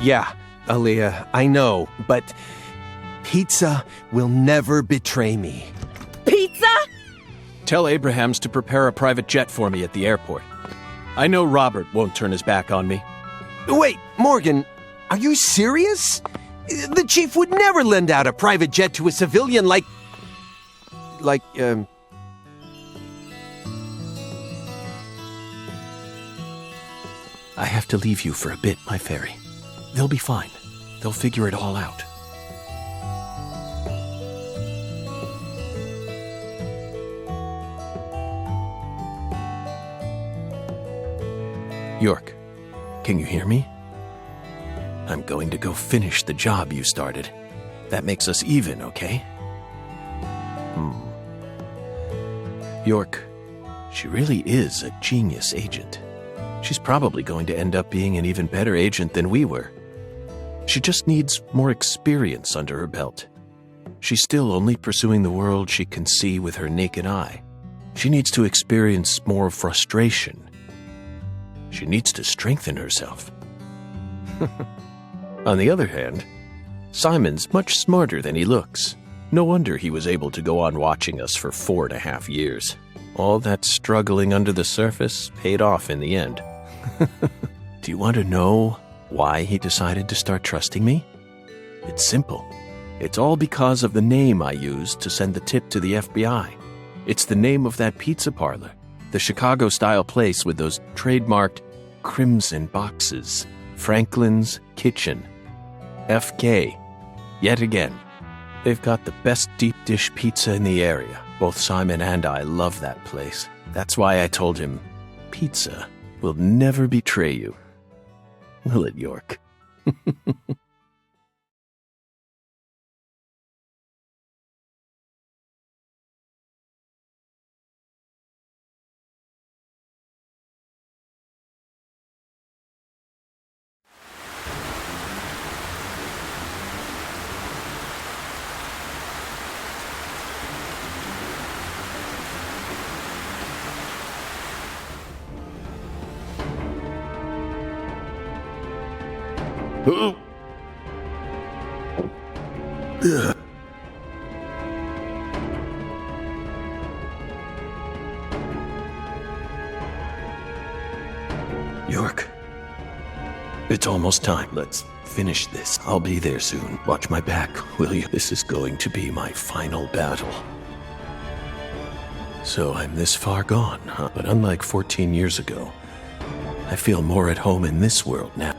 Yeah, Aaliyah, I know, but pizza will never betray me. Pizza? Tell Abrahams to prepare a private jet for me at the airport. I know Robert won't turn his back on me. Wait, Morgan, are you serious? The chief would never lend out a private jet to a civilian like... I have to leave you for a bit, my fairy. They'll be fine. They'll figure it all out. York, can you hear me? I'm going to go finish the job you started. That makes us even, okay? York, she really is a genius agent. She's probably going to end up being an even better agent than we were. She just needs more experience under her belt. She's still only pursuing the world she can see with her naked eye. She needs to experience more frustration. She needs to strengthen herself. On the other hand, Simon's much smarter than he looks. No wonder he was able to go on watching us for 4.5 years. All that struggling under the surface paid off in the end. Do you want to know why he decided to start trusting me? It's simple. It's all because of the name I used to send the tip to the FBI. It's the name of that pizza parlor, the Chicago-style place with those trademarked crimson boxes. Franklin's Kitchen. FK. Yet again. They've got the best deep dish pizza in the area. Both Simon and I love that place. That's why I told him, pizza will never betray you. Will it, York? York, it's almost time. Let's finish this. I'll be there soon. Watch my back, will you? This is going to be my final battle. So I'm this far gone, huh? But unlike 14 years ago, I feel more at home in this world now.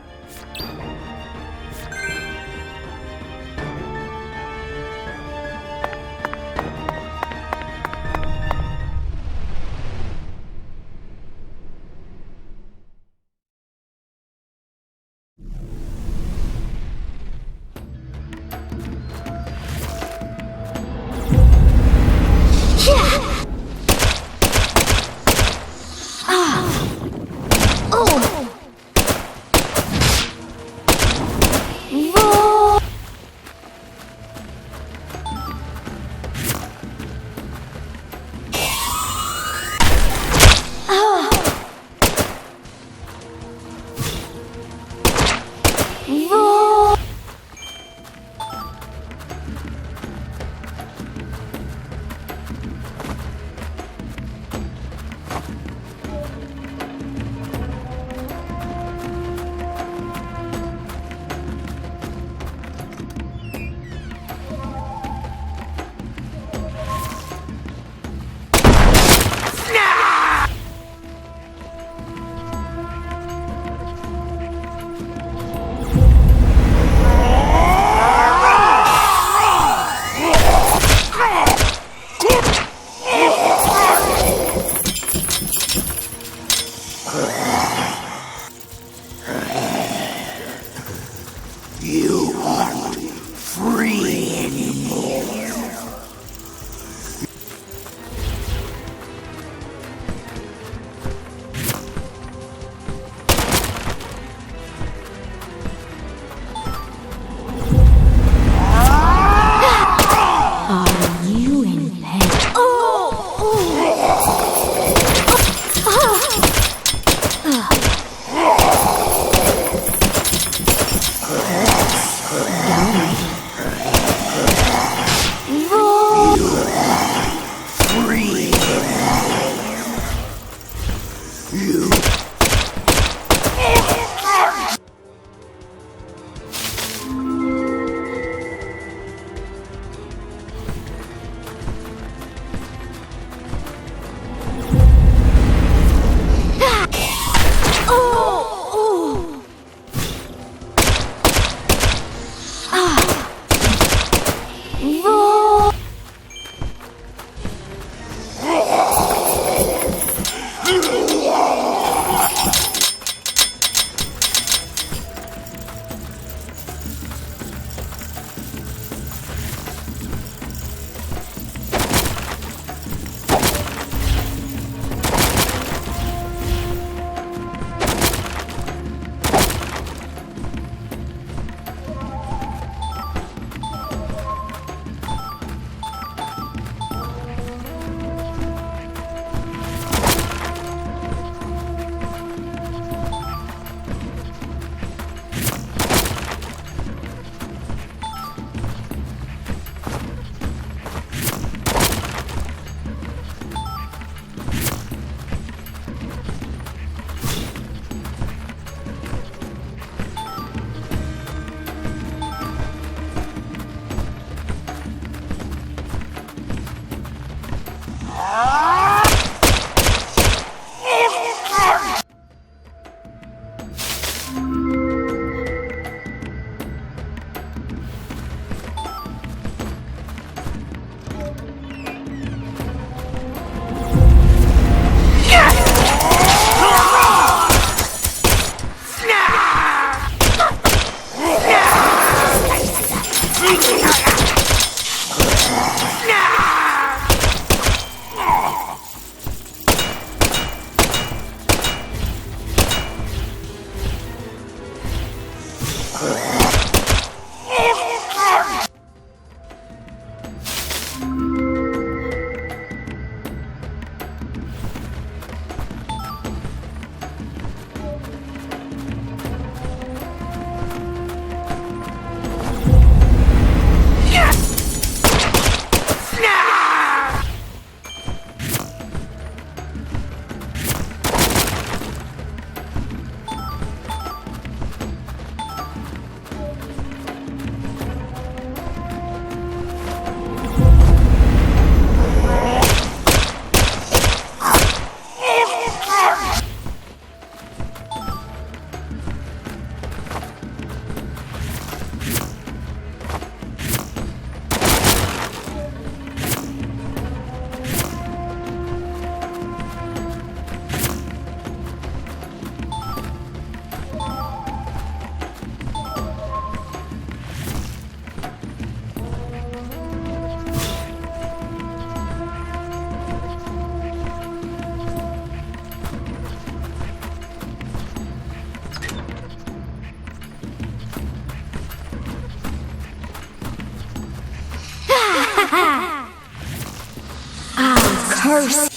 Curse.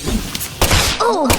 Oh.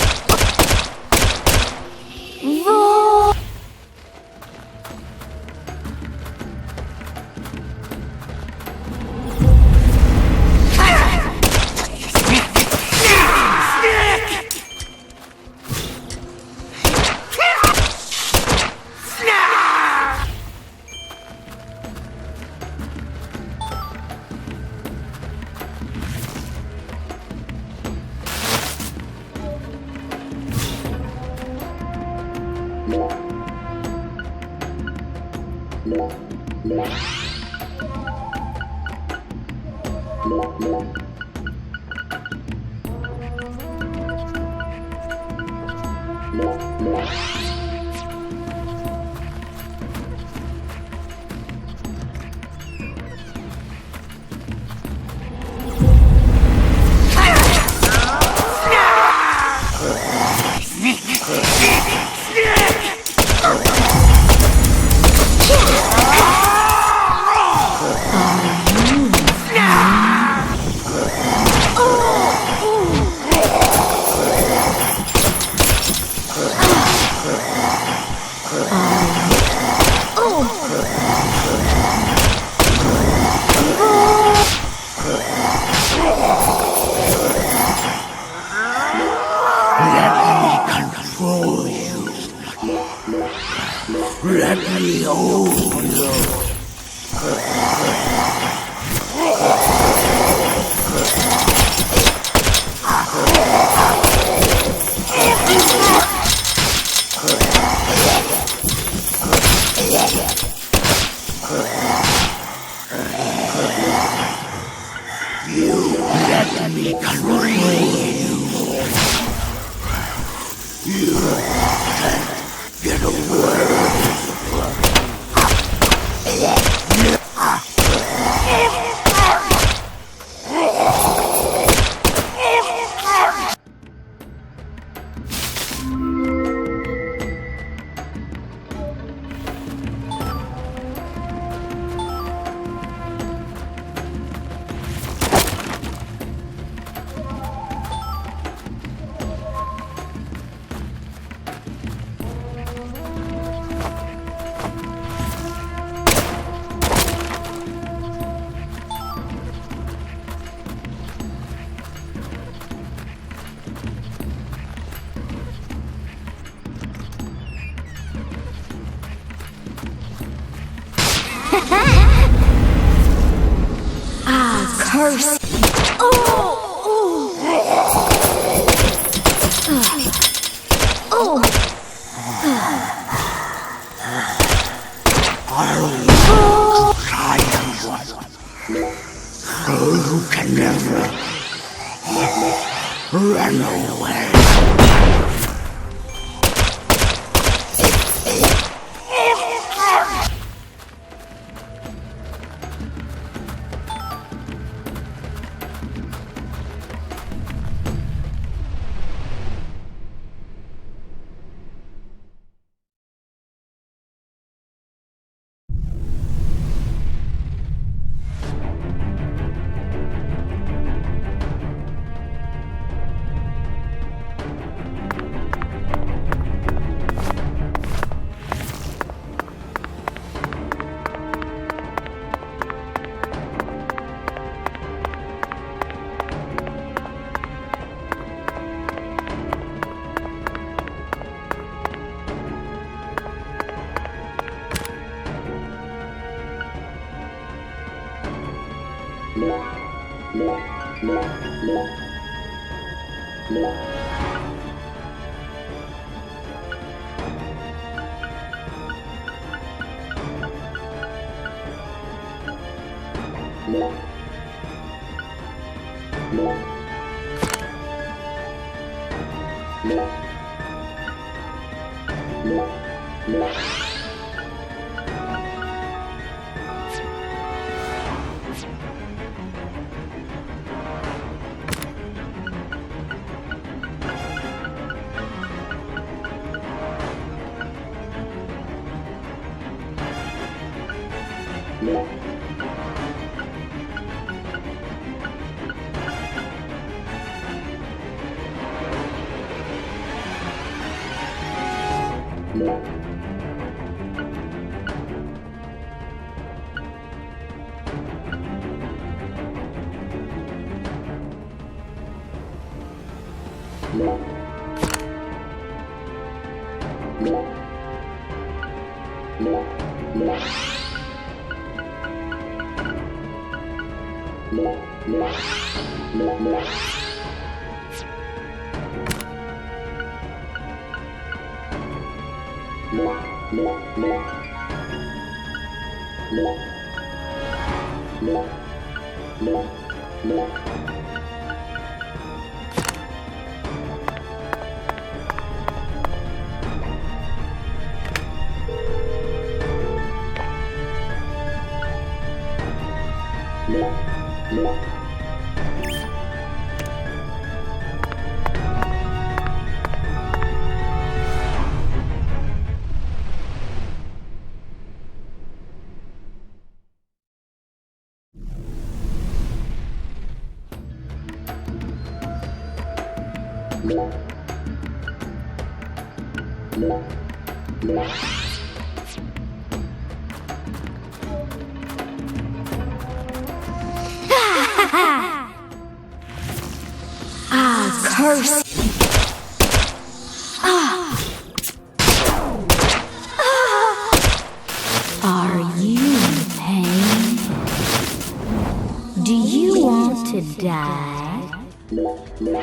Let me own you. You let me control you. You can't get away. Curse. Oh! I'll triumph. So you can never run away. Curse. Are you in pain? Do you want to die? Roar!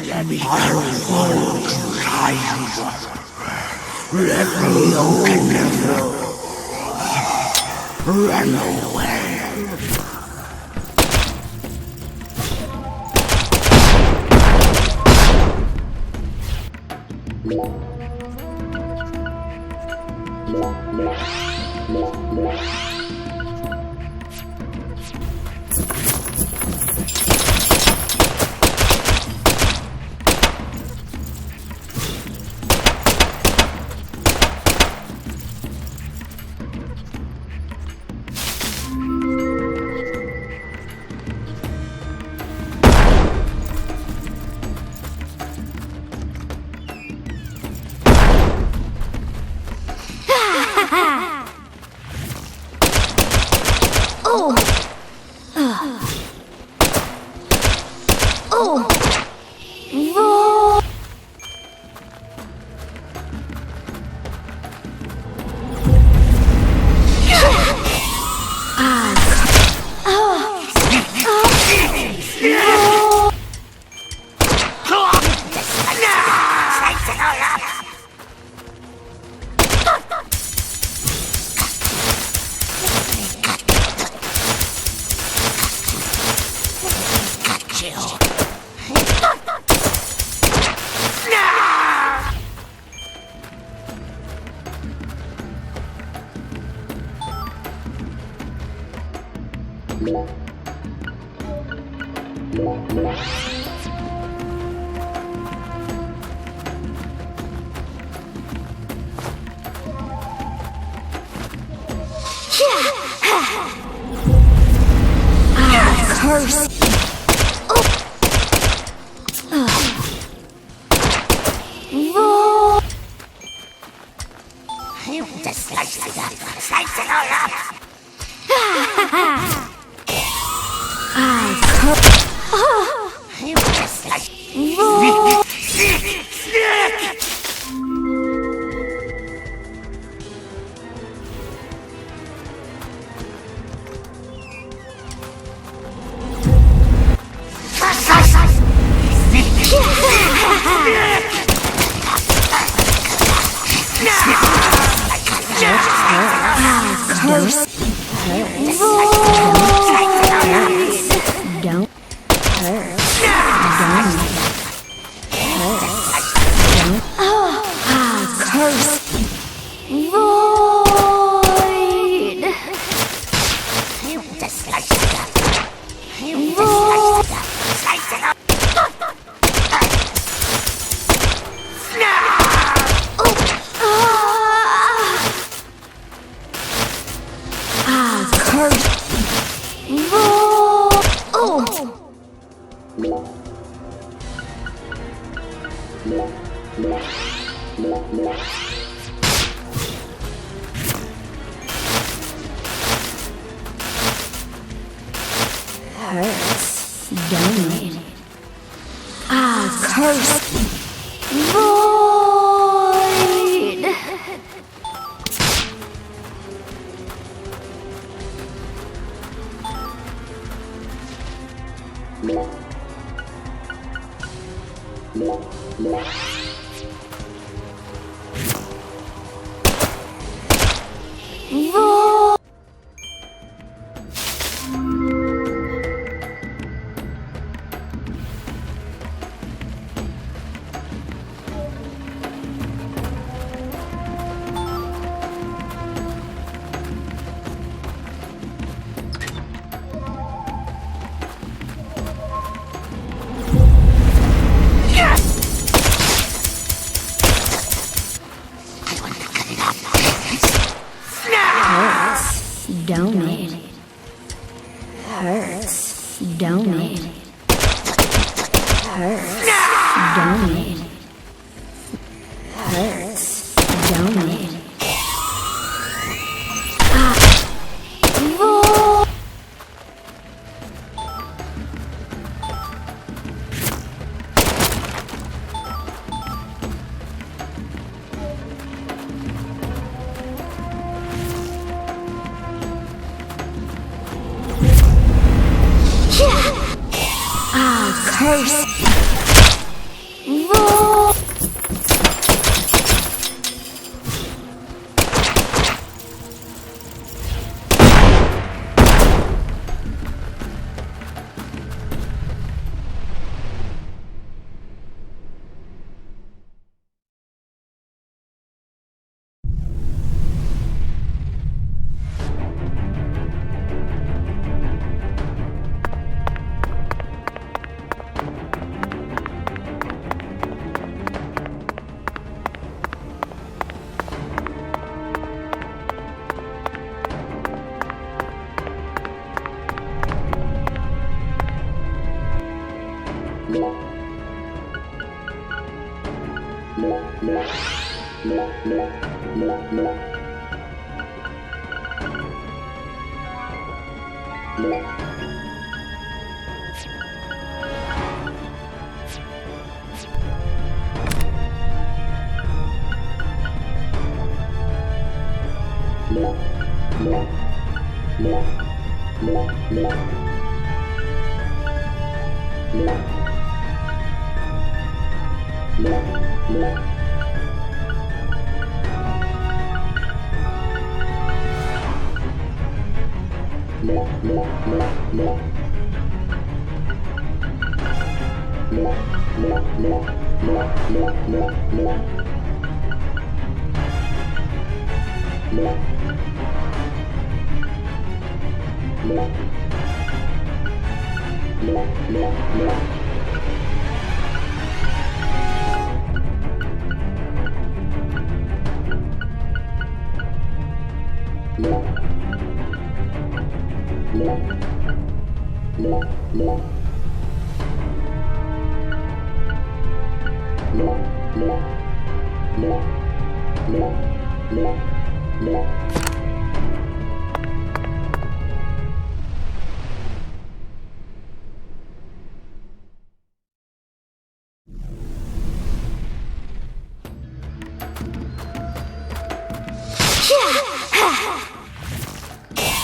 let me go. Let me open them. Run away.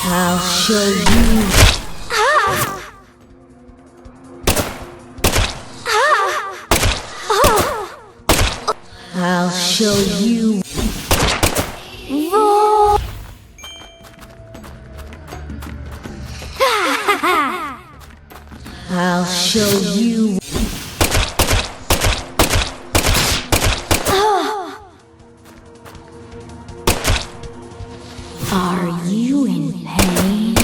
I'll show you. I'll show you. I'll show you. Are you in pain?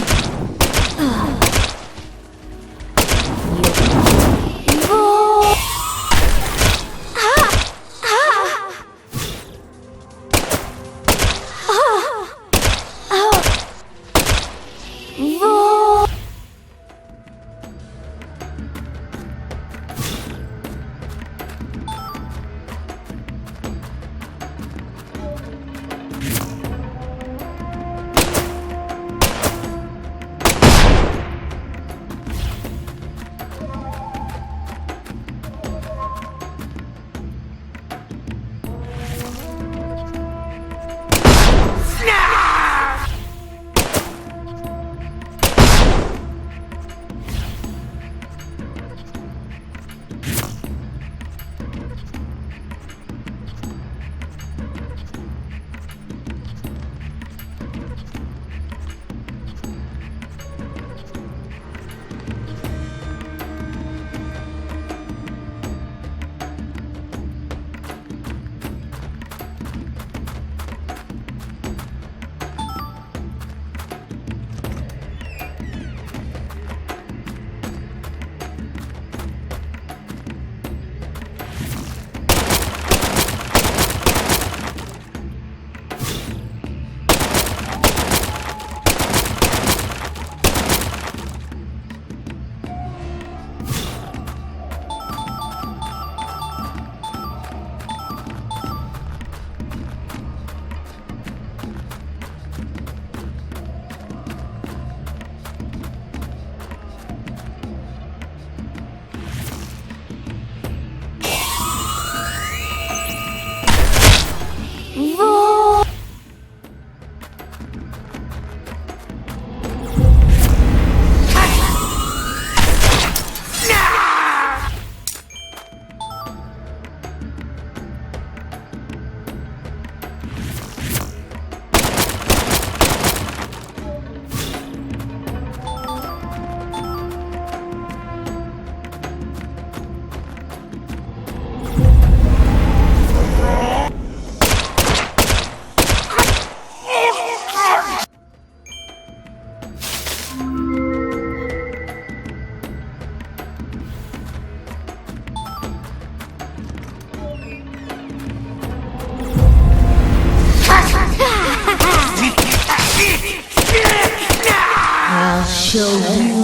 I'll show you.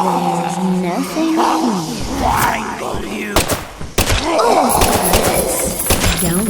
There's nothing here. Don't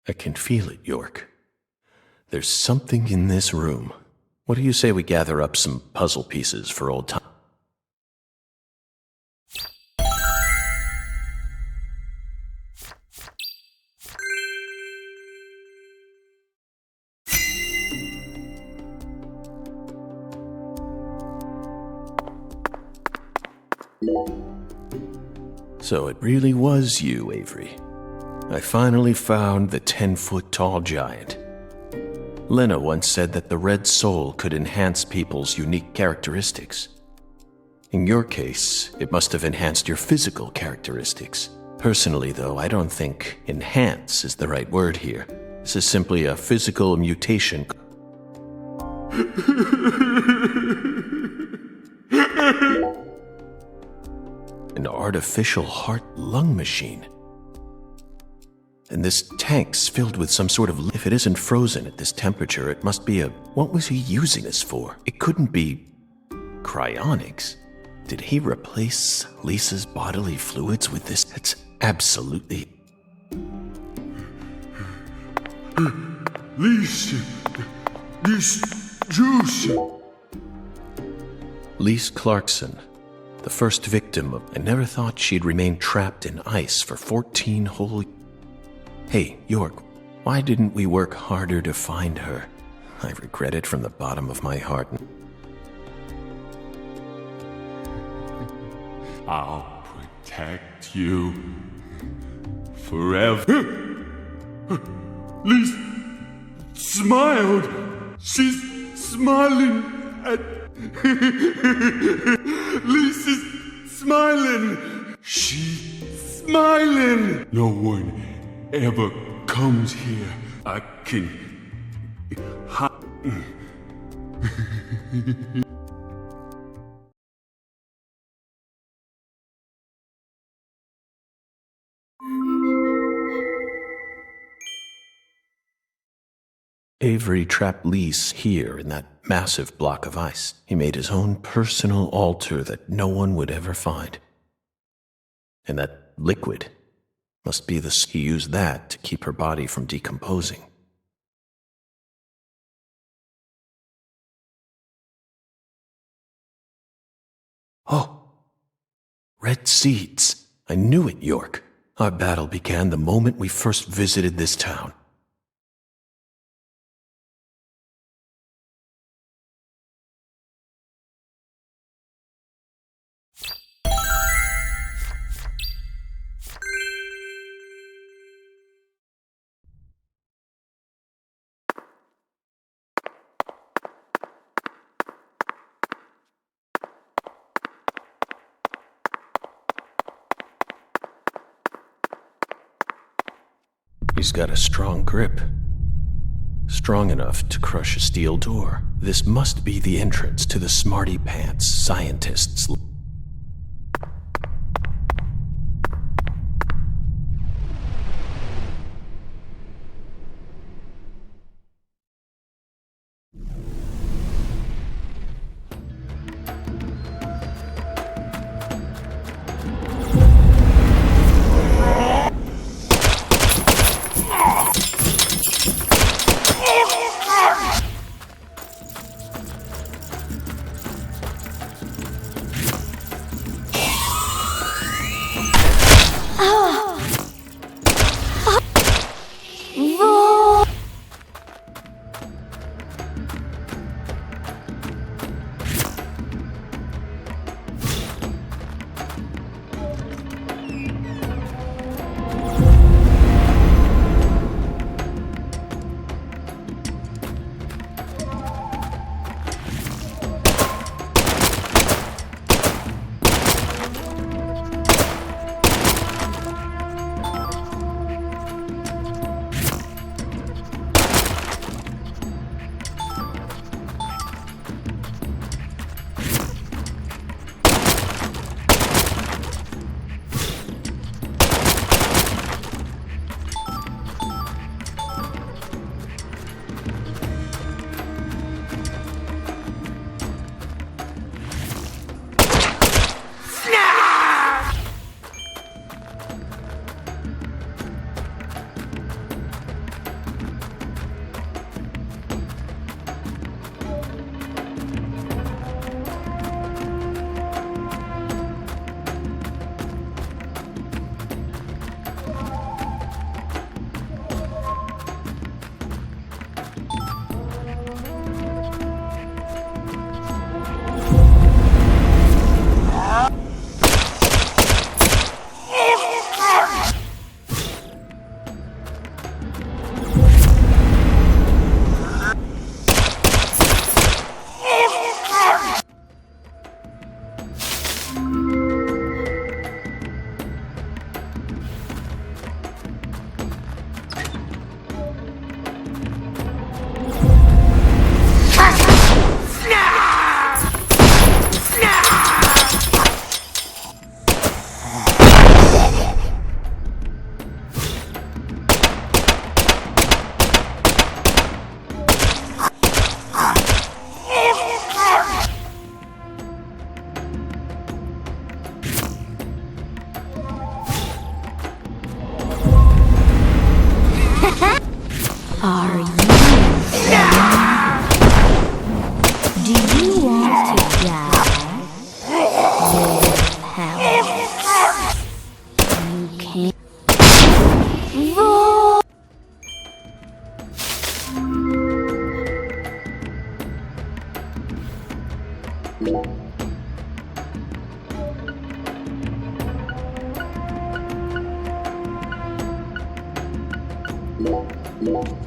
I can feel it, York. There's something in this room. What do you say we gather up some puzzle pieces for old time? So it really was you, Avery. I finally found the 10-foot-tall giant. Lena once said that the red soul could enhance people's unique characteristics. In your case, it must have enhanced your physical characteristics. Personally, though, I don't think enhance is the right word here. This is simply a physical mutation. An artificial heart-lung machine. And this tank's filled with some sort of... If it isn't frozen at this temperature, it must be a... What was he using this for? It couldn't be... cryonics. Did he replace Lisa's bodily fluids with this? It's absolutely... Lisa, this juice. Lise Clarkson, the first victim of... I never thought she'd remain trapped in ice for 14 whole... Hey, York, why didn't we work harder to find her? I regret it from the bottom of my heart. I'll protect you forever. Lise smiled. She's smiling at... Lisa's smiling. She's smiling. No one ever comes here. I can... Avery trapped Lise here in that massive block of ice. He made his own personal altar that no one would ever find. And that liquid must be he used that to keep her body from decomposing. Oh, red seeds. I knew it, York. Our battle began the moment we first visited this town. He's got a strong grip. Strong enough to crush a steel door. This must be the entrance to the Smarty Pants scientists. Are you Do you want to die with power? You can't. Roar! No.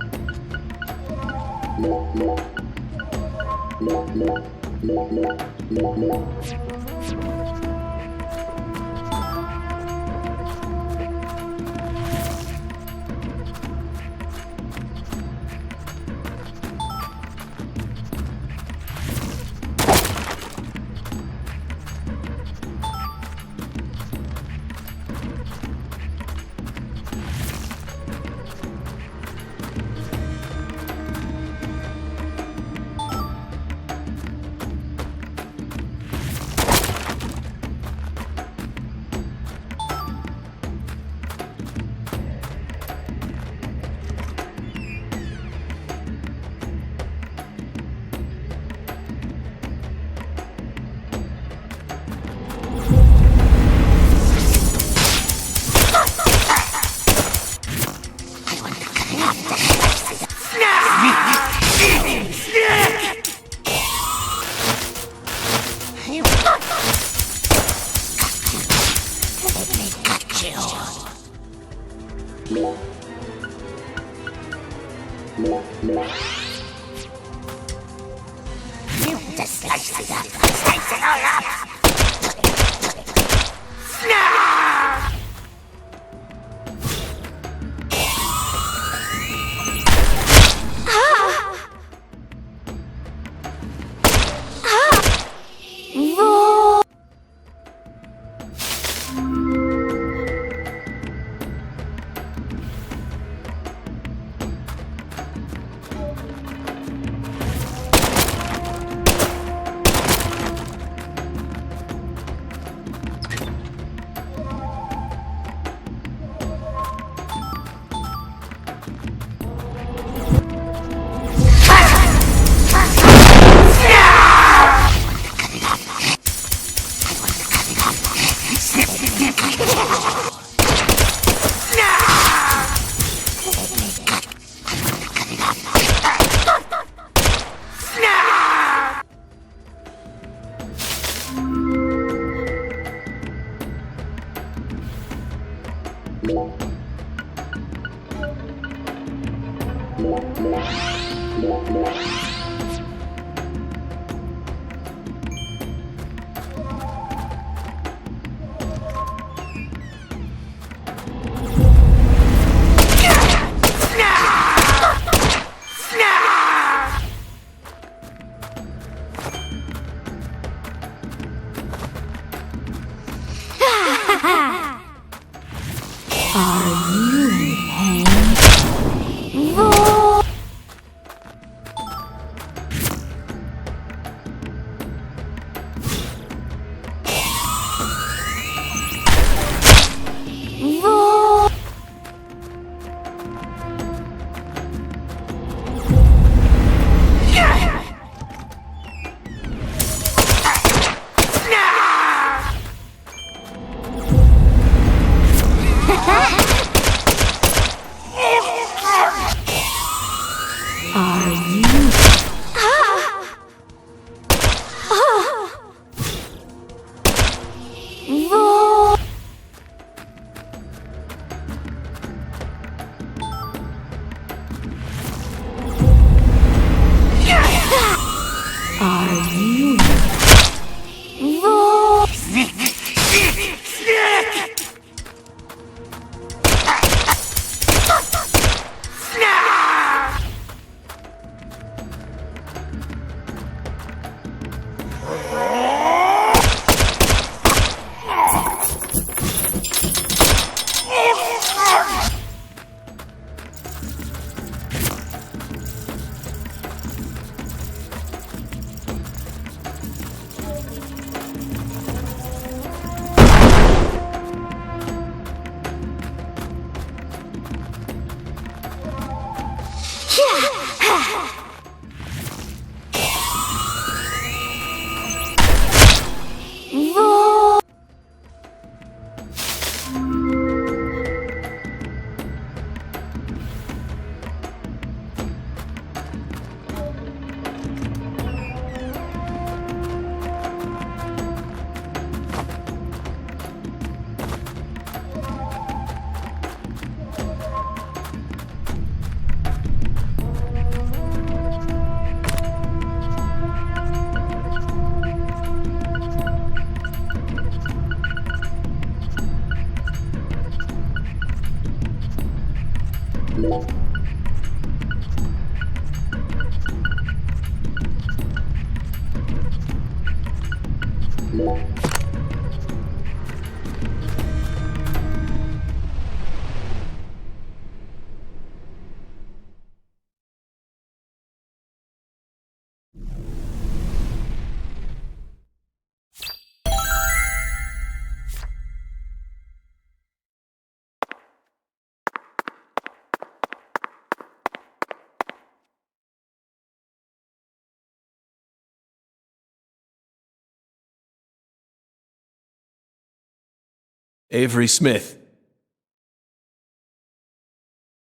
Avery Smith.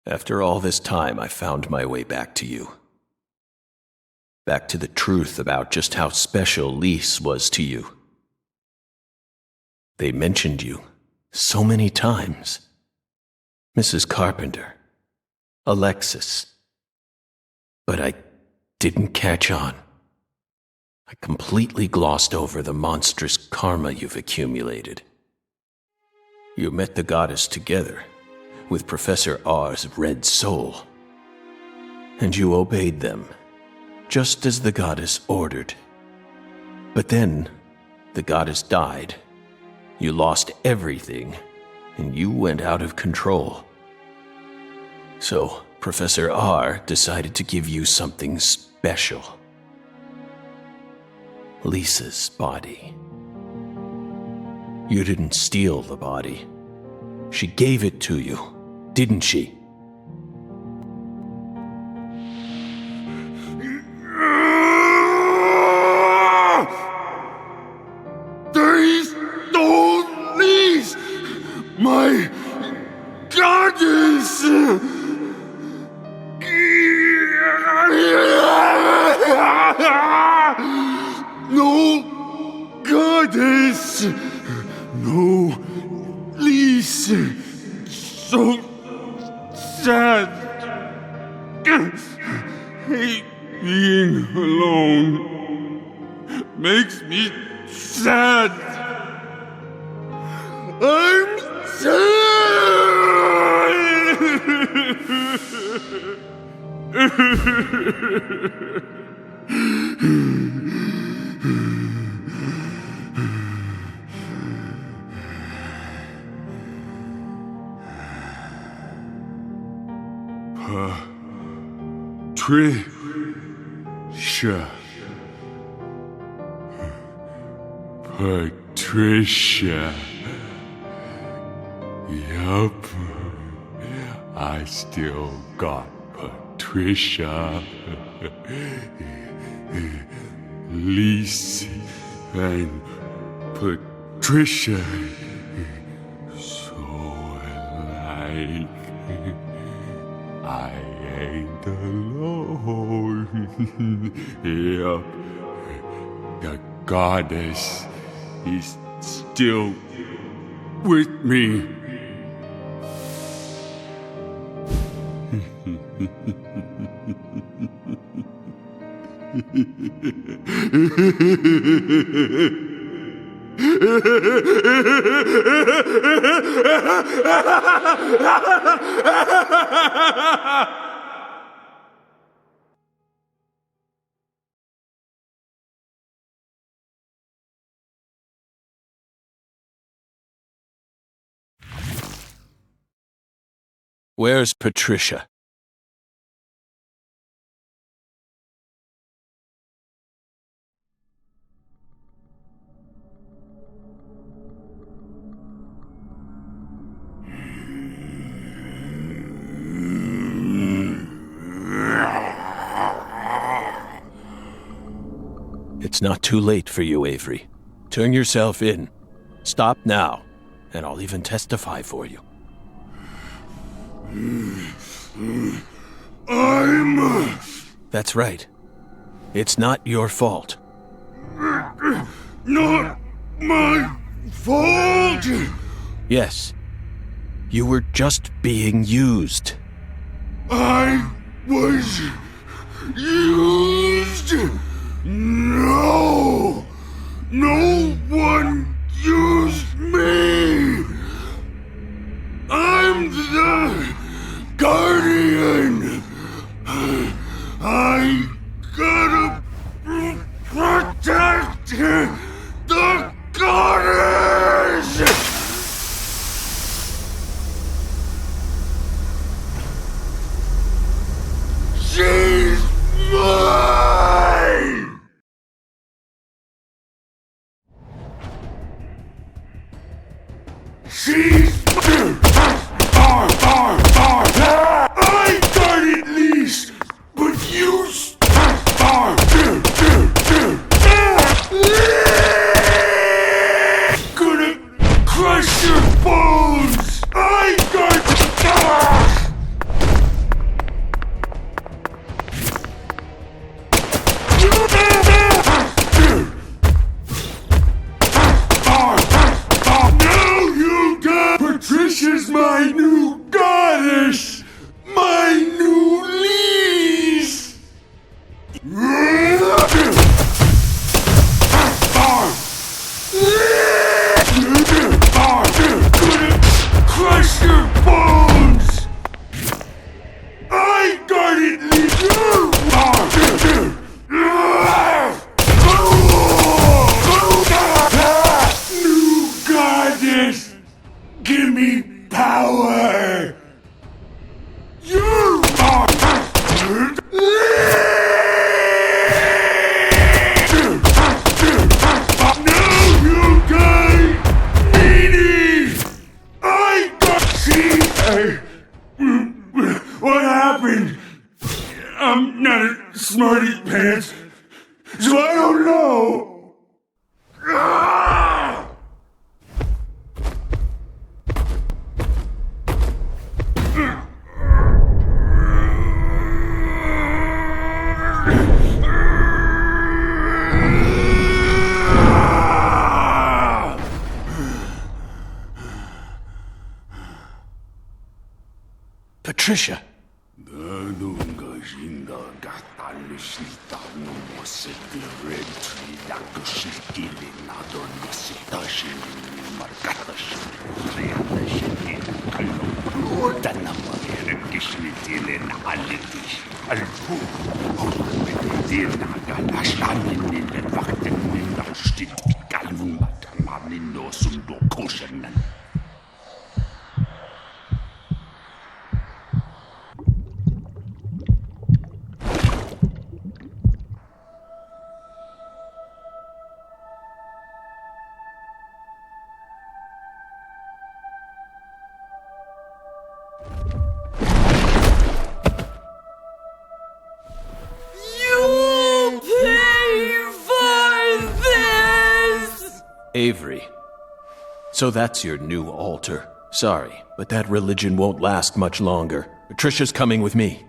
After all this time, I found my way back to you. Back to the truth about just how special Lise was to you. They mentioned you so many times. Mrs. Carpenter, Alexis. But I didn't catch on. I completely glossed over the monstrous karma you've accumulated. You met the goddess together with Professor R's red soul. And you obeyed them, just as the goddess ordered. But then, the goddess died. You lost everything, and you went out of control. So, Professor R decided to give you something special. Lisa's body. You didn't steal the body. She gave it to you, didn't she? They stole Lise, my goddess! No goddess! No, Lise, so sad. Hate being alone. Makes me sad. I'm Patricia. Yup. I still got Patricia. Lise and Patricia. So alike. I ain't alone. Yup. The goddess is still with me. Where's Patricia? It's not too late for you, Avery. Turn yourself in. Stop now, and I'll even testify for you. That's right. It's not your fault. Not my fault! Yes. You were just being used. I was used? No! No one used me! I'm the guardian! I gotta protect the I'm not a smarty pants, so I don't know. Ah! Patricia. Avery. So that's your new altar. Sorry, but that religion won't last much longer. Patricia's coming with me.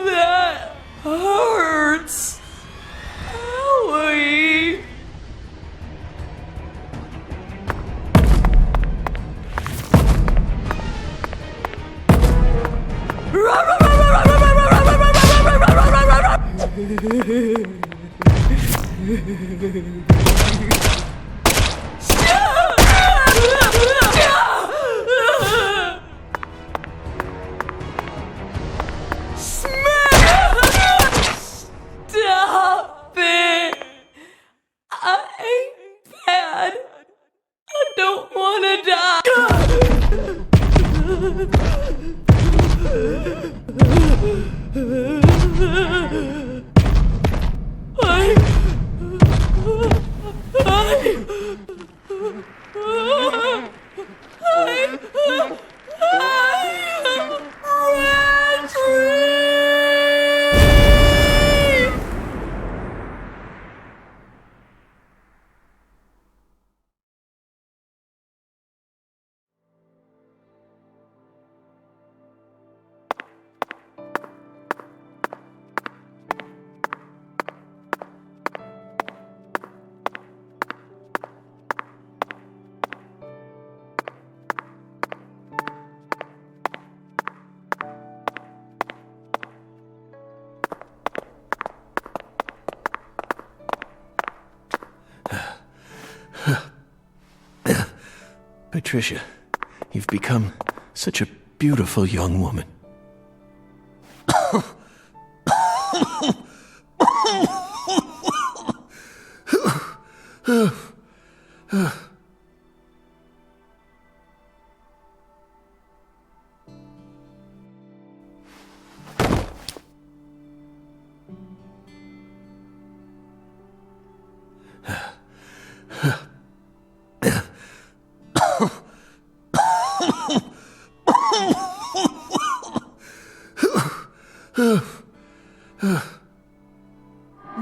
That hurts. Owie. Stop it! I ain't bad. I don't want to Patricia, you've become such a beautiful young woman.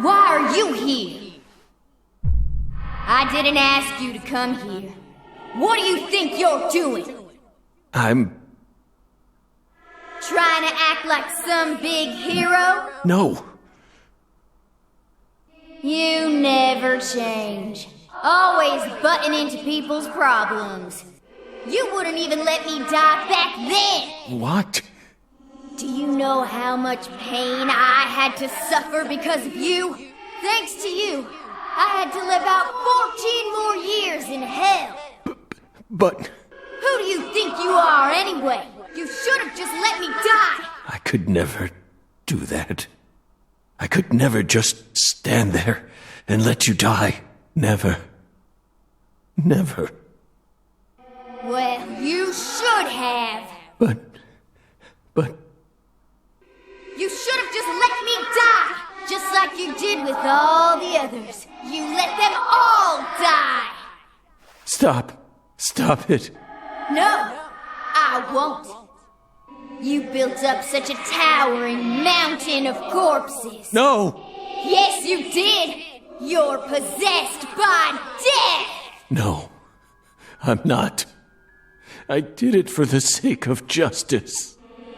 Why are you here? I didn't ask you to come here. What do you think you're doing? I'm... Trying to act like some big hero? No. You never change. Always butting into people's problems. You wouldn't even let me die back then! What? Do you know how much pain I had to suffer because of you? Thanks to you, I had to live out 14 more years in hell. But... Who do you think you are anyway? You should have just let me die! I could never do that. I could never just stand there and let you die. Never. Never. Well, you should have. But... You should have just let me die! Just like you did with all the others. You let them all die! Stop. Stop it. No, I won't. You built up such a towering mountain of corpses. No! Yes, you did! You're possessed by death! No, I'm not. I did it for the sake of justice.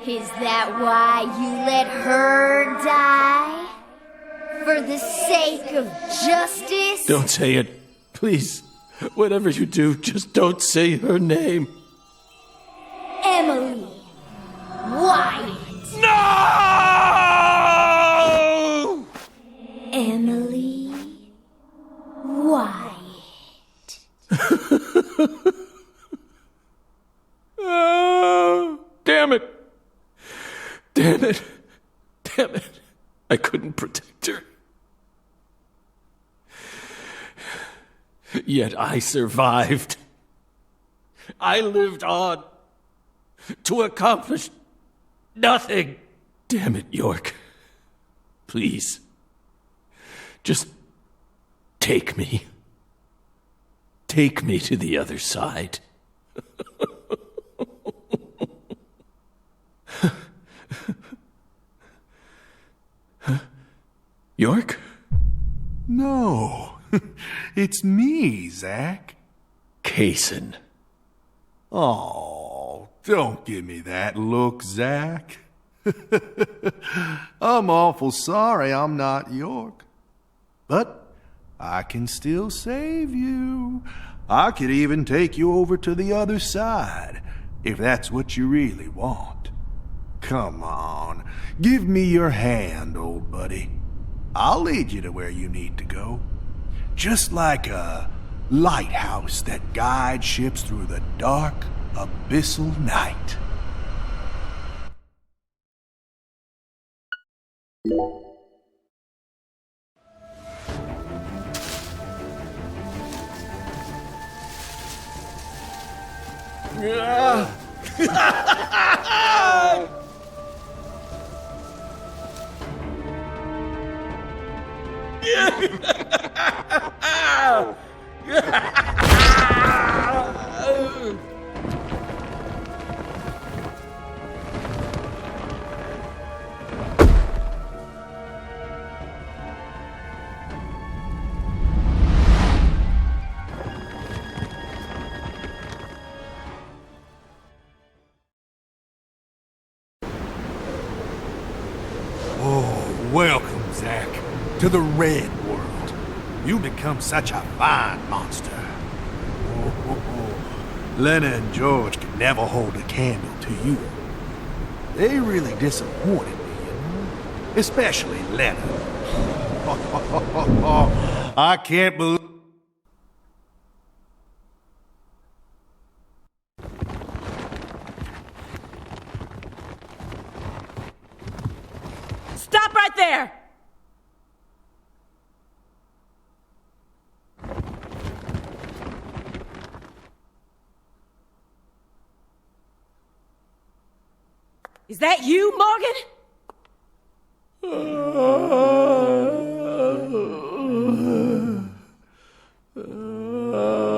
Is that why you let her die? For the sake of justice? Don't say it. Please. Whatever you do, just don't say her name. Emily Wyatt. No! Emily Wyatt. Oh, damn it. Damn it. Damn it. I couldn't protect her. Yet I survived. I lived on to accomplish nothing. Damn it, York. Please. Just take me. Take me to the other side. York? No. It's me, Zach. Kaysen. Oh, don't give me that look, Zach. I'm awful sorry I'm not York. But I can still save you. I could even take you over to the other side, if that's what you really want. Come on, give me your hand, old buddy. I'll lead you to where you need to go. Just like a lighthouse that guides ships through the dark, abyssal night. Oh, welcome, Zach, to the Red World. You become such a fine monster. Lena and George could never hold a candle to you. They really disappointed me, you know? Especially Lena. I can't believe... Stop right there! Is that you, Morgan?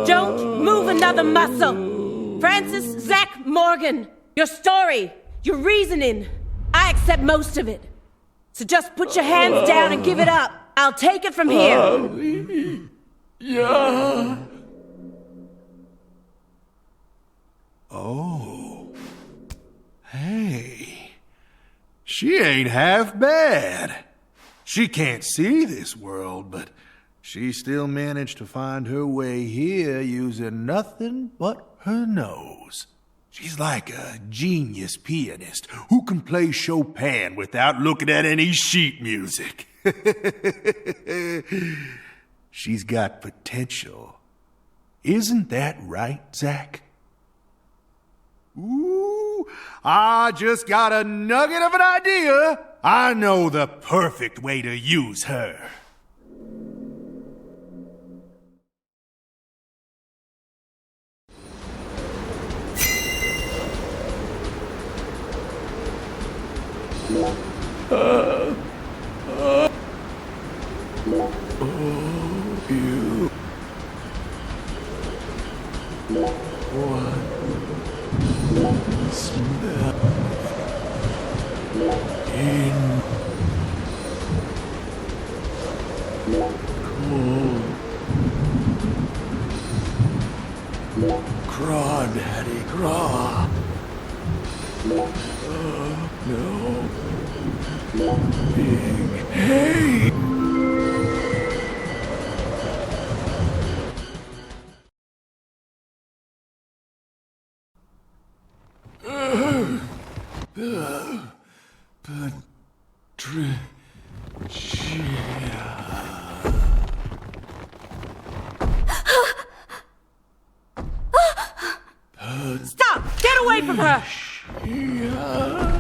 Don't move another muscle. Francis Zach Morgan, Your story, your reasoning, I accept most of it. So just put your hands down and give it up. I'll take it from here. Yeah. Oh. Hey. She ain't half bad. She can't see this world, but she still managed to find her way here using nothing but her nose. She's like a genius pianist who can play Chopin without looking at any sheet music. She's got potential. Isn't that right, Zach? Ooh, I just got a nugget of an idea. I know the perfect way to use her. You. What smell in cold crawdaddy craw. No. Big hey. Stop! Get away from her! No!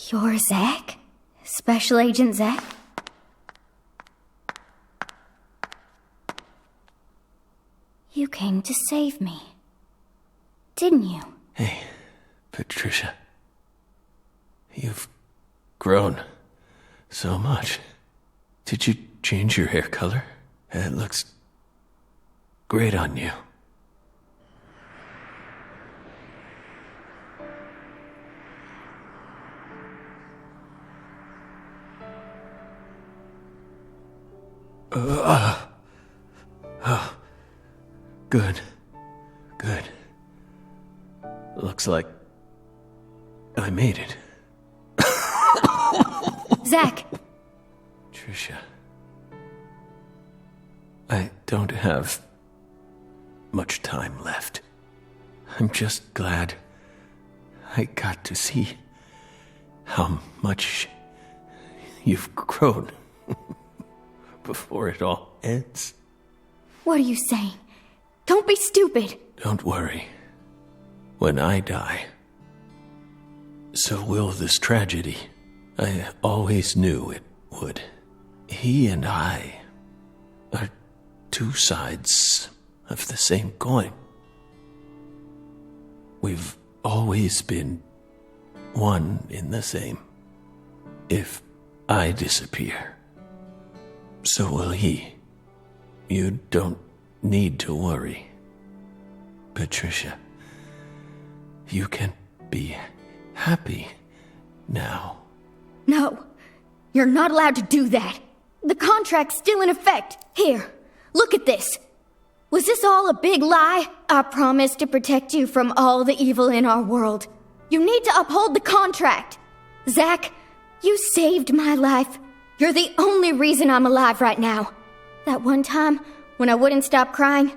You're Zach? Special Agent Zach? You came to save me, didn't you? Hey, Patricia. You've grown so much. Did you change your hair color? It looks great on you. Good. Good. Looks like I made it. Zach! Tricia. I don't have much time left. I'm just glad I got to see how much you've grown before it all ends. What are you saying? Don't be stupid. Don't worry. When I die, so will this tragedy. I always knew it would. He and I are two sides of the same coin. We've always been one in the same. If I disappear, so will he. You don't need to worry. Patricia, you can be happy now. No, you're not allowed to do that. The contract's still in effect. Here, look at this. Was this all a big lie? I promised to protect you from all the evil in our world. You need to uphold the contract. Zach, you saved my life. You're the only reason I'm alive right now. That one time when I wouldn't stop crying,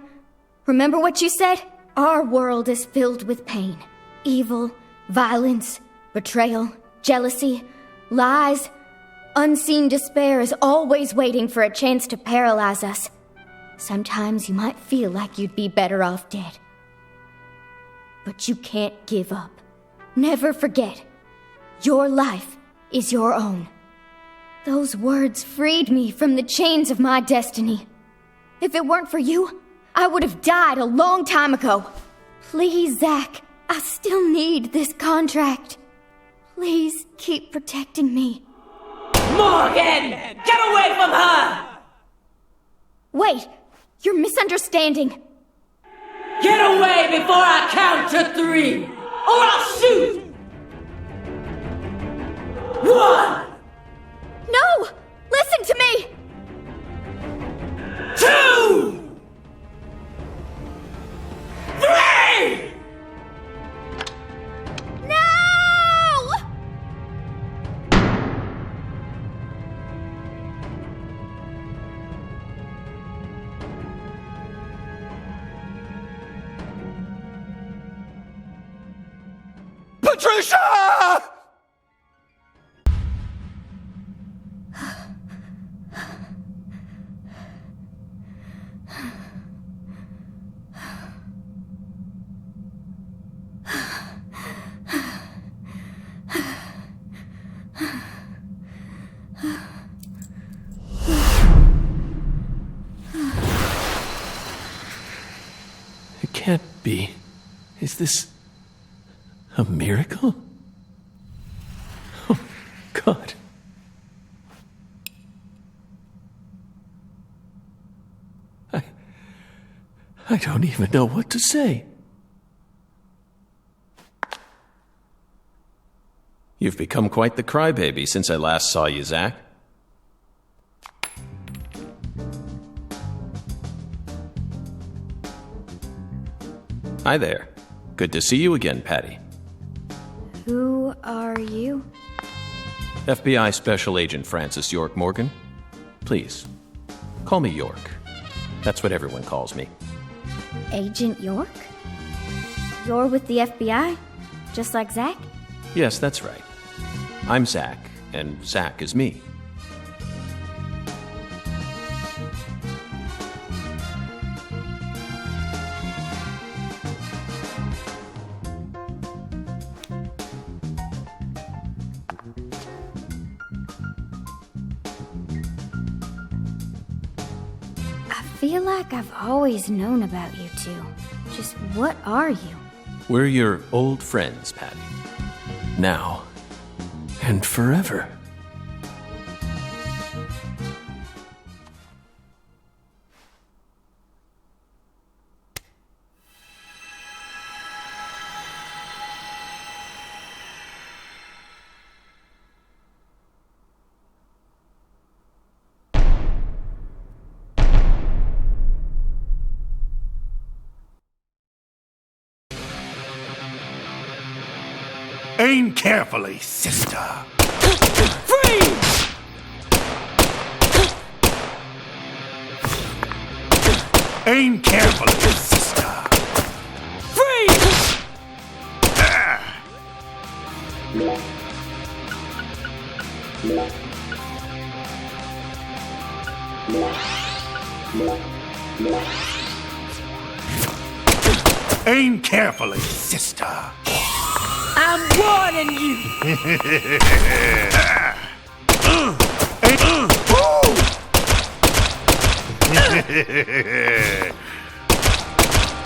remember what you said? Our world is filled with pain. Evil, violence, betrayal, jealousy, lies. Unseen despair is always waiting for a chance to paralyze us. Sometimes you might feel like you'd be better off dead. But you can't give up. Never forget, your life is your own. Those words freed me from the chains of my destiny. If it weren't for you, I would have died a long time ago. Please, Zach, I still need this contract. Please keep protecting me. Morgan! Get away from her! Wait, you're misunderstanding. Get away before I count to 3, or I'll shoot! 1! No! Listen to me! 2! 3! No! Patricia! It can't be. Is this a miracle? Oh, God. I don't even know what to say. You've become quite the crybaby since I last saw you, Zach. Hi there. Good to see you again, Patty. Who are you? FBI Special Agent Francis York Morgan. Please, call me York. That's what everyone calls me. Agent York? You're with the FBI? Just like Zach? Yes, that's right. I'm Zach, and Zach is me. I feel like I've always known about you two. Just what are you? We're your old friends, Patty. Now and forever. Aim carefully, sister. Freeze! Aim carefully, sister. Freeze! Aim carefully, sister. I'm warning you!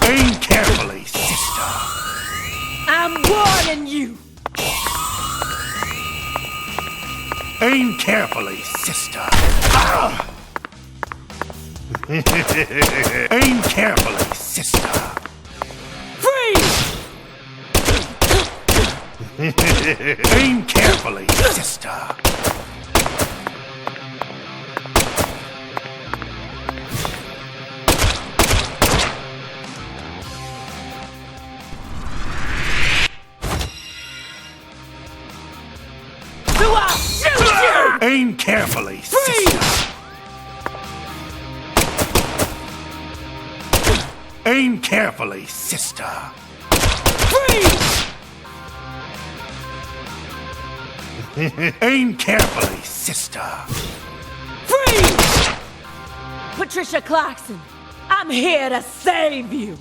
Aim carefully, sister. I'm warning you! Aim carefully, sister. Aim carefully, sister. Freeze! Aim carefully, sister. Do I shoot you? Aim carefully, sister. Aim carefully, sister. Freeze! Aim carefully, sister. Freeze! Patricia Clarkson, I'm here to save you.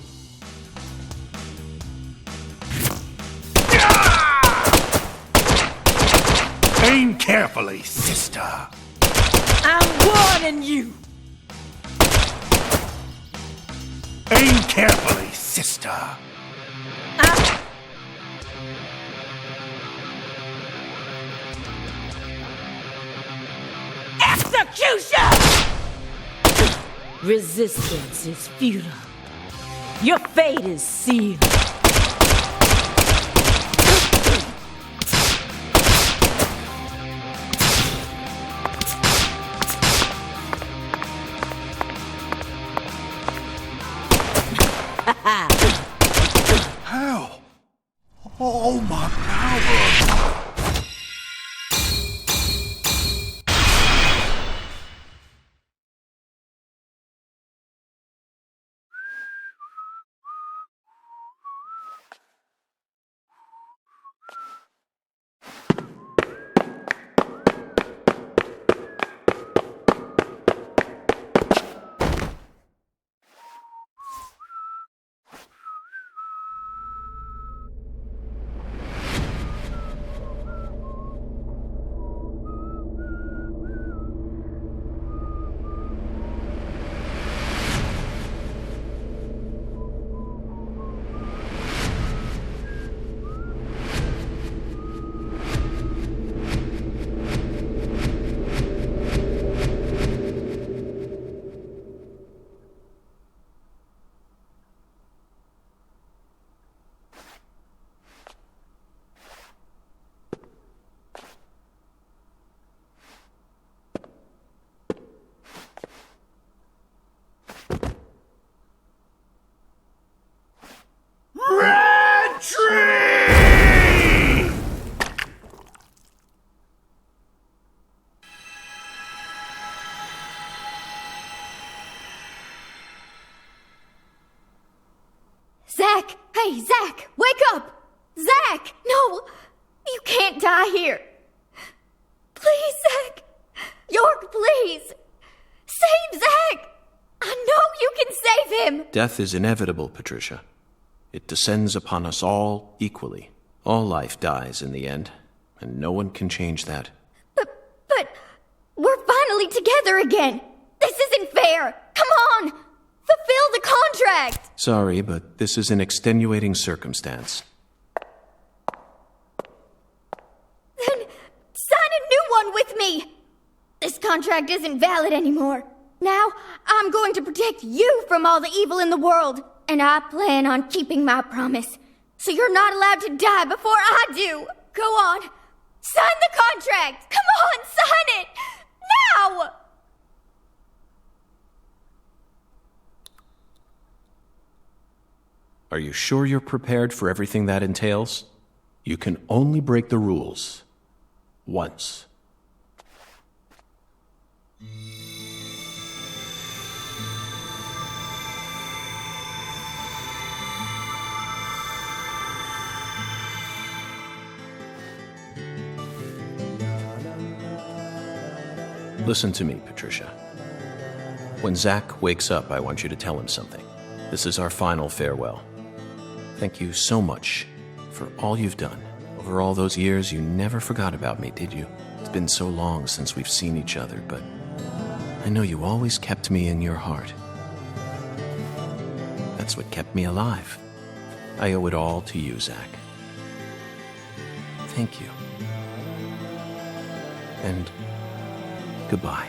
Aim carefully, sister. I'm warning you. Aim carefully, sister. Execution! Resistance is futile. Your fate is sealed. How? All my power! Zach! Hey, Zach! Wake up! Zach! No! You can't die here! Please, Zach! York, please! Save Zach! I know you can save him! Death is inevitable, Patricia. It descends upon us all equally. All life dies in the end, and no one can change that. But we're finally together again! This isn't fair! Come on! Fulfill the contract! Sorry, but this is an extenuating circumstance. Then sign a new one with me! This contract isn't valid anymore. Now I'm going to protect you from all the evil in the world, and I plan on keeping my promise. So you're not allowed to die before I do. Go on. Sign the contract! Come on, sign it! Now! Are you sure you're prepared for everything that entails? You can only break the rules once. Listen to me, Patricia. When Zach wakes up, I want you to tell him something. This is our final farewell. Thank you so much for all you've done. Over all those years, you never forgot about me, did you? It's been so long since we've seen each other, but I know you always kept me in your heart. That's what kept me alive. I owe it all to you, Zach. Thank you. And goodbye.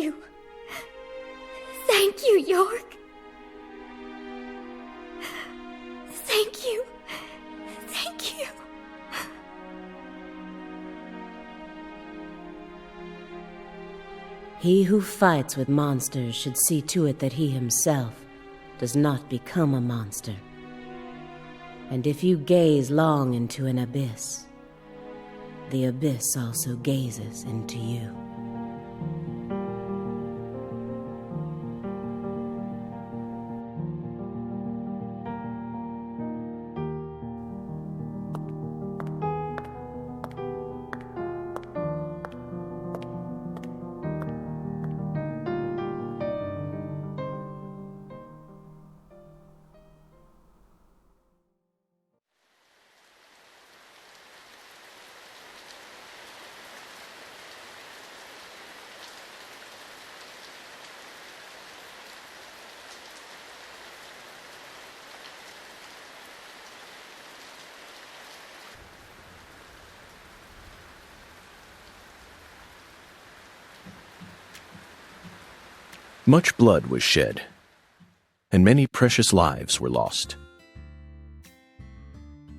you. Thank you, York. Thank you. Thank you. He who fights with monsters should see to it that he himself does not become a monster. And if you gaze long into an abyss, the abyss also gazes into you. Much blood was shed, and many precious lives were lost.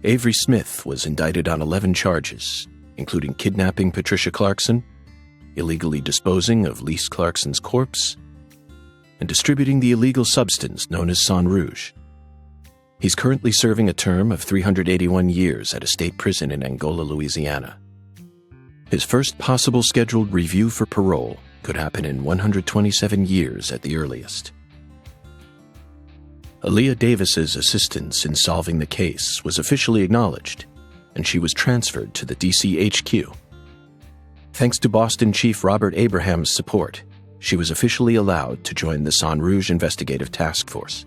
Avery Smith was indicted on 11 charges, including kidnapping Patricia Clarkson, illegally disposing of Lise Clarkson's corpse, and distributing the illegal substance known as Sang Rouge. He's currently serving a term of 381 years at a state prison in Angola, Louisiana. His first possible scheduled review for parole could happen in 127 years at the earliest. Aaliyah Davis's assistance in solving the case was officially acknowledged, and she was transferred to the DC HQ. Thanks to Boston Chief Robert Abraham's support, she was officially allowed to join the Sang Rouge Investigative Task Force.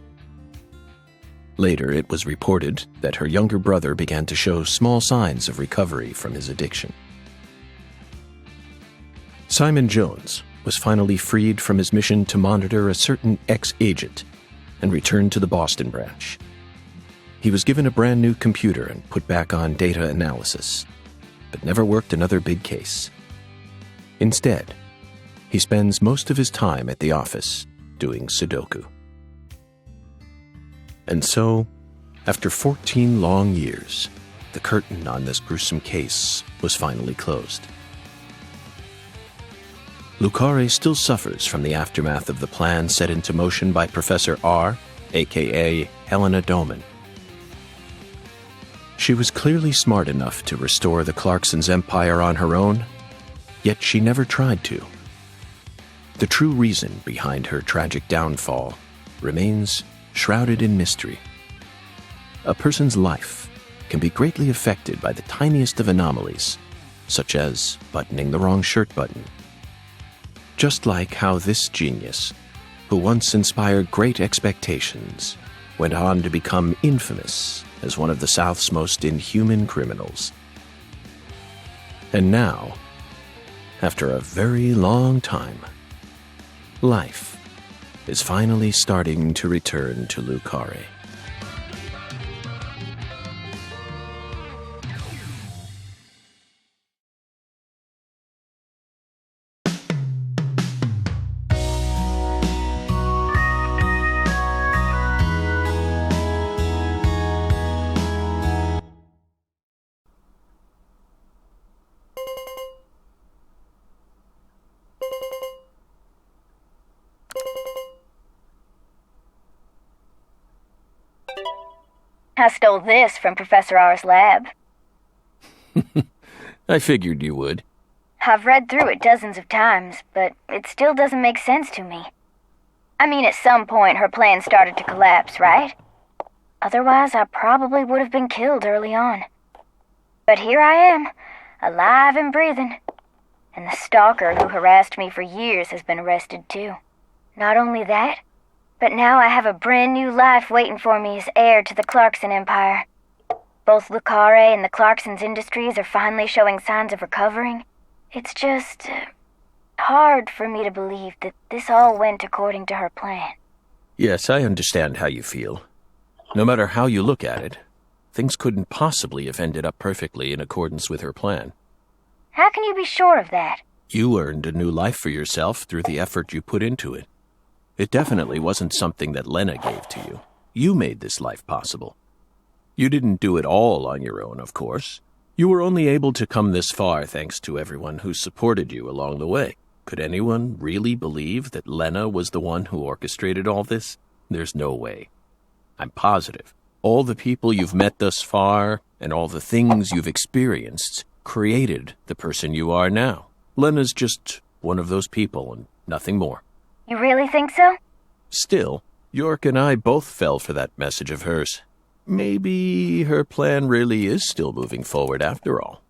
Later, it was reported that her younger brother began to show small signs of recovery from his addiction. Simon Jones was finally freed from his mission to monitor a certain ex-agent and returned to the Boston branch. He was given a brand new computer and put back on data analysis, but never worked another big case. Instead, he spends most of his time at the office doing Sudoku. And so, after 14 long years, the curtain on this gruesome case was finally closed. Lucare still suffers from the aftermath of the plan set into motion by Professor R, a.k.a. Helena Doman. She was clearly smart enough to restore the Clarksons' empire on her own, yet she never tried to. The true reason behind her tragic downfall remains shrouded in mystery. A person's life can be greatly affected by the tiniest of anomalies, such as buttoning the wrong shirt button. Just like how this genius, who once inspired great expectations, went on to become infamous as one of the South's most inhuman criminals. And now, after a very long time, life is finally starting to return to Lucare. I stole this from Professor R's lab. I figured you would. I've read through it dozens of times, but it still doesn't make sense to me. I mean, at some point her plan started to collapse, right? Otherwise, I probably would have been killed early on. But here I am, alive and breathing. And the stalker who harassed me for years has been arrested too. Not only that, but now I have a brand new life waiting for me as heir to the Clarkson Empire. Both Lucare and the Clarksons' industries are finally showing signs of recovering. It's just hard for me to believe that this all went according to her plan. Yes, I understand how you feel. No matter how you look at it, things couldn't possibly have ended up perfectly in accordance with her plan. How can you be sure of that? You earned a new life for yourself through the effort you put into it. It definitely wasn't something that Lena gave to you. You made this life possible. You didn't do it all on your own, of course. You were only able to come this far thanks to everyone who supported you along the way. Could anyone really believe that Lena was the one who orchestrated all this? There's no way. I'm positive. All the people you've met thus far, and all the things you've experienced, created the person you are now. Lena's just one of those people and nothing more. You really think so? Still, York and I both fell for that message of hers. Maybe her plan really is still moving forward after all.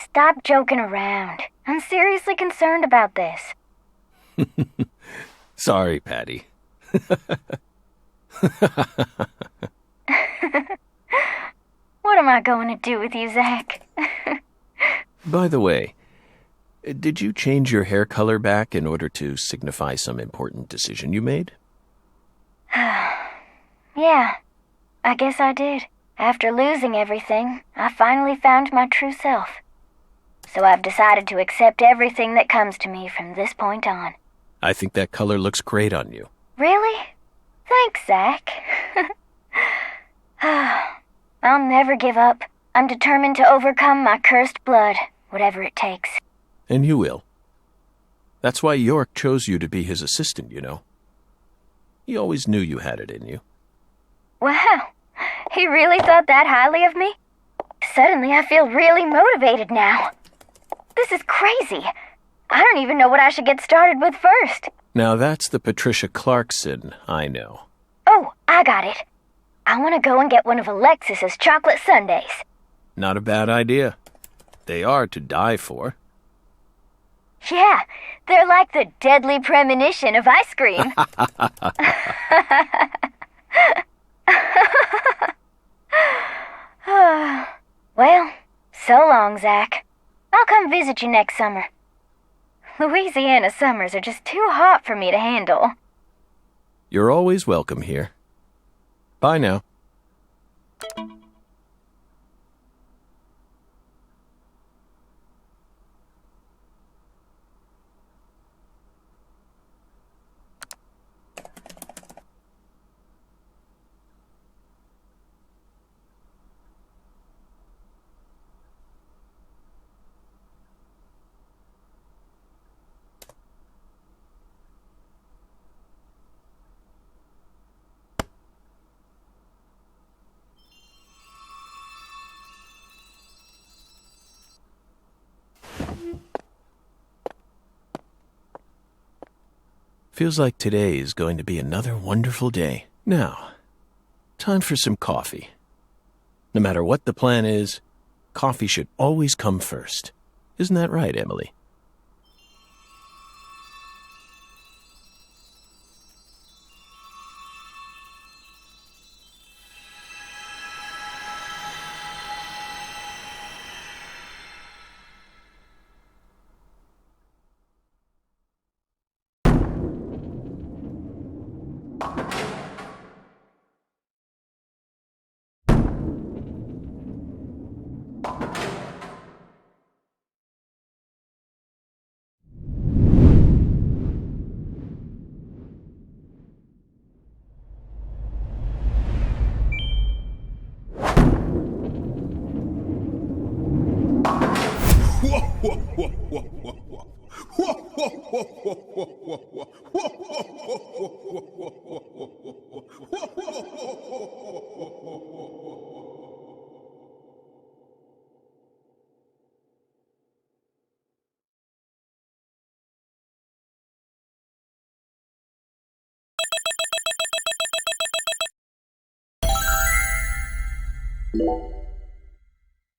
Stop joking around. I'm seriously concerned about this. Sorry, Patty. What am I going to do with you, Zach? By the way, did you change your hair color back in order to signify some important decision you made? Yeah, I guess I did. After losing everything, I finally found my true self. So I've decided to accept everything that comes to me from this point on. I think that color looks great on you. Really? Thanks, Zach. I'll never give up. I'm determined to overcome my cursed blood, whatever it takes. And you will. That's why York chose you to be his assistant, you know. He always knew you had it in you. Wow, he really thought that highly of me? Suddenly I feel really motivated now. This is crazy. I don't even know what I should get started with first. Now that's the Patricia Clarkson I know. Oh, I got it. I want to go and get one of Alexis's chocolate sundaes. Not a bad idea. They are to die for. Yeah, they're like the deadly premonition of ice cream. Well, so long, Zach. I'll come visit you next summer. Louisiana summers are just too hot for me to handle. You're always welcome here. Bye now. Feels like today is going to be another wonderful day. Now, time for some coffee. No matter what the plan is, coffee should always come first. Isn't that right, Emily?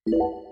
You